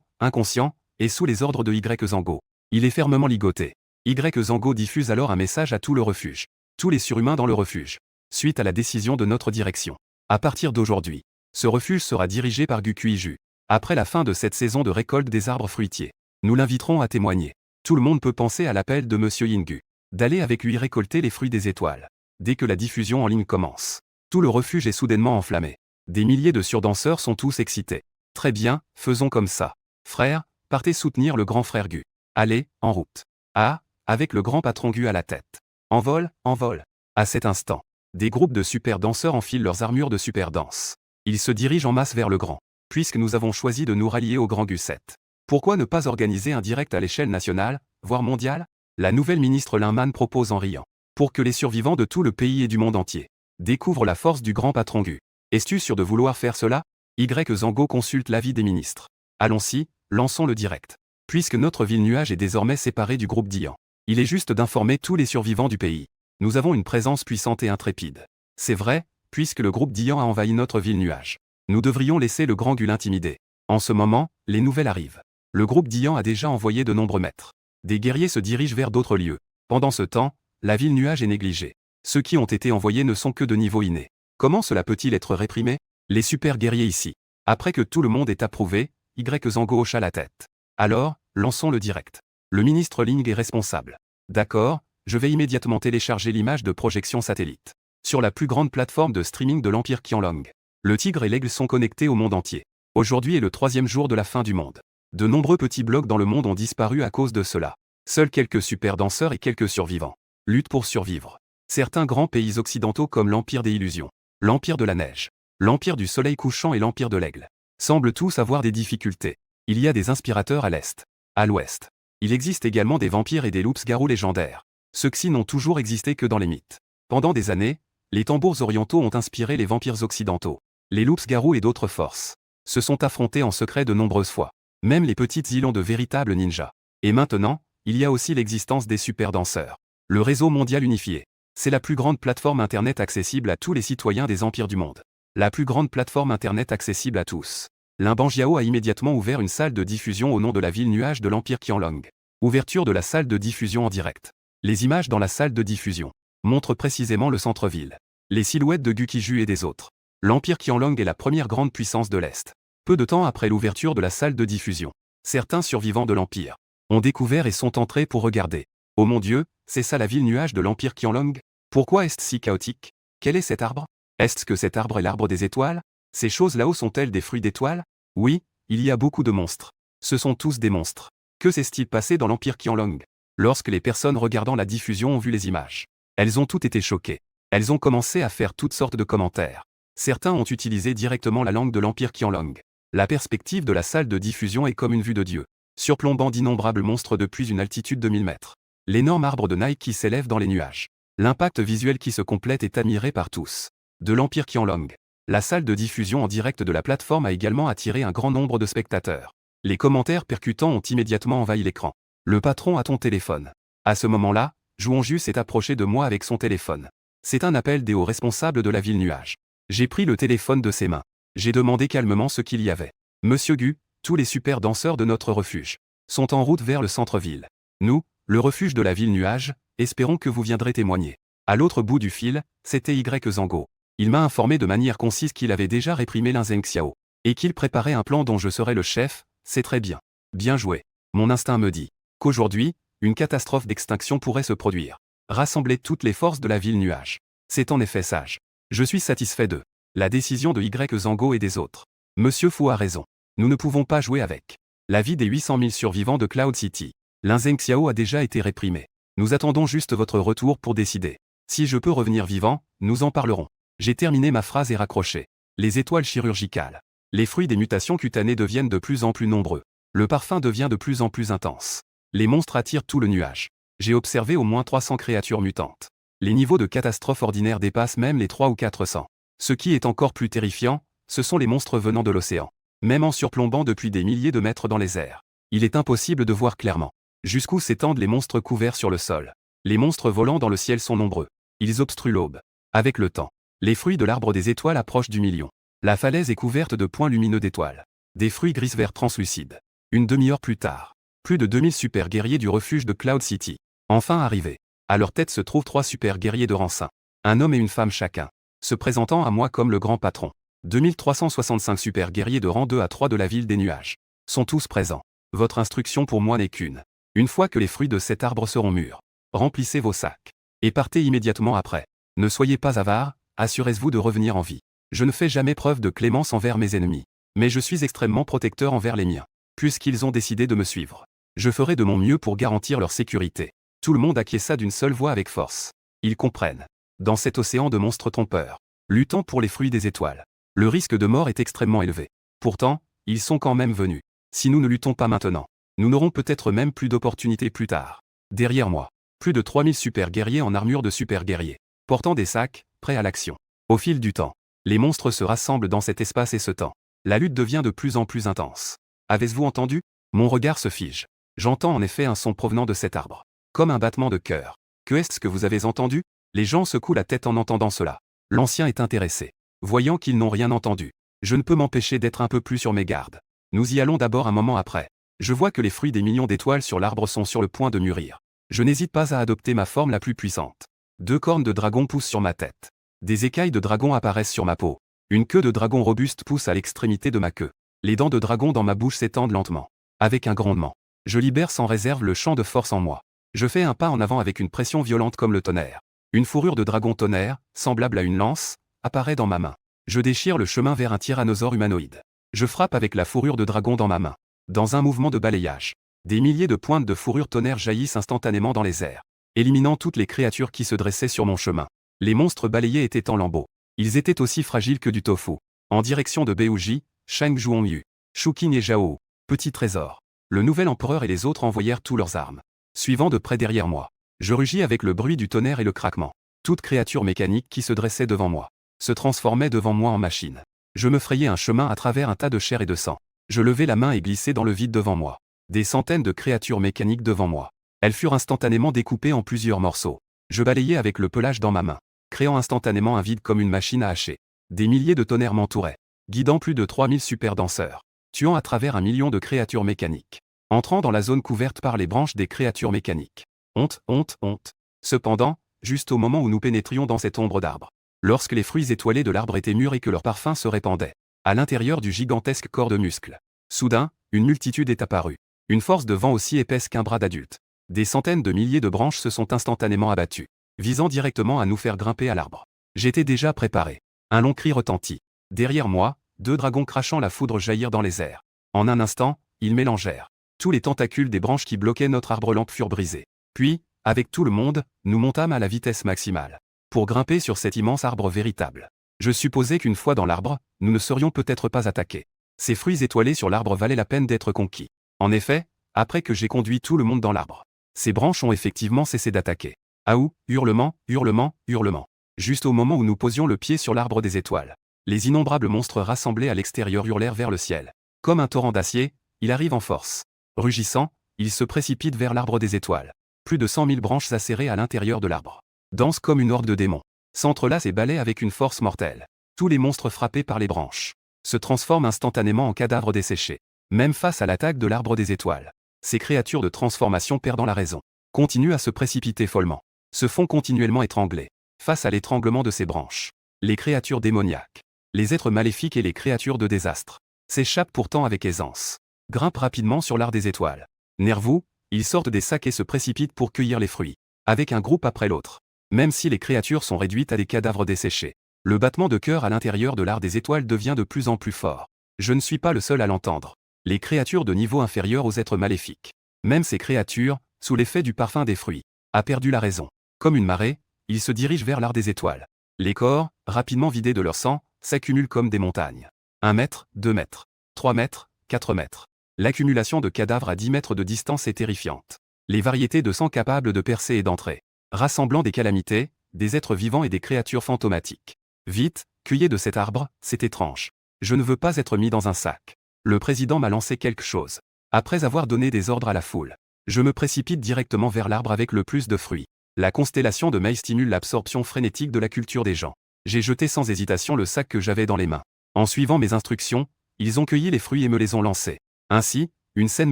inconscient, est sous les ordres de Y Zango. Il est fermement ligoté. Y Zango diffuse alors un message à tout le refuge. Tous les surhumains dans le refuge. Suite à la décision de notre direction. À partir d'aujourd'hui, ce refuge sera dirigé par Gukiju. Après la fin de cette saison de récolte des arbres fruitiers, nous l'inviterons à témoigner. Tout le monde peut penser à l'appel de Monsieur Yingu. D'aller avec lui récolter les fruits des étoiles. Dès que la diffusion en ligne commence. Tout le refuge est soudainement enflammé. Des milliers de surdanseurs sont tous excités. Très bien, faisons comme ça. Frère, partez soutenir le grand frère Gu. Allez, en route. Ah, avec le grand patron Gu à la tête. Envol, envol. À cet instant, des groupes de super danseurs enfilent leurs armures de super danse. Ils se dirigent en masse vers le grand. Puisque nous avons choisi de nous rallier au grand Gu 7. Pourquoi ne pas organiser un direct à l'échelle nationale, voire mondiale? La nouvelle ministre Lin Man propose en riant. Pour que les survivants de tout le pays et du monde entier découvrent la force du grand patron Gu. Es-tu sûr de vouloir faire cela? Y Zango consulte l'avis des ministres. Allons-y, lançons le direct. Puisque notre ville nuage est désormais séparée du groupe Dian. Il est juste d'informer tous les survivants du pays. Nous avons une présence puissante et intrépide. C'est vrai, puisque le groupe Dian a envahi notre ville nuage. Nous devrions laisser le grand Gu l'intimider. En ce moment, les nouvelles arrivent. Le groupe Dian a déjà envoyé de nombreux maîtres. Des guerriers se dirigent vers d'autres lieux. Pendant ce temps, la ville nuage est négligée. Ceux qui ont été envoyés ne sont que de niveau inné. Comment cela peut-il être réprimé? Les super guerriers ici. Après que tout le monde ait approuvé, Y Zango hocha la tête. Alors, lançons le direct. Le ministre Ling est responsable. D'accord, je vais immédiatement télécharger l'image de projection satellite. Sur la plus grande plateforme de streaming de l'Empire Qianlong. Le tigre et l'aigle sont connectés au monde entier. Aujourd'hui est le 3e jour de la fin du monde. De nombreux petits blocs dans le monde ont disparu à cause de cela. Seuls quelques super danseurs et quelques survivants luttent pour survivre. Certains grands pays occidentaux comme l'Empire des Illusions, l'Empire de la Neige, l'Empire du Soleil couchant et l'Empire de l'Aigle semblent tous avoir des difficultés. Il y a des inspirateurs à l'Est, à l'Ouest. Il existe également des vampires et des loups-garous légendaires. Ceux-ci n'ont toujours existé que dans les mythes. Pendant des années, les tambours orientaux ont inspiré les vampires occidentaux. Les loups-garous et d'autres forces se sont affrontés en secret de nombreuses fois. Même les petites îles ont de véritables ninjas. Et maintenant, il y a aussi l'existence des super danseurs. Le réseau mondial unifié. C'est la plus grande plateforme Internet accessible à tous les citoyens des empires du monde. La plus grande plateforme Internet accessible à tous. Lin Banjiao a immédiatement ouvert une salle de diffusion au nom de la ville nuage de l'Empire Qianlong. Ouverture de la salle de diffusion en direct. Les images dans la salle de diffusion montrent précisément le centre-ville, les silhouettes de Gukiju et des autres. L'Empire Qianlong est la première grande puissance de l'Est. Peu de temps après l'ouverture de la salle de diffusion, certains survivants de l'Empire ont découvert et sont entrés pour regarder. Oh mon Dieu, c'est ça la ville nuage de l'Empire Qianlong? Pourquoi est-ce si chaotique? Quel est cet arbre? Est-ce que cet arbre est l'arbre des étoiles? Ces choses là-haut sont-elles des fruits d'étoiles? Oui, il y a beaucoup de monstres. Ce sont tous des monstres. Que s'est-il passé dans l'Empire Qianlong? Lorsque les personnes regardant la diffusion ont vu les images, elles ont toutes été choquées. Elles ont commencé à faire toutes sortes de commentaires. Certains ont utilisé directement la langue de l'Empire Qianlong. La perspective de la salle de diffusion est comme une vue de Dieu, surplombant d'innombrables monstres depuis une altitude de 1000 mètres. L'énorme arbre de Nike qui s'élève dans les nuages. L'impact visuel qui se complète est admiré par tous. De l'Empire Qianlong. La salle de diffusion en direct de la plateforme a également attiré un grand nombre de spectateurs. Les commentaires percutants ont immédiatement envahi l'écran. Le patron a ton téléphone. À ce moment-là, Zhuangju s'est approché de moi avec son téléphone. C'est un appel des hauts responsables de la ville nuage. J'ai pris le téléphone de ses mains. J'ai demandé calmement ce qu'il y avait. Monsieur Gu, tous les super danseurs de notre refuge sont en route vers le centre-ville. Nous, le refuge de la ville nuage, espérons que vous viendrez témoigner. À l'autre bout du fil, c'était Y Zango. Il m'a informé de manière concise qu'il avait déjà réprimé Lin Zhengxiao et qu'il préparait un plan dont je serais le chef. C'est très bien. Bien joué. Mon instinct me dit qu'aujourd'hui, une catastrophe d'extinction pourrait se produire. Rassembler toutes les forces de la ville nuage. C'est en effet sage. Je suis satisfait de la décision de Y Zango et des autres. Monsieur Fu a raison. Nous ne pouvons pas jouer avec la vie des 800 000 survivants de Cloud City. Lin Zhengxiao a déjà été réprimé. Nous attendons juste votre retour pour décider. Si je peux revenir vivant, nous en parlerons. J'ai terminé ma phrase et raccroché. Les étoiles chirurgicales. Les fruits des mutations cutanées deviennent de plus en plus nombreux. Le parfum devient de plus en plus intense. Les monstres attirent tout le nuage. J'ai observé au moins 300 créatures mutantes. Les niveaux de catastrophe ordinaires dépassent même les 300 ou 400. Ce qui est encore plus terrifiant, ce sont les monstres venant de l'océan. Même en surplombant depuis des milliers de mètres dans les airs, il est impossible de voir clairement jusqu'où s'étendent les monstres couverts sur le sol. Les monstres volant dans le ciel sont nombreux. Ils obstruent l'aube. Avec le temps, les fruits de l'arbre des étoiles approchent du million. La falaise est couverte de points lumineux d'étoiles. Des fruits gris-vert translucides. Une demi-heure plus tard, plus de 2000 super guerriers du refuge de Cloud City. Enfin arrivés. À leur tête se trouvent 3 super guerriers de rang 5. Un homme et une femme chacun. Se présentant à moi comme le grand patron. 2365 super guerriers de rang 2 à 3 de la ville des nuages. Sont tous présents. Votre instruction pour moi n'est qu'une. Une fois que les fruits de cet arbre seront mûrs, remplissez vos sacs. Et partez immédiatement après. Ne soyez pas avares, assurez-vous de revenir en vie. Je ne fais jamais preuve de clémence envers mes ennemis. Mais je suis extrêmement protecteur envers les miens. Puisqu'ils ont décidé de me suivre. Je ferai de mon mieux pour garantir leur sécurité. Tout le monde acquiesça d'une seule voix avec force. Ils comprennent. Dans cet océan de monstres trompeurs, luttant pour les fruits des étoiles, le risque de mort est extrêmement élevé. Pourtant, ils sont quand même venus. Si nous ne luttons pas maintenant, nous n'aurons peut-être même plus d'opportunités plus tard. Derrière moi, plus de 3000 super guerriers en armure de super guerriers, portant des sacs, prêts à l'action. Au fil du temps, les monstres se rassemblent dans cet espace et ce temps. La lutte devient de plus en plus intense. Avez-vous entendu? Mon regard se fige. J'entends en effet un son provenant de cet arbre. Comme un battement de cœur. Que est-ce que vous avez entendu? Les gens secouent la tête en entendant cela. L'ancien est intéressé. Voyant qu'ils n'ont rien entendu, je ne peux m'empêcher d'être un peu plus sur mes gardes. Nous y allons d'abord un moment après. Je vois que les fruits des millions d'étoiles sur l'arbre sont sur le point de mûrir. Je n'hésite pas à adopter ma forme la plus puissante. 2 cornes de dragon poussent sur ma tête. Des écailles de dragon apparaissent sur ma peau. Une queue de dragon robuste pousse à l'extrémité de ma queue. Les dents de dragon dans ma bouche s'étendent lentement. Avec un grondement, je libère sans réserve le champ de force en moi. Je fais un pas en avant avec une pression violente comme le tonnerre. Une fourrure de dragon tonnerre, semblable à une lance, apparaît dans ma main. Je déchire le chemin vers un tyrannosaure humanoïde. Je frappe avec la fourrure de dragon dans ma main. Dans un mouvement de balayage, des milliers de pointes de fourrure tonnerre jaillissent instantanément dans les airs, éliminant toutes les créatures qui se dressaient sur mon chemin. Les monstres balayés étaient en lambeaux. Ils étaient aussi fragiles que du tofu. En direction de Beuji, Shang Zhuangyu, Shuqing et Zhao, petit trésor. Le nouvel empereur et les autres envoyèrent tous leurs armes. Suivant de près derrière moi, je rugis avec le bruit du tonnerre et le craquement. Toute créature mécanique qui se dressait devant moi se transformait devant moi en machine. Je me frayais un chemin à travers un tas de chair et de sang. Je levai la main et glissai dans le vide devant moi. Des centaines de créatures mécaniques devant moi. Elles furent instantanément découpées en plusieurs morceaux. Je balayai avec le pelage dans ma main, créant instantanément un vide comme une machine à hacher. Des milliers de tonnerres m'entouraient, guidant plus de 3000 super danseurs, tuant à travers 1 million de créatures mécaniques. entrant dans la zone couverte par les branches des créatures mécaniques. Honte, honte, honte. Cependant, juste au moment où nous pénétrions dans cette ombre d'arbre, lorsque les fruits étoilés de l'arbre étaient mûrs et que leur parfum se répandait à l'intérieur du gigantesque corps de muscles, soudain, une multitude est apparue. Une force de vent aussi épaisse qu'un bras d'adulte. Des centaines de milliers de branches se sont instantanément abattues, visant directement à nous faire grimper à l'arbre. J'étais déjà préparé. Un long cri retentit. Derrière moi, 2 dragons crachant la foudre jaillirent dans les airs. En un instant, ils mélangèrent. Tous les tentacules des branches qui bloquaient notre arbre-lampe furent brisés. Puis, avec tout le monde, nous montâmes à la vitesse maximale pour grimper sur cet immense arbre véritable. Je supposais qu'une fois dans l'arbre, nous ne serions peut-être pas attaqués. Ces fruits étoilés sur l'arbre valaient la peine d'être conquis. En effet, après que j'ai conduit tout le monde dans l'arbre, ces branches ont effectivement cessé d'attaquer. Aou, hurlements, hurlements, hurlements. Juste au moment où nous posions le pied sur l'arbre des étoiles, les innombrables monstres rassemblés à l'extérieur hurlèrent vers le ciel. Comme un torrent d'acier, il arrive en force. Rugissant, il se précipite vers l'arbre des étoiles. Plus de 100 000 branches acérées à l'intérieur de l'arbre dansent comme une horde de démons, s'entrelacent et balaient avec une force mortelle. Tous les monstres frappés par les branches se transforment instantanément en cadavres desséchés. Même face à l'attaque de l'arbre des étoiles, ces créatures de transformation perdant la raison continuent à se précipiter follement, se font continuellement étrangler. Face à l'étranglement de ces branches, les créatures démoniaques, les êtres maléfiques et les créatures de désastre s'échappent pourtant avec aisance, grimpent rapidement sur l'art des étoiles. Nerveux, ils sortent des sacs et se précipitent pour cueillir les fruits, avec un groupe après l'autre. Même si les créatures sont réduites à des cadavres desséchés, le battement de cœur à l'intérieur de l'art des étoiles devient de plus en plus fort. Je ne suis pas le seul à l'entendre. Les créatures de niveau inférieur aux êtres maléfiques, même ces créatures, sous l'effet du parfum des fruits, a perdu la raison. Comme une marée, ils se dirigent vers l'art des étoiles. Les corps, rapidement vidés de leur sang, s'accumulent comme des montagnes. 1 mètre, 2 mètres, 3 mètres, 4 mètres. L'accumulation de cadavres à 10 mètres de distance est terrifiante. Les variétés de sang capables de percer et d'entrer, rassemblant des calamités, des êtres vivants et des créatures fantomatiques. Vite, cueillez de cet arbre, c'est étrange. Je ne veux pas être mis dans un sac. Le président m'a lancé quelque chose. Après avoir donné des ordres à la foule, je me précipite directement vers l'arbre avec le plus de fruits. La constellation de May stimule l'absorption frénétique de la culture des gens. J'ai jeté sans hésitation le sac que j'avais dans les mains. En suivant mes instructions, ils ont cueilli les fruits et me les ont lancés. Ainsi, une scène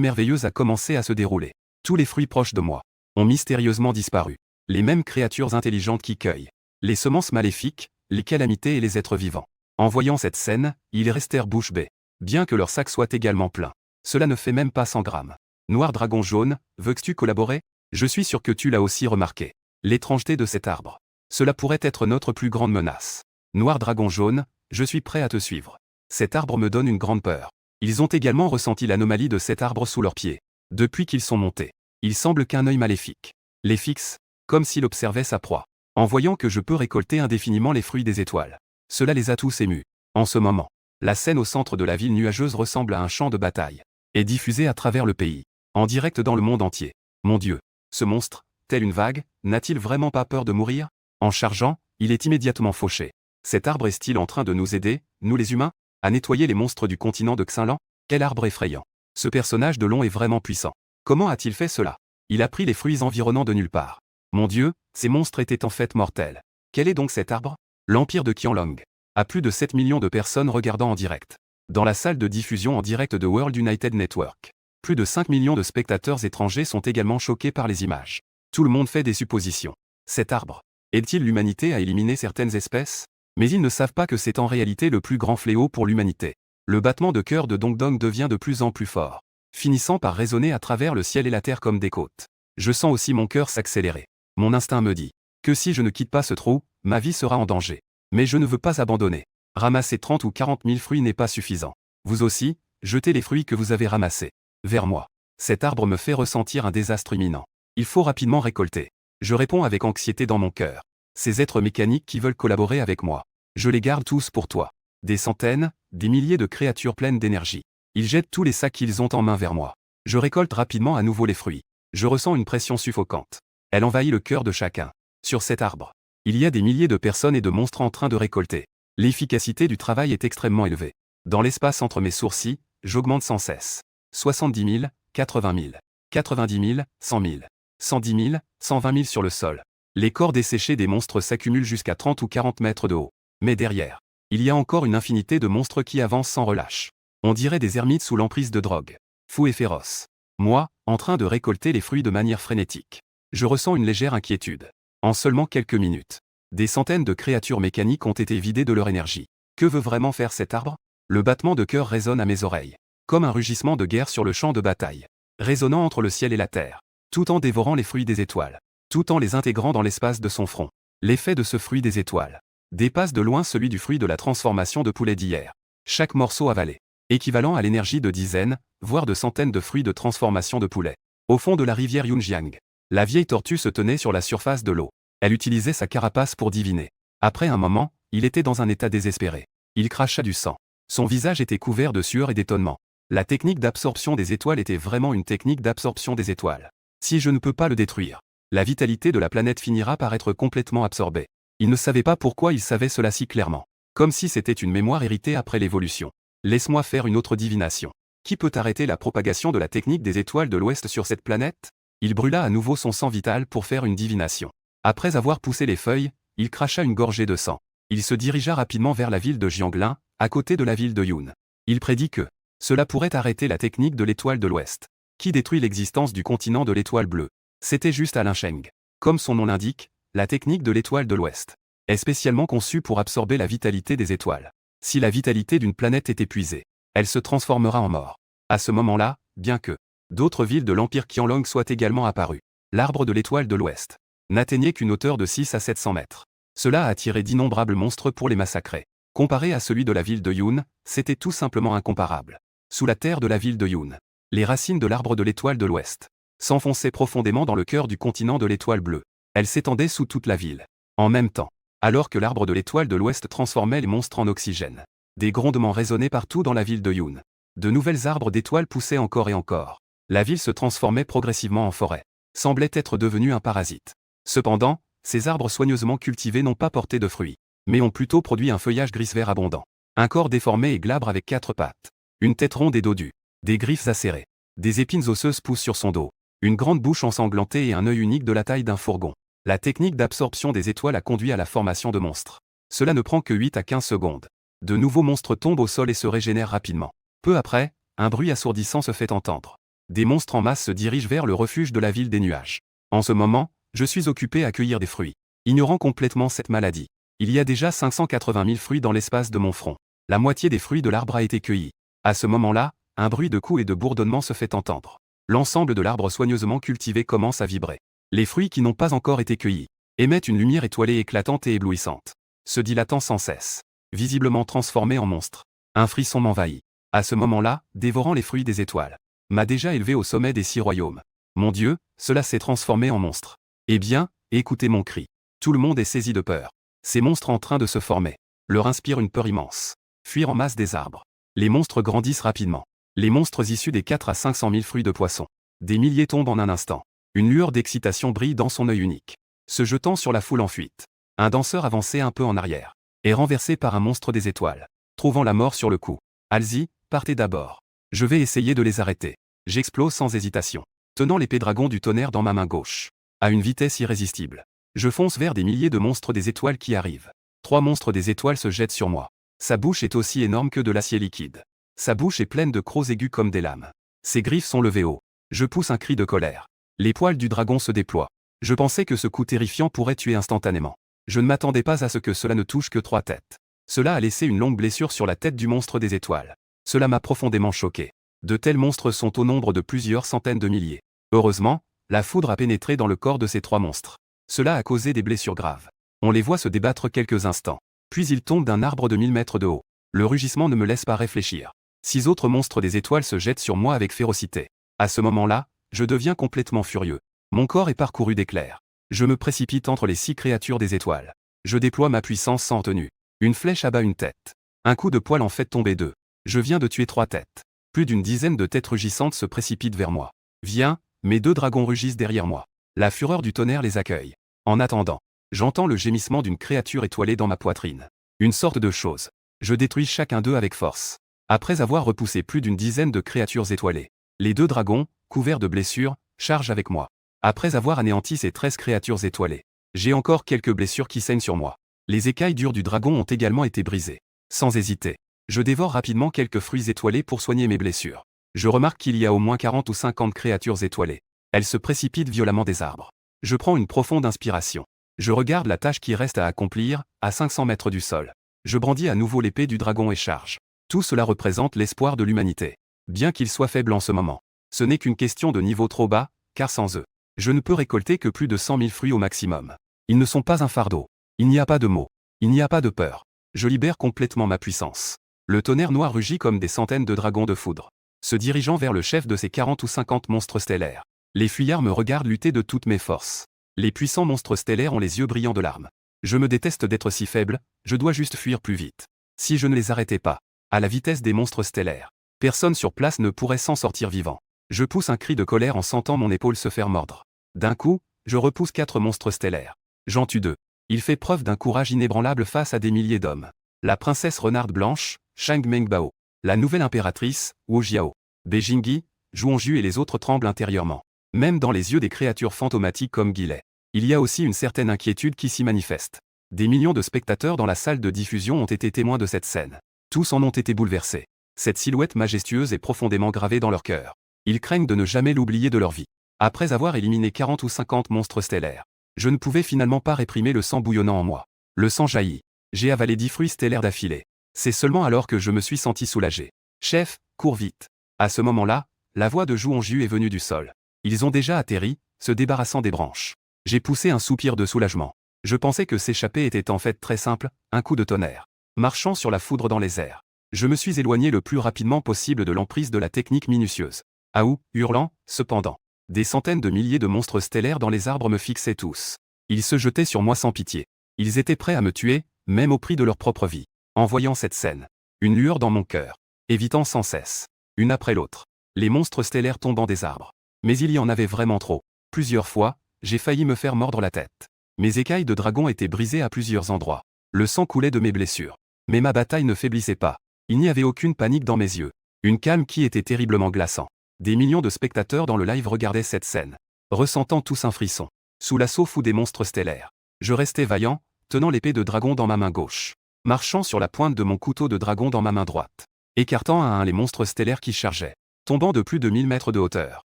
merveilleuse a commencé à se dérouler. Tous les fruits proches de moi ont mystérieusement disparu. Les mêmes créatures intelligentes qui cueillent les semences maléfiques, les calamités et les êtres vivants. En voyant cette scène, ils restèrent bouche bée. Bien que leur sac soit également plein. Cela ne fait même pas 100 grammes. Noir dragon jaune, veux-tu collaborer? Je suis sûr que tu l'as aussi remarqué. L'étrangeté de cet arbre. Cela pourrait être notre plus grande menace. Noir dragon jaune, je suis prêt à te suivre. Cet arbre me donne une grande peur. Ils ont également ressenti l'anomalie de cet arbre sous leurs pieds. Depuis qu'ils sont montés, il semble qu'un œil maléfique les fixe, comme s'il observait sa proie. En voyant que je peux récolter indéfiniment les fruits des étoiles, cela les a tous émus. En ce moment, la scène au centre de la ville nuageuse ressemble à un champ de bataille, et diffusée à travers le pays, en direct dans le monde entier. Mon Dieu, ce monstre, tel une vague, n'a-t-il vraiment pas peur de mourir? En chargeant, il est immédiatement fauché. Cet arbre est-il en train de nous aider, nous les humains, à nettoyer les monstres du continent de Xinlan? Quel arbre effrayant! Ce personnage de long est vraiment puissant. Comment a-t-il fait cela? Il a pris les fruits environnants de nulle part. Mon Dieu, ces monstres étaient en fait mortels. Quel est donc cet arbre? L'Empire de Qianlong a plus de 7 millions de personnes regardant en direct. Dans la salle de diffusion en direct de World United Network, plus de 5 millions de spectateurs étrangers sont également choqués par les images. Tout le monde fait des suppositions. Cet arbre aide-t-il l'humanité à éliminer certaines espèces? Mais ils ne savent pas que c'est en réalité le plus grand fléau pour l'humanité. Le battement de cœur de Dongdong devient de plus en plus fort, finissant par résonner à travers le ciel et la terre comme des côtes. Je sens aussi mon cœur s'accélérer. Mon instinct me dit que si je ne quitte pas ce trou, ma vie sera en danger. Mais je ne veux pas abandonner. Ramasser 30 ou 40 000 fruits n'est pas suffisant. Vous aussi, jetez les fruits que vous avez ramassés vers moi. Cet arbre me fait ressentir un désastre imminent. Il faut rapidement récolter. Je réponds avec anxiété dans mon cœur. Ces êtres mécaniques qui veulent collaborer avec moi, je les garde tous pour toi. Des centaines, des milliers de créatures pleines d'énergie. Ils jettent tous les sacs qu'ils ont en main vers moi. Je récolte rapidement à nouveau les fruits. Je ressens une pression suffocante. Elle envahit le cœur de chacun. Sur cet arbre, il y a des milliers de personnes et de monstres en train de récolter. L'efficacité du travail est extrêmement élevée. Dans l'espace entre mes sourcils, j'augmente sans cesse. 70 000, 80 000, 90 000, 100 000, 110 000, 120 000 sur le sol. Les corps desséchés des monstres s'accumulent jusqu'à 30 ou 40 mètres de haut. Mais derrière, il y a encore une infinité de monstres qui avancent sans relâche. On dirait des ermites sous l'emprise de drogue. Fous et féroces. Moi, en train de récolter les fruits de manière frénétique. Je ressens une légère inquiétude. En seulement quelques minutes, des centaines de créatures mécaniques ont été vidées de leur énergie. Que veut vraiment faire cet arbre? Le battement de cœur résonne à mes oreilles, comme un rugissement de guerre sur le champ de bataille, résonnant entre le ciel et la terre, tout en dévorant les fruits des étoiles, tout en les intégrant dans l'espace de son front. L'effet de ce fruit des étoiles dépasse de loin celui du fruit de la transformation de poulet d'hier. Chaque morceau avalé, équivalent à l'énergie de dizaines, voire de centaines de fruits de transformation de poulet. Au fond de la rivière Yunjiang, la vieille tortue se tenait sur la surface de l'eau. Elle utilisait sa carapace pour diviner. Après un moment, il était dans un état désespéré. Il cracha du sang. Son visage était couvert de sueur et d'étonnement. La technique d'absorption des étoiles était vraiment une technique d'absorption des étoiles. Si je ne peux pas le détruire, la vitalité de la planète finira par être complètement absorbée. Il ne savait pas pourquoi il savait cela si clairement. Comme si c'était une mémoire héritée après l'évolution. Laisse-moi faire une autre divination. Qui peut arrêter la propagation de la technique des étoiles de l'Ouest sur cette planète? Il brûla à nouveau son sang vital pour faire une divination. Après avoir poussé les feuilles, il cracha une gorgée de sang. Il se dirigea rapidement vers la ville de Jianglin, à côté de la ville de Yun. Il prédit que cela pourrait arrêter la technique de l'étoile de l'Ouest, qui détruit l'existence du continent de l'étoile bleue. C'était juste Alain Cheng. Comme son nom l'indique, la technique de l'étoile de l'Ouest est spécialement conçue pour absorber la vitalité des étoiles. Si la vitalité d'une planète est épuisée, elle se transformera en mort. À ce moment-là, bien que d'autres villes de l'Empire Qianlong soient également apparues, l'arbre de l'étoile de l'Ouest n'atteignait qu'une hauteur de 6 à 700 mètres. Cela a attiré d'innombrables monstres pour les massacrer. Comparé à celui de la ville de Yun, c'était tout simplement incomparable. Sous la terre de la ville de Yun, les racines de l'arbre de l'étoile de l'Ouest s'enfonçaient profondément dans le cœur du continent de l'étoile bleue. Elles s'étendaient sous toute la ville. En même temps, alors que l'arbre de l'étoile de l'Ouest transformait les monstres en oxygène, des grondements résonnaient partout dans la ville de Yun. De nouvelles arbres d'étoiles poussaient encore et encore. La ville se transformait progressivement en forêt, semblait être devenue un parasite. Cependant, ces arbres soigneusement cultivés n'ont pas porté de fruits, mais ont plutôt produit un feuillage gris-vert abondant. Un corps déformé et glabre avec 4 pattes. Une tête ronde et dodue. Des griffes acérées. Des épines osseuses poussent sur son dos. Une grande bouche ensanglantée et un œil unique de la taille d'un fourgon. La technique d'absorption des étoiles a conduit à la formation de monstres. Cela ne prend que 8 à 15 secondes. De nouveaux monstres tombent au sol et se régénèrent rapidement. Peu après, un bruit assourdissant se fait entendre. Des monstres en masse se dirigent vers le refuge de la ville des nuages. En ce moment, je suis occupé à cueillir des fruits, ignorant complètement cette maladie. Il y a déjà 580 000 fruits dans l'espace de mon front. La moitié des fruits de l'arbre a été cueillie. À ce moment-là, un bruit de coups et de bourdonnement se fait entendre. L'ensemble de l'arbre soigneusement cultivé commence à vibrer. Les fruits qui n'ont pas encore été cueillis émettent une lumière étoilée éclatante et éblouissante, se dilatant sans cesse, visiblement transformés en monstres. Un frisson m'envahit. À ce moment-là, dévorant les fruits des étoiles, m'a déjà élevé au sommet des 6 royaumes. Mon Dieu, cela s'est transformé en monstre. Eh bien, écoutez mon cri. Tout le monde est saisi de peur. Ces monstres en train de se former leur inspirent une peur immense. Fuir en masse des arbres. Les monstres grandissent rapidement. Les monstres issus des 4 à 500 000 fruits de poisson. Des milliers tombent en un instant. Une lueur d'excitation brille dans son œil unique. Se jetant sur la foule en fuite. Un danseur avancé un peu en arrière est renversé par un monstre des étoiles, trouvant la mort sur le coup. Allez-y, partez d'abord. Je vais essayer de les arrêter. J'explose sans hésitation, tenant l'épée dragon du tonnerre dans ma main gauche. À une vitesse irrésistible. Je fonce vers des milliers de monstres des étoiles qui arrivent. 3 monstres des étoiles se jettent sur moi. Sa bouche est aussi énorme que de l'acier liquide. Sa bouche est pleine de crocs aigus comme des lames. Ses griffes sont levées haut. Je pousse un cri de colère. Les poils du dragon se déploient. Je pensais que ce coup terrifiant pourrait tuer instantanément. Je ne m'attendais pas à ce que cela ne touche que 3 têtes. Cela a laissé une longue blessure sur la tête du monstre des étoiles. Cela m'a profondément choqué. De tels monstres sont au nombre de plusieurs centaines de milliers. Heureusement, la foudre a pénétré dans le corps de ces 3 monstres. Cela a causé des blessures graves. On les voit se débattre quelques instants. Puis ils tombent d'un arbre de 1000 mètres de haut. Le rugissement ne me laisse pas réfléchir. 6 autres monstres des étoiles se jettent sur moi avec férocité. À ce moment-là, je deviens complètement furieux. Mon corps est parcouru d'éclairs. Je me précipite entre les 6 créatures des étoiles. Je déploie ma puissance sans tenue. Une flèche abat une tête. Un coup de poing en fait tomber 2. Je viens de tuer 3 têtes. Plus d'une dizaine de têtes rugissantes se précipitent vers moi. Viens, mes 2 dragons rugissent derrière moi. La fureur du tonnerre les accueille. En attendant, j'entends le gémissement d'une créature étoilée dans ma poitrine. Une sorte de chose. Je détruis chacun d'eux avec force. Après avoir repoussé plus d'une dizaine de créatures étoilées, les 2 dragons, couverts de blessures, chargent avec moi. Après avoir anéanti ces 13 créatures étoilées, j'ai encore quelques blessures qui saignent sur moi. Les écailles dures du dragon ont également été brisées. Sans hésiter, je dévore rapidement quelques fruits étoilés pour soigner mes blessures. Je remarque qu'il y a au moins 40 ou 50 créatures étoilées. Elles se précipitent violemment des arbres. Je prends une profonde inspiration. Je regarde la tâche qui reste à accomplir, à 500 mètres du sol. Je brandis à nouveau l'épée du dragon et charge. Tout cela représente l'espoir de l'humanité. Bien qu'il soit faible en ce moment. Ce n'est qu'une question de niveau trop bas, car sans eux, je ne peux récolter que plus de 100 000 fruits au maximum. Ils ne sont pas un fardeau. Il n'y a pas de mots. Il n'y a pas de peur. Je libère complètement ma puissance. Le tonnerre noir rugit comme des centaines de dragons de foudre, se dirigeant vers le chef de ces 40 ou 50 monstres stellaires. Les fuyards me regardent lutter de toutes mes forces. Les puissants monstres stellaires ont les yeux brillants de larmes. Je me déteste d'être si faible, je dois juste fuir plus vite. Si je ne les arrêtais pas, à la vitesse des monstres stellaires, personne sur place ne pourrait s'en sortir vivant. Je pousse un cri de colère en sentant mon épaule se faire mordre. D'un coup, je repousse 4 monstres stellaires. J'en tue 2. Il fait preuve d'un courage inébranlable face à des milliers d'hommes. La princesse renarde blanche, Shang Mengbao. La nouvelle impératrice, Wu Jiao. Beijingyi, Zhuangju et les autres tremblent intérieurement. Même dans les yeux des créatures fantomatiques comme Guillet. Il y a aussi une certaine inquiétude qui s'y manifeste. Des millions de spectateurs dans la salle de diffusion ont été témoins de cette scène. Tous en ont été bouleversés. Cette silhouette majestueuse est profondément gravée dans leur cœur. Ils craignent de ne jamais l'oublier de leur vie. Après avoir éliminé 40 ou 50 monstres stellaires, je ne pouvais finalement pas réprimer le sang bouillonnant en moi. Le sang jaillit. J'ai avalé 10 fruits stellaires d'affilée. C'est seulement alors que je me suis senti soulagé. Chef, cours vite. À ce moment-là, la voix de Zhuangju est venue du sol. Ils ont déjà atterri, se débarrassant des branches. J'ai poussé un soupir de soulagement. Je pensais que s'échapper était en fait très simple, un coup de tonnerre. Marchant sur la foudre dans les airs. Je me suis éloigné le plus rapidement possible de l'emprise de la technique minutieuse. Aou, hurlant, cependant. Des centaines de milliers de monstres stellaires dans les arbres me fixaient tous. Ils se jetaient sur moi sans pitié. Ils étaient prêts à me tuer, même au prix de leur propre vie. En voyant cette scène, une lueur dans mon cœur, évitant sans cesse, une après l'autre, les monstres stellaires tombant des arbres. Mais il y en avait vraiment trop. Plusieurs fois, j'ai failli me faire mordre la tête. Mes écailles de dragon étaient brisées à plusieurs endroits. Le sang coulait de mes blessures. Mais ma bataille ne faiblissait pas. Il n'y avait aucune panique dans mes yeux. Une calme qui était terriblement glaçant. Des millions de spectateurs dans le live regardaient cette scène, ressentant tous un frisson. Sous l'assaut fou des monstres stellaires, je restais vaillant, tenant l'épée de dragon dans ma main gauche, marchant sur la pointe de mon couteau de dragon dans ma main droite, écartant un à un les monstres stellaires qui chargeaient, tombant de plus de 1000 mètres de hauteur.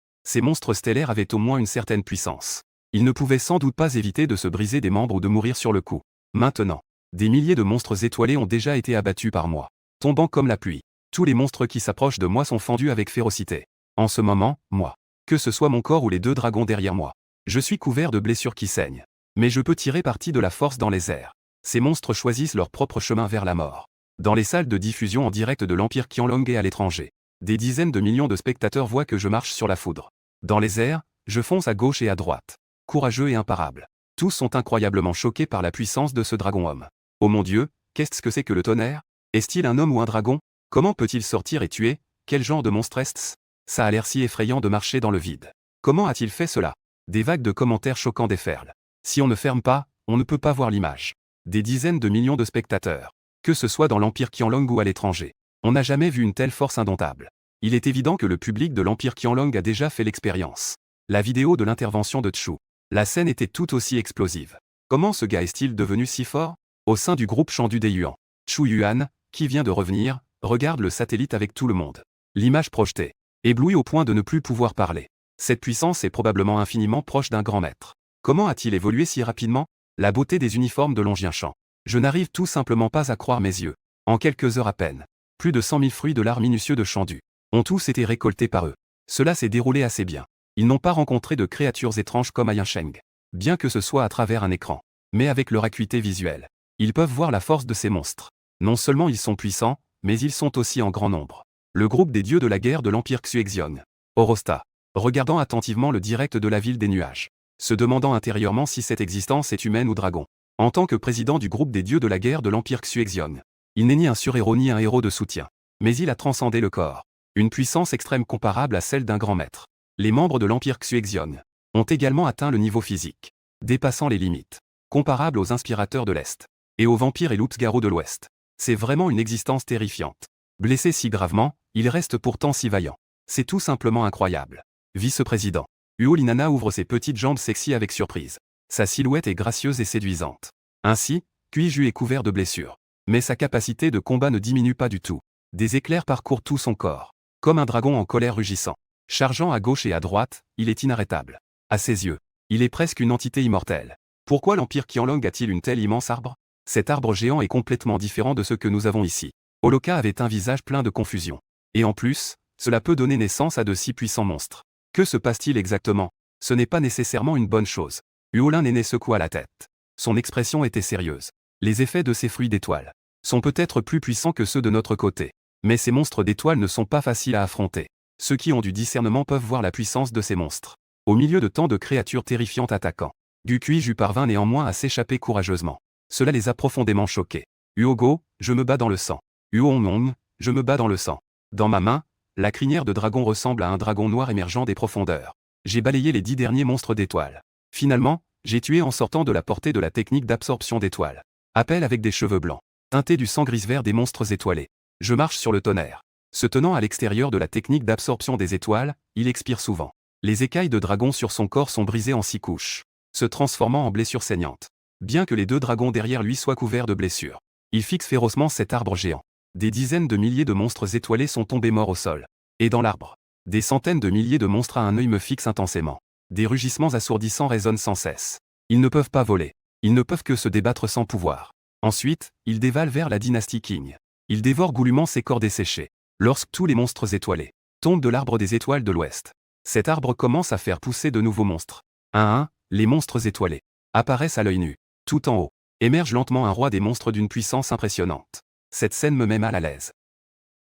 Ces monstres stellaires avaient au moins une certaine puissance. Ils ne pouvaient sans doute pas éviter de se briser des membres ou de mourir sur le coup. Maintenant, des milliers de monstres étoilés ont déjà été abattus par moi, tombant comme la pluie. Tous les monstres qui s'approchent de moi sont fendus avec férocité. En ce moment, moi, que ce soit mon corps ou les 2 dragons derrière moi, je suis couvert de blessures qui saignent. Mais je peux tirer parti de la force dans les airs. Ces monstres choisissent leur propre chemin vers la mort. Dans les salles de diffusion en direct de l'Empire Qianlong et à l'étranger, des dizaines de millions de spectateurs voient que je marche sur la foudre. Dans les airs, je fonce à gauche et à droite. Courageux et imparable. Tous sont incroyablement choqués par la puissance de ce dragon-homme. Oh mon Dieu, qu'est-ce que c'est que le tonnerre? Est-il un homme ou un dragon? Comment peut-il sortir et tuer? Quel genre de monstre est-ce? Ça a l'air si effrayant de marcher dans le vide. Comment a-t-il fait cela? Des vagues de commentaires choquants déferlent. Si on ne ferme pas, on ne peut pas voir l'image. Des dizaines de millions de spectateurs. Que ce soit dans l'Empire Qianlong ou à l'étranger. On n'a jamais vu une telle force indomptable. Il est évident que le public de l'Empire Qianlong a déjà fait l'expérience. La vidéo de l'intervention de Chu. La scène était tout aussi explosive. Comment ce gars est-il devenu si fort? Au sein du groupe Shandu des Yuan, Chu Yuan, qui vient de revenir, regarde le satellite avec tout le monde. L'image projetée. Ébloui au point de ne plus pouvoir parler. Cette puissance est probablement infiniment proche d'un grand maître. Comment a-t-il évolué si rapidement? La beauté des uniformes de Longyeanshan. Je n'arrive tout simplement pas à croire mes yeux. En quelques heures à peine, plus de 100 000 fruits de l'art minutieux de Shandu ont tous été récoltés par eux. Cela s'est déroulé assez bien. Ils n'ont pas rencontré de créatures étranges comme Ayansheng. Bien que ce soit à travers un écran. Mais avec leur acuité visuelle, ils peuvent voir la force de ces monstres. Non seulement ils sont puissants, mais ils sont aussi en grand nombre. Le groupe des dieux de la guerre de l'Empire Xuexiong. Orosta. Regardant attentivement le direct de la ville des nuages. Se demandant intérieurement si cette existence est humaine ou dragon. En tant que président du groupe des dieux de la guerre de l'Empire Xuexiong. Il n'est ni un surhéros ni un héros de soutien. Mais il a transcendé le corps. Une puissance extrême comparable à celle d'un grand maître. Les membres de l'Empire Xuexiong ont également atteint le niveau physique, dépassant les limites, comparables aux inspirateurs de l'Est, et aux vampires et loups-garous de l'Ouest. C'est vraiment une existence terrifiante. Blessé si gravement, il reste pourtant si vaillant. C'est tout simplement incroyable. Vice-président. Huo Linana ouvre ses petites jambes sexy avec surprise. Sa silhouette est gracieuse et séduisante. Ainsi, Cuiju est couvert de blessures. Mais sa capacité de combat ne diminue pas du tout. Des éclairs parcourent tout son corps. Comme un dragon en colère rugissant. Chargeant à gauche et à droite, il est inarrêtable. À ses yeux, il est presque une entité immortelle. Pourquoi l'Empire Qianlong a-t-il une telle immense arbre? Cet arbre géant est complètement différent de ce que nous avons ici. Holoka avait un visage plein de confusion. Et en plus, cela peut donner naissance à de si puissants monstres. Que se passe-t-il exactement? Ce n'est pas nécessairement une bonne chose. Huolin Néné secoua la tête. Son expression était sérieuse. Les effets de ces fruits d'étoiles sont peut-être plus puissants que ceux de notre côté. Mais ces monstres d'étoiles ne sont pas faciles à affronter. Ceux qui ont du discernement peuvent voir la puissance de ces monstres. Au milieu de tant de créatures terrifiantes attaquant, Gukuiju parvint néanmoins à s'échapper courageusement. Cela les a profondément choqués. Huogo, je me bats dans le sang. Huonmong, je me bats dans le sang. Dans ma main, la crinière de dragon ressemble à un dragon noir émergeant des profondeurs. J'ai balayé les 10 derniers monstres d'étoiles. Finalement, j'ai tué en sortant de la portée de la technique d'absorption d'étoiles. Appel avec des cheveux blancs. Teinté du sang gris-vert des monstres étoilés. Je marche sur le tonnerre. Se tenant à l'extérieur de la technique d'absorption des étoiles, il expire souvent. Les écailles de dragon sur son corps sont brisées en 6 couches, se transformant en blessures saignantes. Bien que les 2 dragons derrière lui soient couverts de blessures, il fixe férocement cet arbre géant. Des dizaines de milliers de monstres étoilés sont tombés morts au sol. Et dans l'arbre, des centaines de milliers de monstres à un œil me fixent intensément. Des rugissements assourdissants résonnent sans cesse. Ils ne peuvent pas voler. Ils ne peuvent que se débattre sans pouvoir. Ensuite, ils dévalent vers la dynastie Qing. Ils dévorent goulûment ces corps desséchés. Lorsque tous les monstres étoilés tombent de l'arbre des étoiles de l'Ouest, cet arbre commence à faire pousser de nouveaux monstres. Un à un, les monstres étoilés apparaissent à l'œil nu. Tout en haut, émerge lentement un roi des monstres d'une puissance impressionnante. Cette scène me met mal à l'aise.